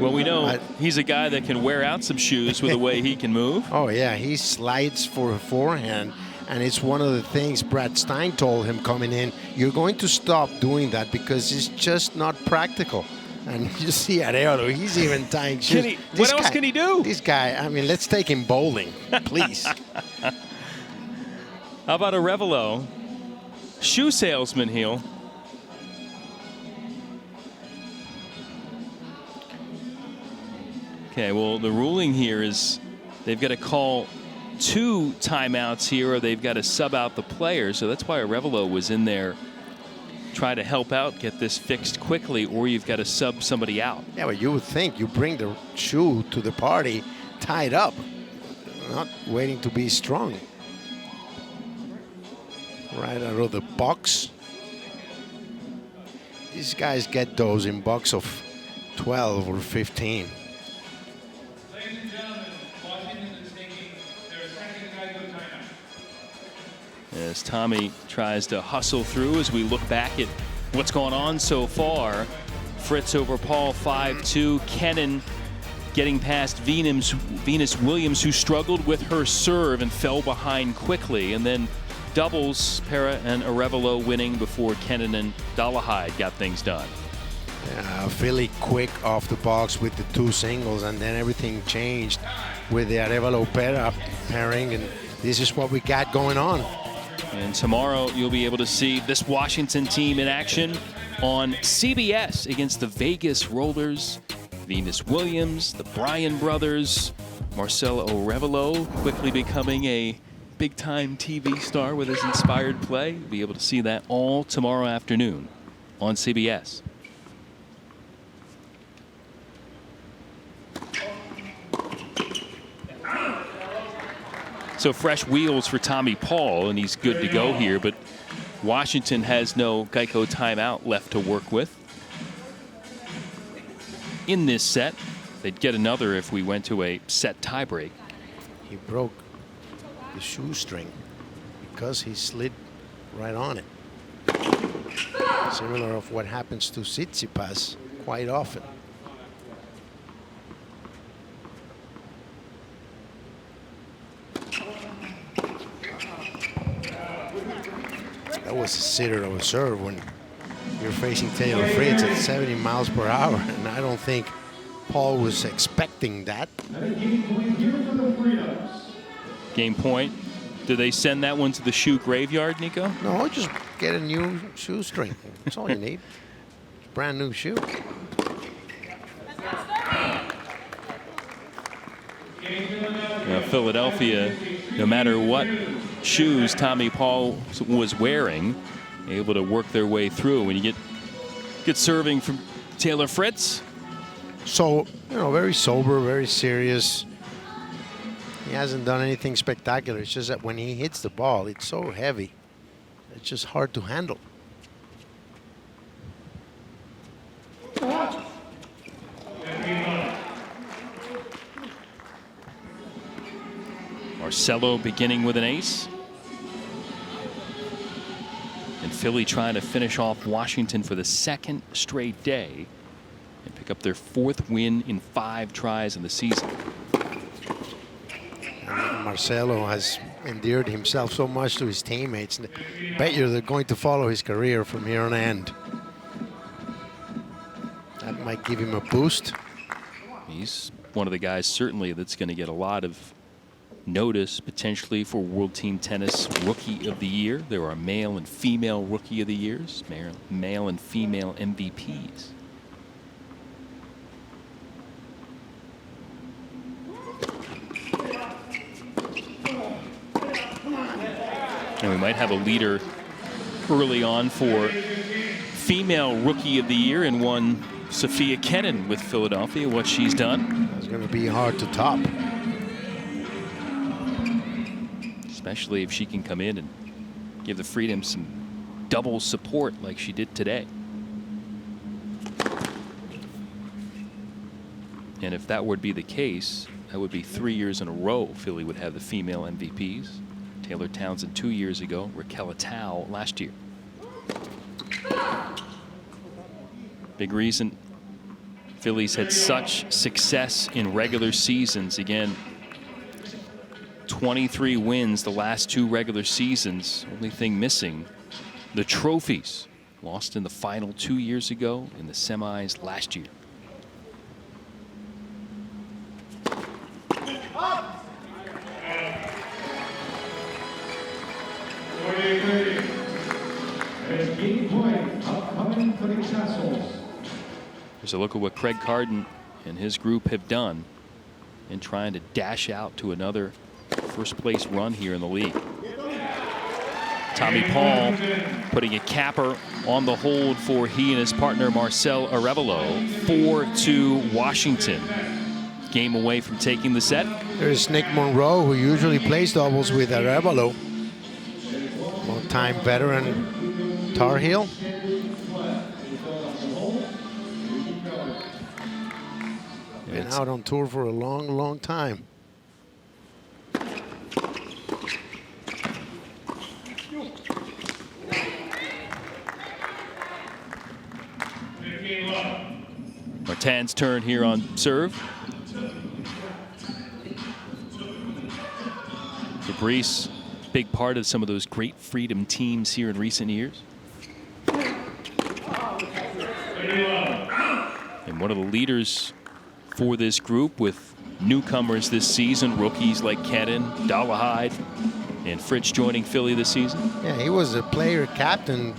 Well, we know he's a guy that can wear out some shoes with the way he can move. Oh, yeah. He slides for a forehand. And it's one of the things Brad Stein told him coming in. You're going to stop doing that because it's just not practical. And you see Arevalo, he's even tying shoes. What else can he do? This guy, I mean, let's take him bowling, please. How about Arevalo? Shoe salesman heel. Okay, well, the ruling here is they've got to call 2 timeouts here, or they've got to sub out the player. So that's why Arevalo was in there, try to help out, get this fixed quickly, or you've got to sub somebody out. Yeah, but you would think you bring the shoe to the party tied up, not waiting to be strung. Right out of the box. These guys get those in box of 12 or 15. Ladies and gentlemen, Washington is taking their second Geico timeout. As Tommy tries to hustle through as we look back at what's gone on so far. Fritz over Paul 5-2. Kenin getting past Venus Williams, who struggled with her serve and fell behind quickly. And then doubles, Pera and Arevalo winning before Kenin and Dolehide got things done. Philly quick off the box with the 2 singles, and then everything changed with the Arevalo-Pera pairing, and this is what we got going on. And tomorrow you'll be able to see this Washington team in action on CBS against the Vegas Rollers. Venus Williams, the Bryan brothers, Marcelo Arevalo quickly becoming a big-time TV star with his inspired play. You'll be able to see that all tomorrow afternoon on CBS. So fresh wheels for Tommy Paul, and he's good to go here, but Washington has no Geico timeout left to work with. In this set, they'd get another if we went to a set tiebreak. He broke the shoestring because he slid right on it. Similar of what happens to Tsitsipas quite often. That was a sitter of a serve when you're facing Taylor Fritz at 70 miles per hour, and I don't think Paul was expecting that. Game point. Do they send that one to the shoe graveyard, Nico? No, just get a new shoestring. That's all you need. Brand new shoe. Now, Philadelphia, no matter what shoes Tommy Paul was wearing, able to work their way through. When you get serving from Taylor Fritz, So, very sober, very serious. He hasn't done anything spectacular. It's just that when he hits the ball, it's so heavy. It's just hard to handle. Marcelo beginning with an ace. And Philly trying to finish off Washington for the second straight day and pick up their 4th win in 5 tries in the season. And Marcelo has endeared himself so much to his teammates. Bet you they're going to follow his career from here on end. That might give him a boost. He's one of the guys certainly that's going to get a lot of notice potentially for World Team Tennis Rookie of the Year. There are male and female Rookie of the Years, male and female MVPs. And we might have a leader early on for female Rookie of the Year in one Sophia Kenin with Philadelphia, what she's done. It's going to be hard to top. Especially if she can come in and give the Freedom some double support like she did today. And if that would be the case, that would be 3 years in a row Philly would have the female MVPs. Taylor Townsend 2 years ago, Raquel Atau last year. Big reason Phillies had such success in regular seasons. Again, 23 wins the last 2 regular seasons. Only thing missing, the trophies. Lost in the final 2 years ago, in the semis last year. Here's a look at what Craig Carden and his group have done in trying to dash out to another first place run here in the league. Tommy Paul putting a capper on the hold for he and his partner Marcel Arevalo. 4-2 Washington. Game away from taking the set. There's Nick Monroe, who usually plays doubles with Arevalo. Long-time veteran Tar Heel. Been out on tour for a long, long time. Martin's turn here on serve. Fabrice, big part of some of those great Freedom teams here in recent years. And one of the leaders for this group with newcomers this season, rookies like Kenin, Dalahide, and Fritz joining Philly this season. Yeah, he was a player captain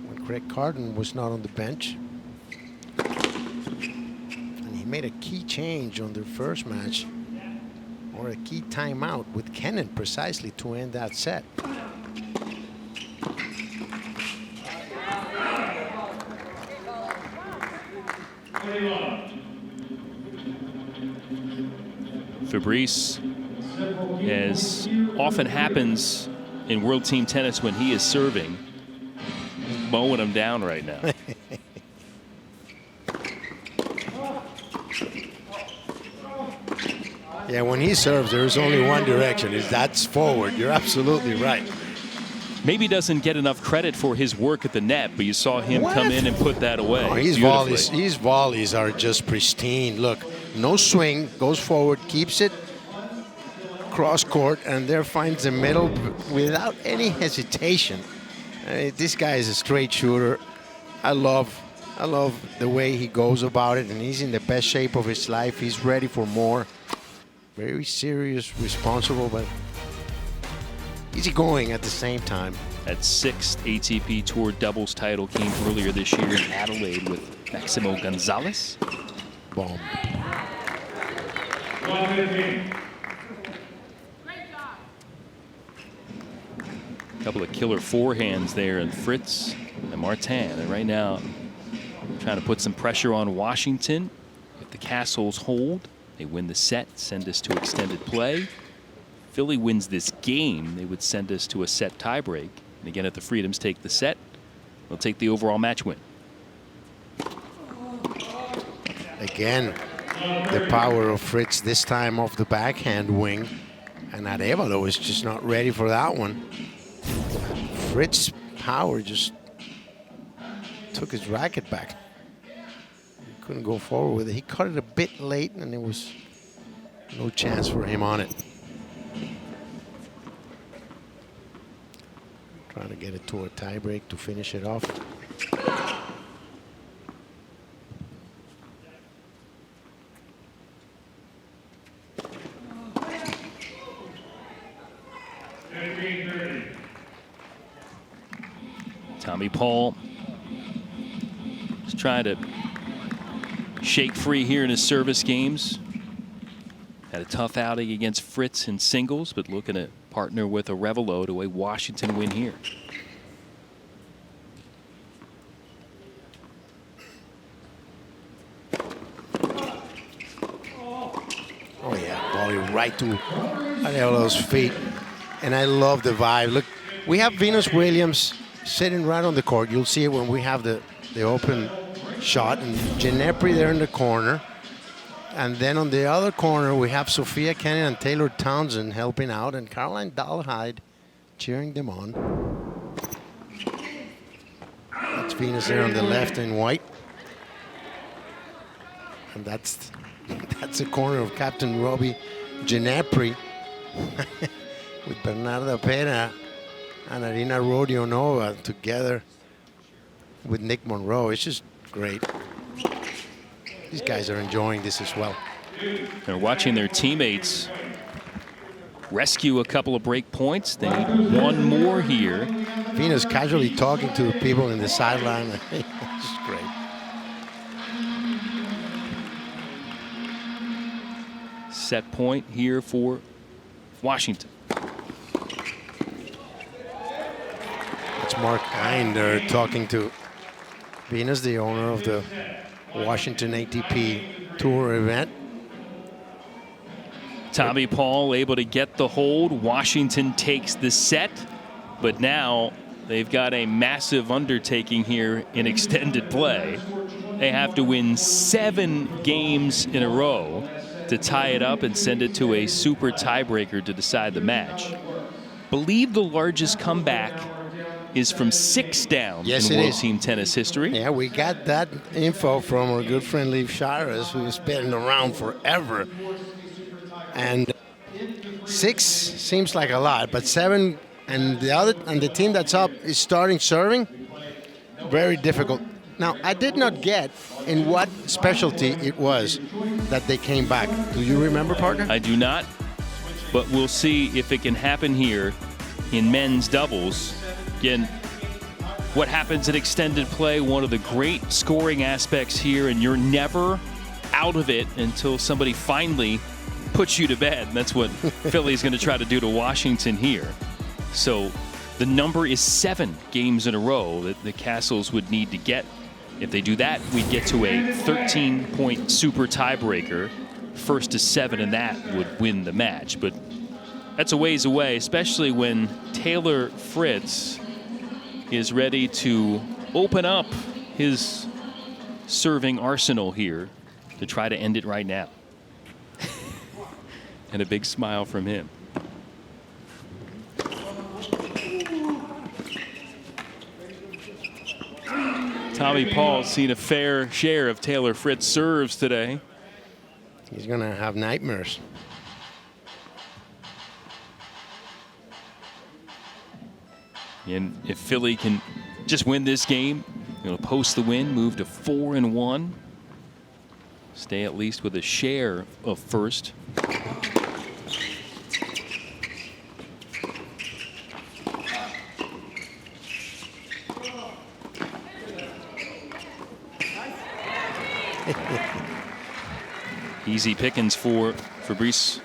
when Craig Carden was not on the bench. And he made a key change on their first match, or a key timeout with Kenin precisely to end that set. Fabrice, as often happens in World Team Tennis when he is serving, mowing him down right now. Yeah, when he serves, there's only one direction. That's forward. You're absolutely right. Maybe doesn't get enough credit for his work at the net, but you saw him come in and put that away. Oh, his volleys are just pristine. Look, no swing, goes forward, keeps it cross court, and there finds the middle without any hesitation. This guy is a straight shooter. I love the way he goes about it, and he's in the best shape of his life. He's ready for more. Very serious, responsible, but easygoing at the same time. That 6th ATP Tour doubles title came earlier this year in Adelaide with Maximo Gonzalez. Bomb. A couple of killer forehands there, and Fritz and Martin. And right now, trying trying to put some pressure on Washington. If the Castles hold, they win the set, send us to extended play. Philly wins this game, they would send us to a set tiebreak. And again, if the Freedoms take the set, they'll take the overall match win. Again, the power of Fritz, this time off the backhand wing. And Arévalo is just not ready for that one. Fritz's power just took his racket back. He couldn't go forward with it. He caught it a bit late, and there was no chance for him on it. Trying to get it to a tiebreak to finish it off. Tommy Paul is trying to shake free here in his service games. Had a tough outing against Fritz in singles, but looking to partner with Arévalo to a Washington win here. Oh yeah, volley right to Arévalo's feet. And I love the vibe. Look, we have Venus Williams sitting right on the court. You'll see it when we have the open shot. And Ginepri there in the corner. And then on the other corner, we have Sophia Kenin and Taylor Townsend helping out. And Caroline Dalhide cheering them on. That's Venus there on the left in white. And that's the corner of Captain Robbie Ginepri. With Bernarda Pena and Arina Rodionova together with Nick Monroe. It's just great. These guys are enjoying this as well. They're watching their teammates rescue a couple of break points. They need one more here. Venus casually talking to the people in the sideline. It's just great. Set point here for Washington. It's Mark Einder talking to Venus, the owner of the Washington ATP Tour event. Tommy Paul able to get the hold. Washington takes the set, but now they've got a massive undertaking here in extended play. They have to win 7 games in a row to tie it up and send it to a super tiebreaker to decide the match. Believe the largest comeback is from 6 down in World Team Tennis history. Yeah, we got that info from our good friend Liv Shires, who's been around forever. And 6 seems like a lot, but 7 and the team that's up is starting serving. Very difficult. Now, I did not get in what specialty it was that they came back. Do you remember, Parker? I do not, but we'll see if it can happen here in men's doubles. Again, what happens in extended play, one of the great scoring aspects here, and you're never out of it until somebody finally puts you to bed. And that's what Philly's going to try to do to Washington here. So the number is 7 games in a row that the Castles would need to get. If they do that, we'd get to a 13-point super tiebreaker. First to 7, and that would win the match. But that's a ways away, especially when Taylor Fritz is ready to open up his serving arsenal here to try to end it right now. And a big smile from him. Tommy Paul's seen a fair share of Taylor Fritz serves today. He's going to have nightmares. And if Philly can just win this game, it'll post the win, move to 4-1. Stay at least with a share of first. Easy pickings for Fabrice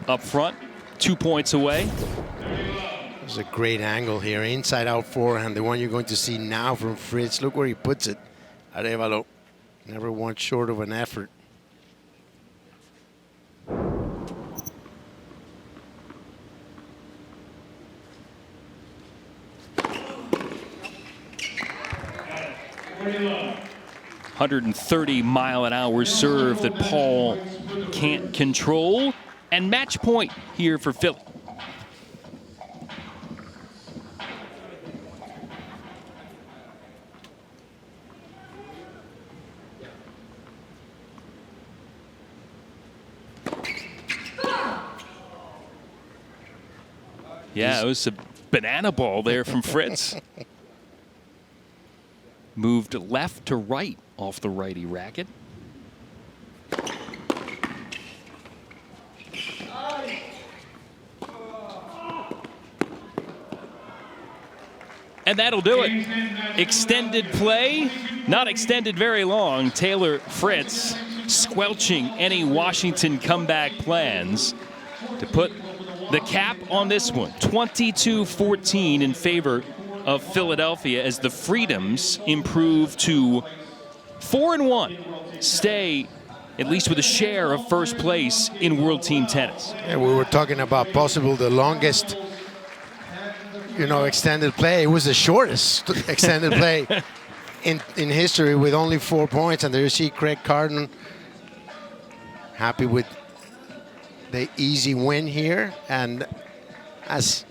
up front, 2 points away. There's a great angle here, inside out forehand, the one you're going to see now from Fritz. Look where he puts it. Arévalo Never one short of an effort. Wow. 130-mile-an-hour serve that Paul can't control. And match point here for Philly. Yeah, it was a banana ball there from Fritz. Moved left to right off the righty racket. And that'll do it. Extended play, not extended very long. Taylor Fritz squelching any Washington comeback plans to put the cap on this one. 22-14 in favor of Philadelphia as the Freedoms improve to 4-1. Stay at least with a share of first place in World Team Tennis. Yeah, we were talking about possible the longest, extended play. It was the shortest extended play in history with only 4 points. And there you see Craig Carden happy with the easy win here. And as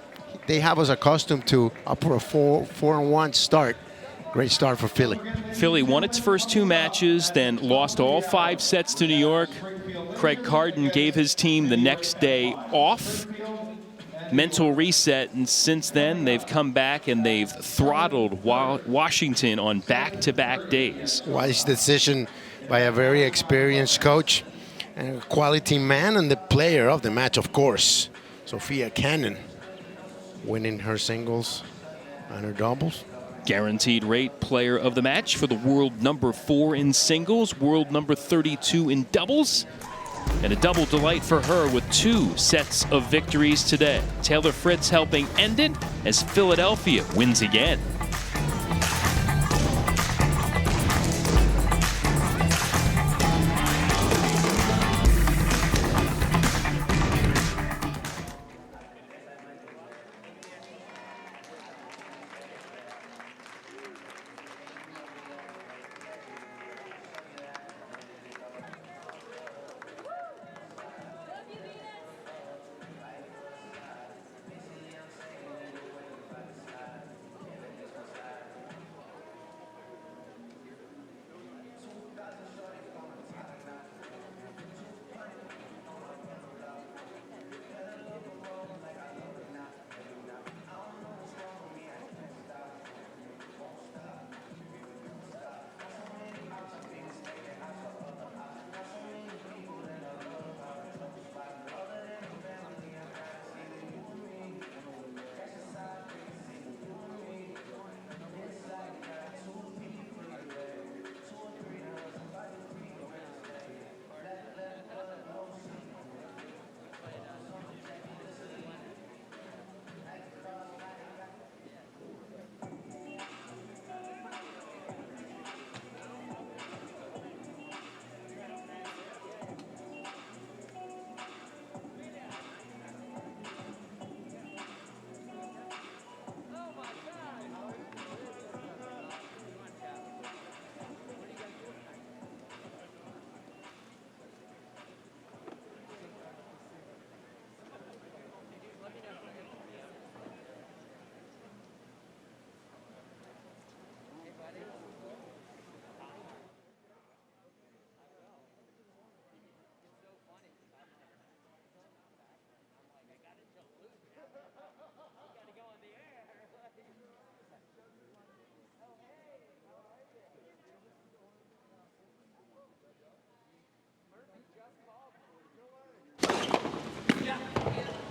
they have us accustomed to up for a 4-1 start. Great start for Philly. Philly won its first 2 matches, then lost all 5 sets to New York. Craig Carden gave his team the next day off. Mental reset, and since then they've come back and they've throttled Washington on back-to-back days. Wise decision by a very experienced coach and a quality man, and the player of the match, of course, Sofia Kenin, winning her singles and her doubles. Guaranteed rate player of the match for the world number 4 in singles, world number 32 in doubles. And a double delight for her with 2 sets of victories today. Taylor Fritz helping end it as Philadelphia wins again.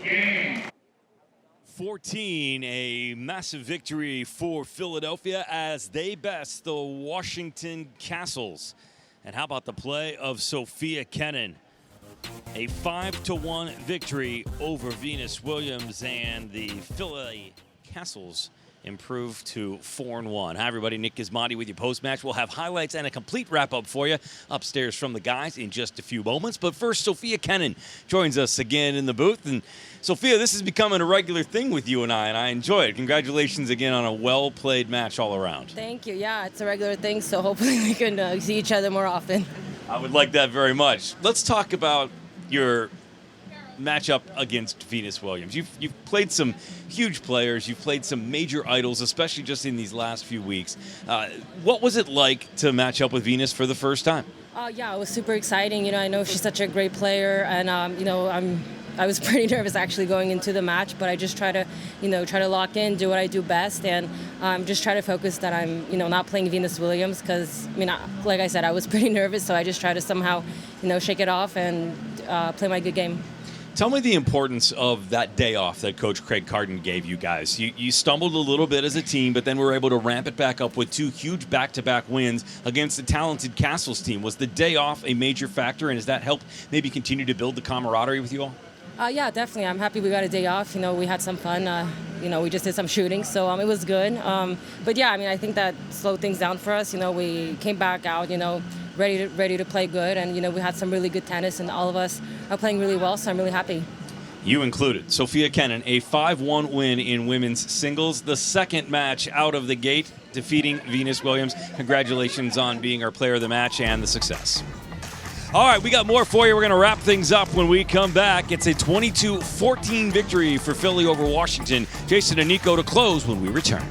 Game 14, a massive victory for Philadelphia as they best the Washington Castles. And how about the play of Sofia Kenin? A 5-1 victory over Venus Williams, and the Philly Castles improved to 4-1. Hi, everybody. Nick Gismondi with you post-match. We'll have highlights and a complete wrap-up for you upstairs from the guys in just a few moments. But first, Sofia Kenin joins us again in the booth. And Sofia, this is becoming a regular thing with you and I enjoy it. Congratulations again on a well-played match all around. Thank you. Yeah, it's a regular thing, so hopefully we can see each other more often. I would like that very much. Let's talk about your matchup against Venus Williams. You've played some huge players. You've played some major idols, especially just in these last few weeks. What was it like to match up with Venus for the first time? Yeah, it was super exciting. I know she's such a great player, and I was pretty nervous actually going into the match, but I just try to lock in, do what I do best, and just try to focus that I'm, not playing Venus Williams because, like I said, I was pretty nervous, so I just try to somehow, shake it off and play my good game. Tell me the importance of that day off that Coach Craig Carden gave you guys. You stumbled a little bit as a team, but then were able to ramp it back up with 2 huge back-to-back wins against the talented Castles team. Was the day off a major factor, and has that helped maybe continue to build the camaraderie with you all? Yeah, definitely. I'm happy we got a day off. We had some fun. We just did some shooting, so it was good. But yeah, I think that slowed things down for us. We came back out, ready to play good, and we had some really good tennis, and all of us are playing really well, so I'm really happy. You included. Sofia Kenin, a 5-1 win in women's singles, the second match out of the gate, defeating Venus Williams. Congratulations on being our player of the match and the success. All right, we got more for you. We're going to wrap things up when we come back. It's a 22-14 victory for Philly over Washington. Jason and Nico to close when we return.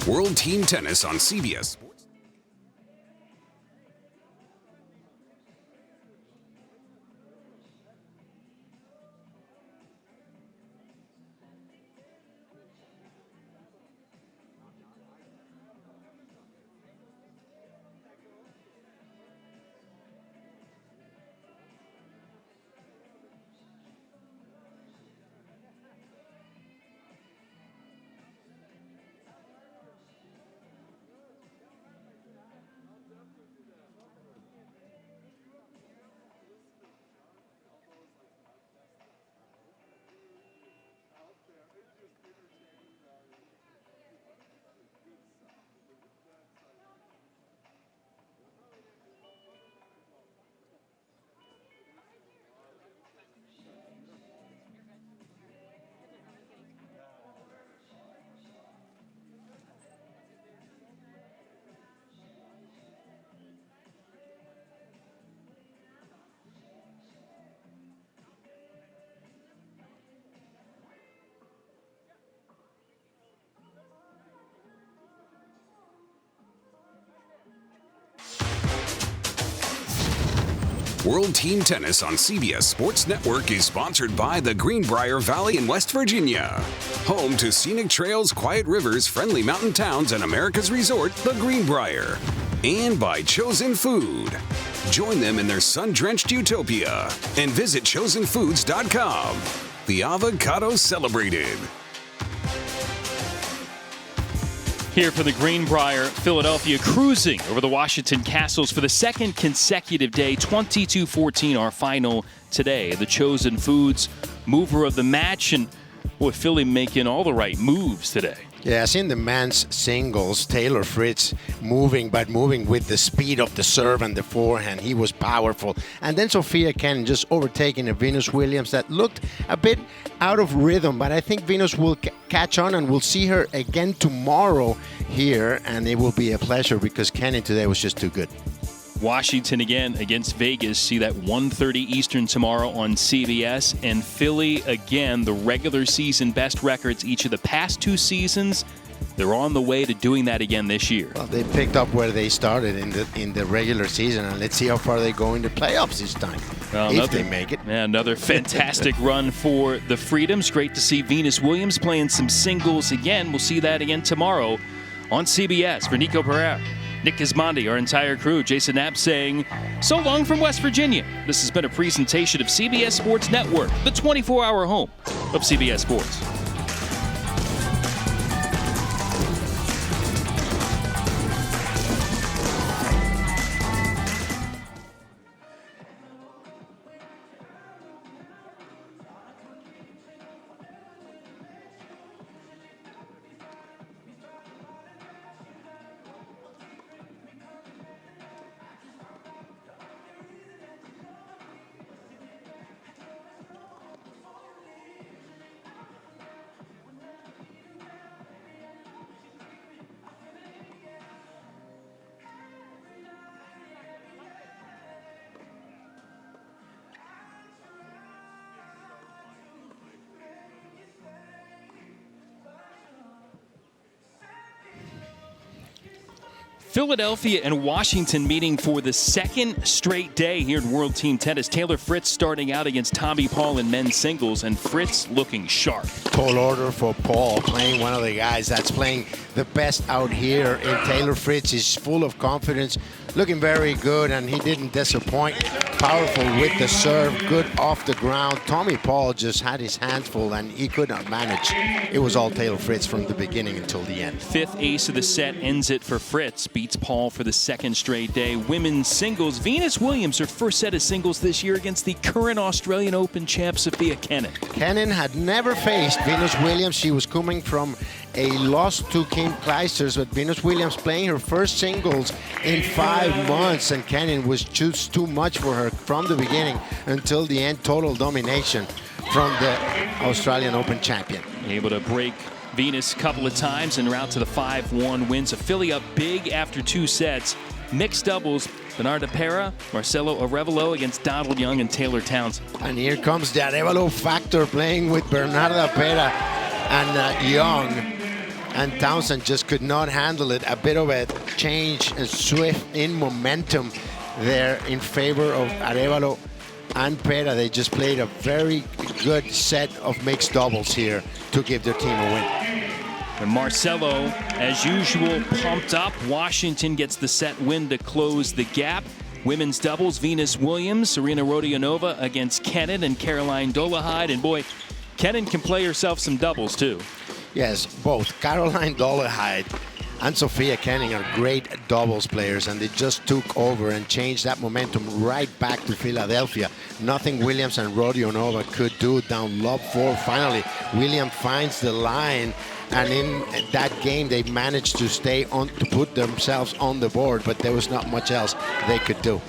World Team Tennis on CBS Sports. World Team Tennis on CBS Sports Network is sponsored by the Greenbrier Valley in West Virginia. Home to scenic trails, quiet rivers, friendly mountain towns, and America's resort, the Greenbrier. And by Chosen Food. Join them in their sun-drenched utopia and visit chosenfoods.com. The avocado celebrated. Here for the Greenbrier, Philadelphia cruising over the Washington Castles for the second consecutive day, 22-14, our final today. The Chosen Foods mover of the match, and boy, Philly making all the right moves today. Yeah, seeing the men's singles, Taylor Fritz moving with the speed of the serve and the forehand. He was powerful. And then Sofia Kenin just overtaking a Venus Williams that looked a bit out of rhythm. But I think Venus will catch on, and we'll see her again tomorrow here. And it will be a pleasure because Kenin today was just too good. Washington again against Vegas. See that 1:30 Eastern tomorrow on CBS. And Philly again, the regular season best records each of the past two seasons. They're on the way to doing that again this year. Well, they picked up where they started in the regular season, and let's see how far they go in the playoffs this time, if they make it. Yeah, another fantastic run for the Freedoms. Great to see Venus Williams playing some singles again. We'll see that again tomorrow on CBS. For Nico Pereira, Nick Gismondi, our entire crew, Jason Knapp saying so long from West Virginia. This has been a presentation of CBS Sports Network, the 24-hour home of CBS Sports. Philadelphia and Washington meeting for the second straight day here in World Team Tennis. Taylor Fritz starting out against Tommy Paul in men's singles, and Fritz looking sharp. Tall order for Paul, playing one of the guys that's playing the best out here. And Taylor Fritz is full of confidence, looking very good, and he didn't disappoint. Powerful with the serve, good off the ground. Tommy Paul just had his hands full, and he could not manage. It was all Taylor Fritz from the beginning until the end. Fifth ace of the set ends it for Fritz. Beats Paul for the second straight day. Women's singles, Venus Williams, her first set of singles this year against the current Australian Open champ, Sofia Kenin. Kenin had never faced Venus Williams. She was coming from a loss to Kim Clijsters, but Venus Williams playing her first singles in 5 months, and Kenin was just too much for her from the beginning until the end. Total domination from the Australian Open champion. Able to break Venus a couple of times and route to the 5-1 win. So Philly up big after 2 sets. Mixed doubles, Bernarda Pera, Marcelo Arevalo against Donald Young and Taylor Townsend. And here comes the Arevalo factor, playing with Bernarda Pera and Young. And Townsend just could not handle it. A bit of a change and swift in momentum there in favor of Arevalo and Pera. They just played a very good set of mixed doubles here to give their team a win. And Marcelo, as usual, pumped up. Washington gets the set win to close the gap. Women's doubles, Venus Williams, Serena Rodionova against Kenin and Caroline Dolehide. And boy, Kenin can play herself some doubles too. Yes, both Caroline Dolehide and Sofia Kenin are great doubles players, and they just took over and changed that momentum right back to Philadelphia. Nothing Williams and Rodionova could do down lob 4. Finally, Williams finds the line, and in that game they managed to stay on, to put themselves on the board, but there was not much else they could do.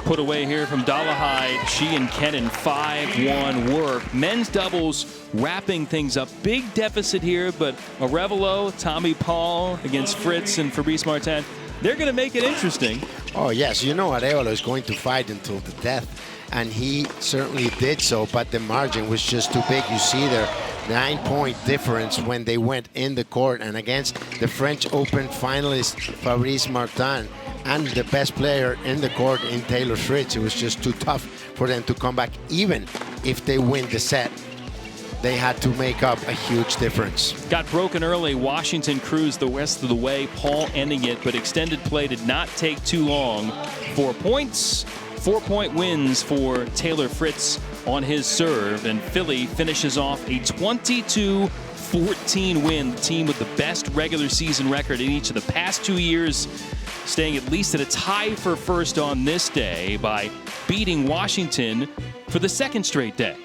Put away here from Dolehide. She and Kenin 5-1 work. Men's doubles wrapping things up. Big deficit here, but Arevalo, Tommy Paul against Fritz and Fabrice Martin. They're going to make it interesting. Oh, yes. You know Arevalo is going to fight until the death, and he certainly did so, but the margin was just too big. You see their 9-point difference when they went in the court, and against the French Open finalist Fabrice Martin and the best player in the court in Taylor Fritz, it was just too tough for them to come back. Even if they win the set, they had to make up a huge difference. Got broken early. Washington cruised the rest of the way. Paul ending it, but extended play did not take too long. 4 points, 4-point wins for Taylor Fritz on his serve, and Philly finishes off a 22-14 win. The team with the best regular season record in each of the past 2 years, staying at least at a tie for first on this day by beating Washington for the second straight day.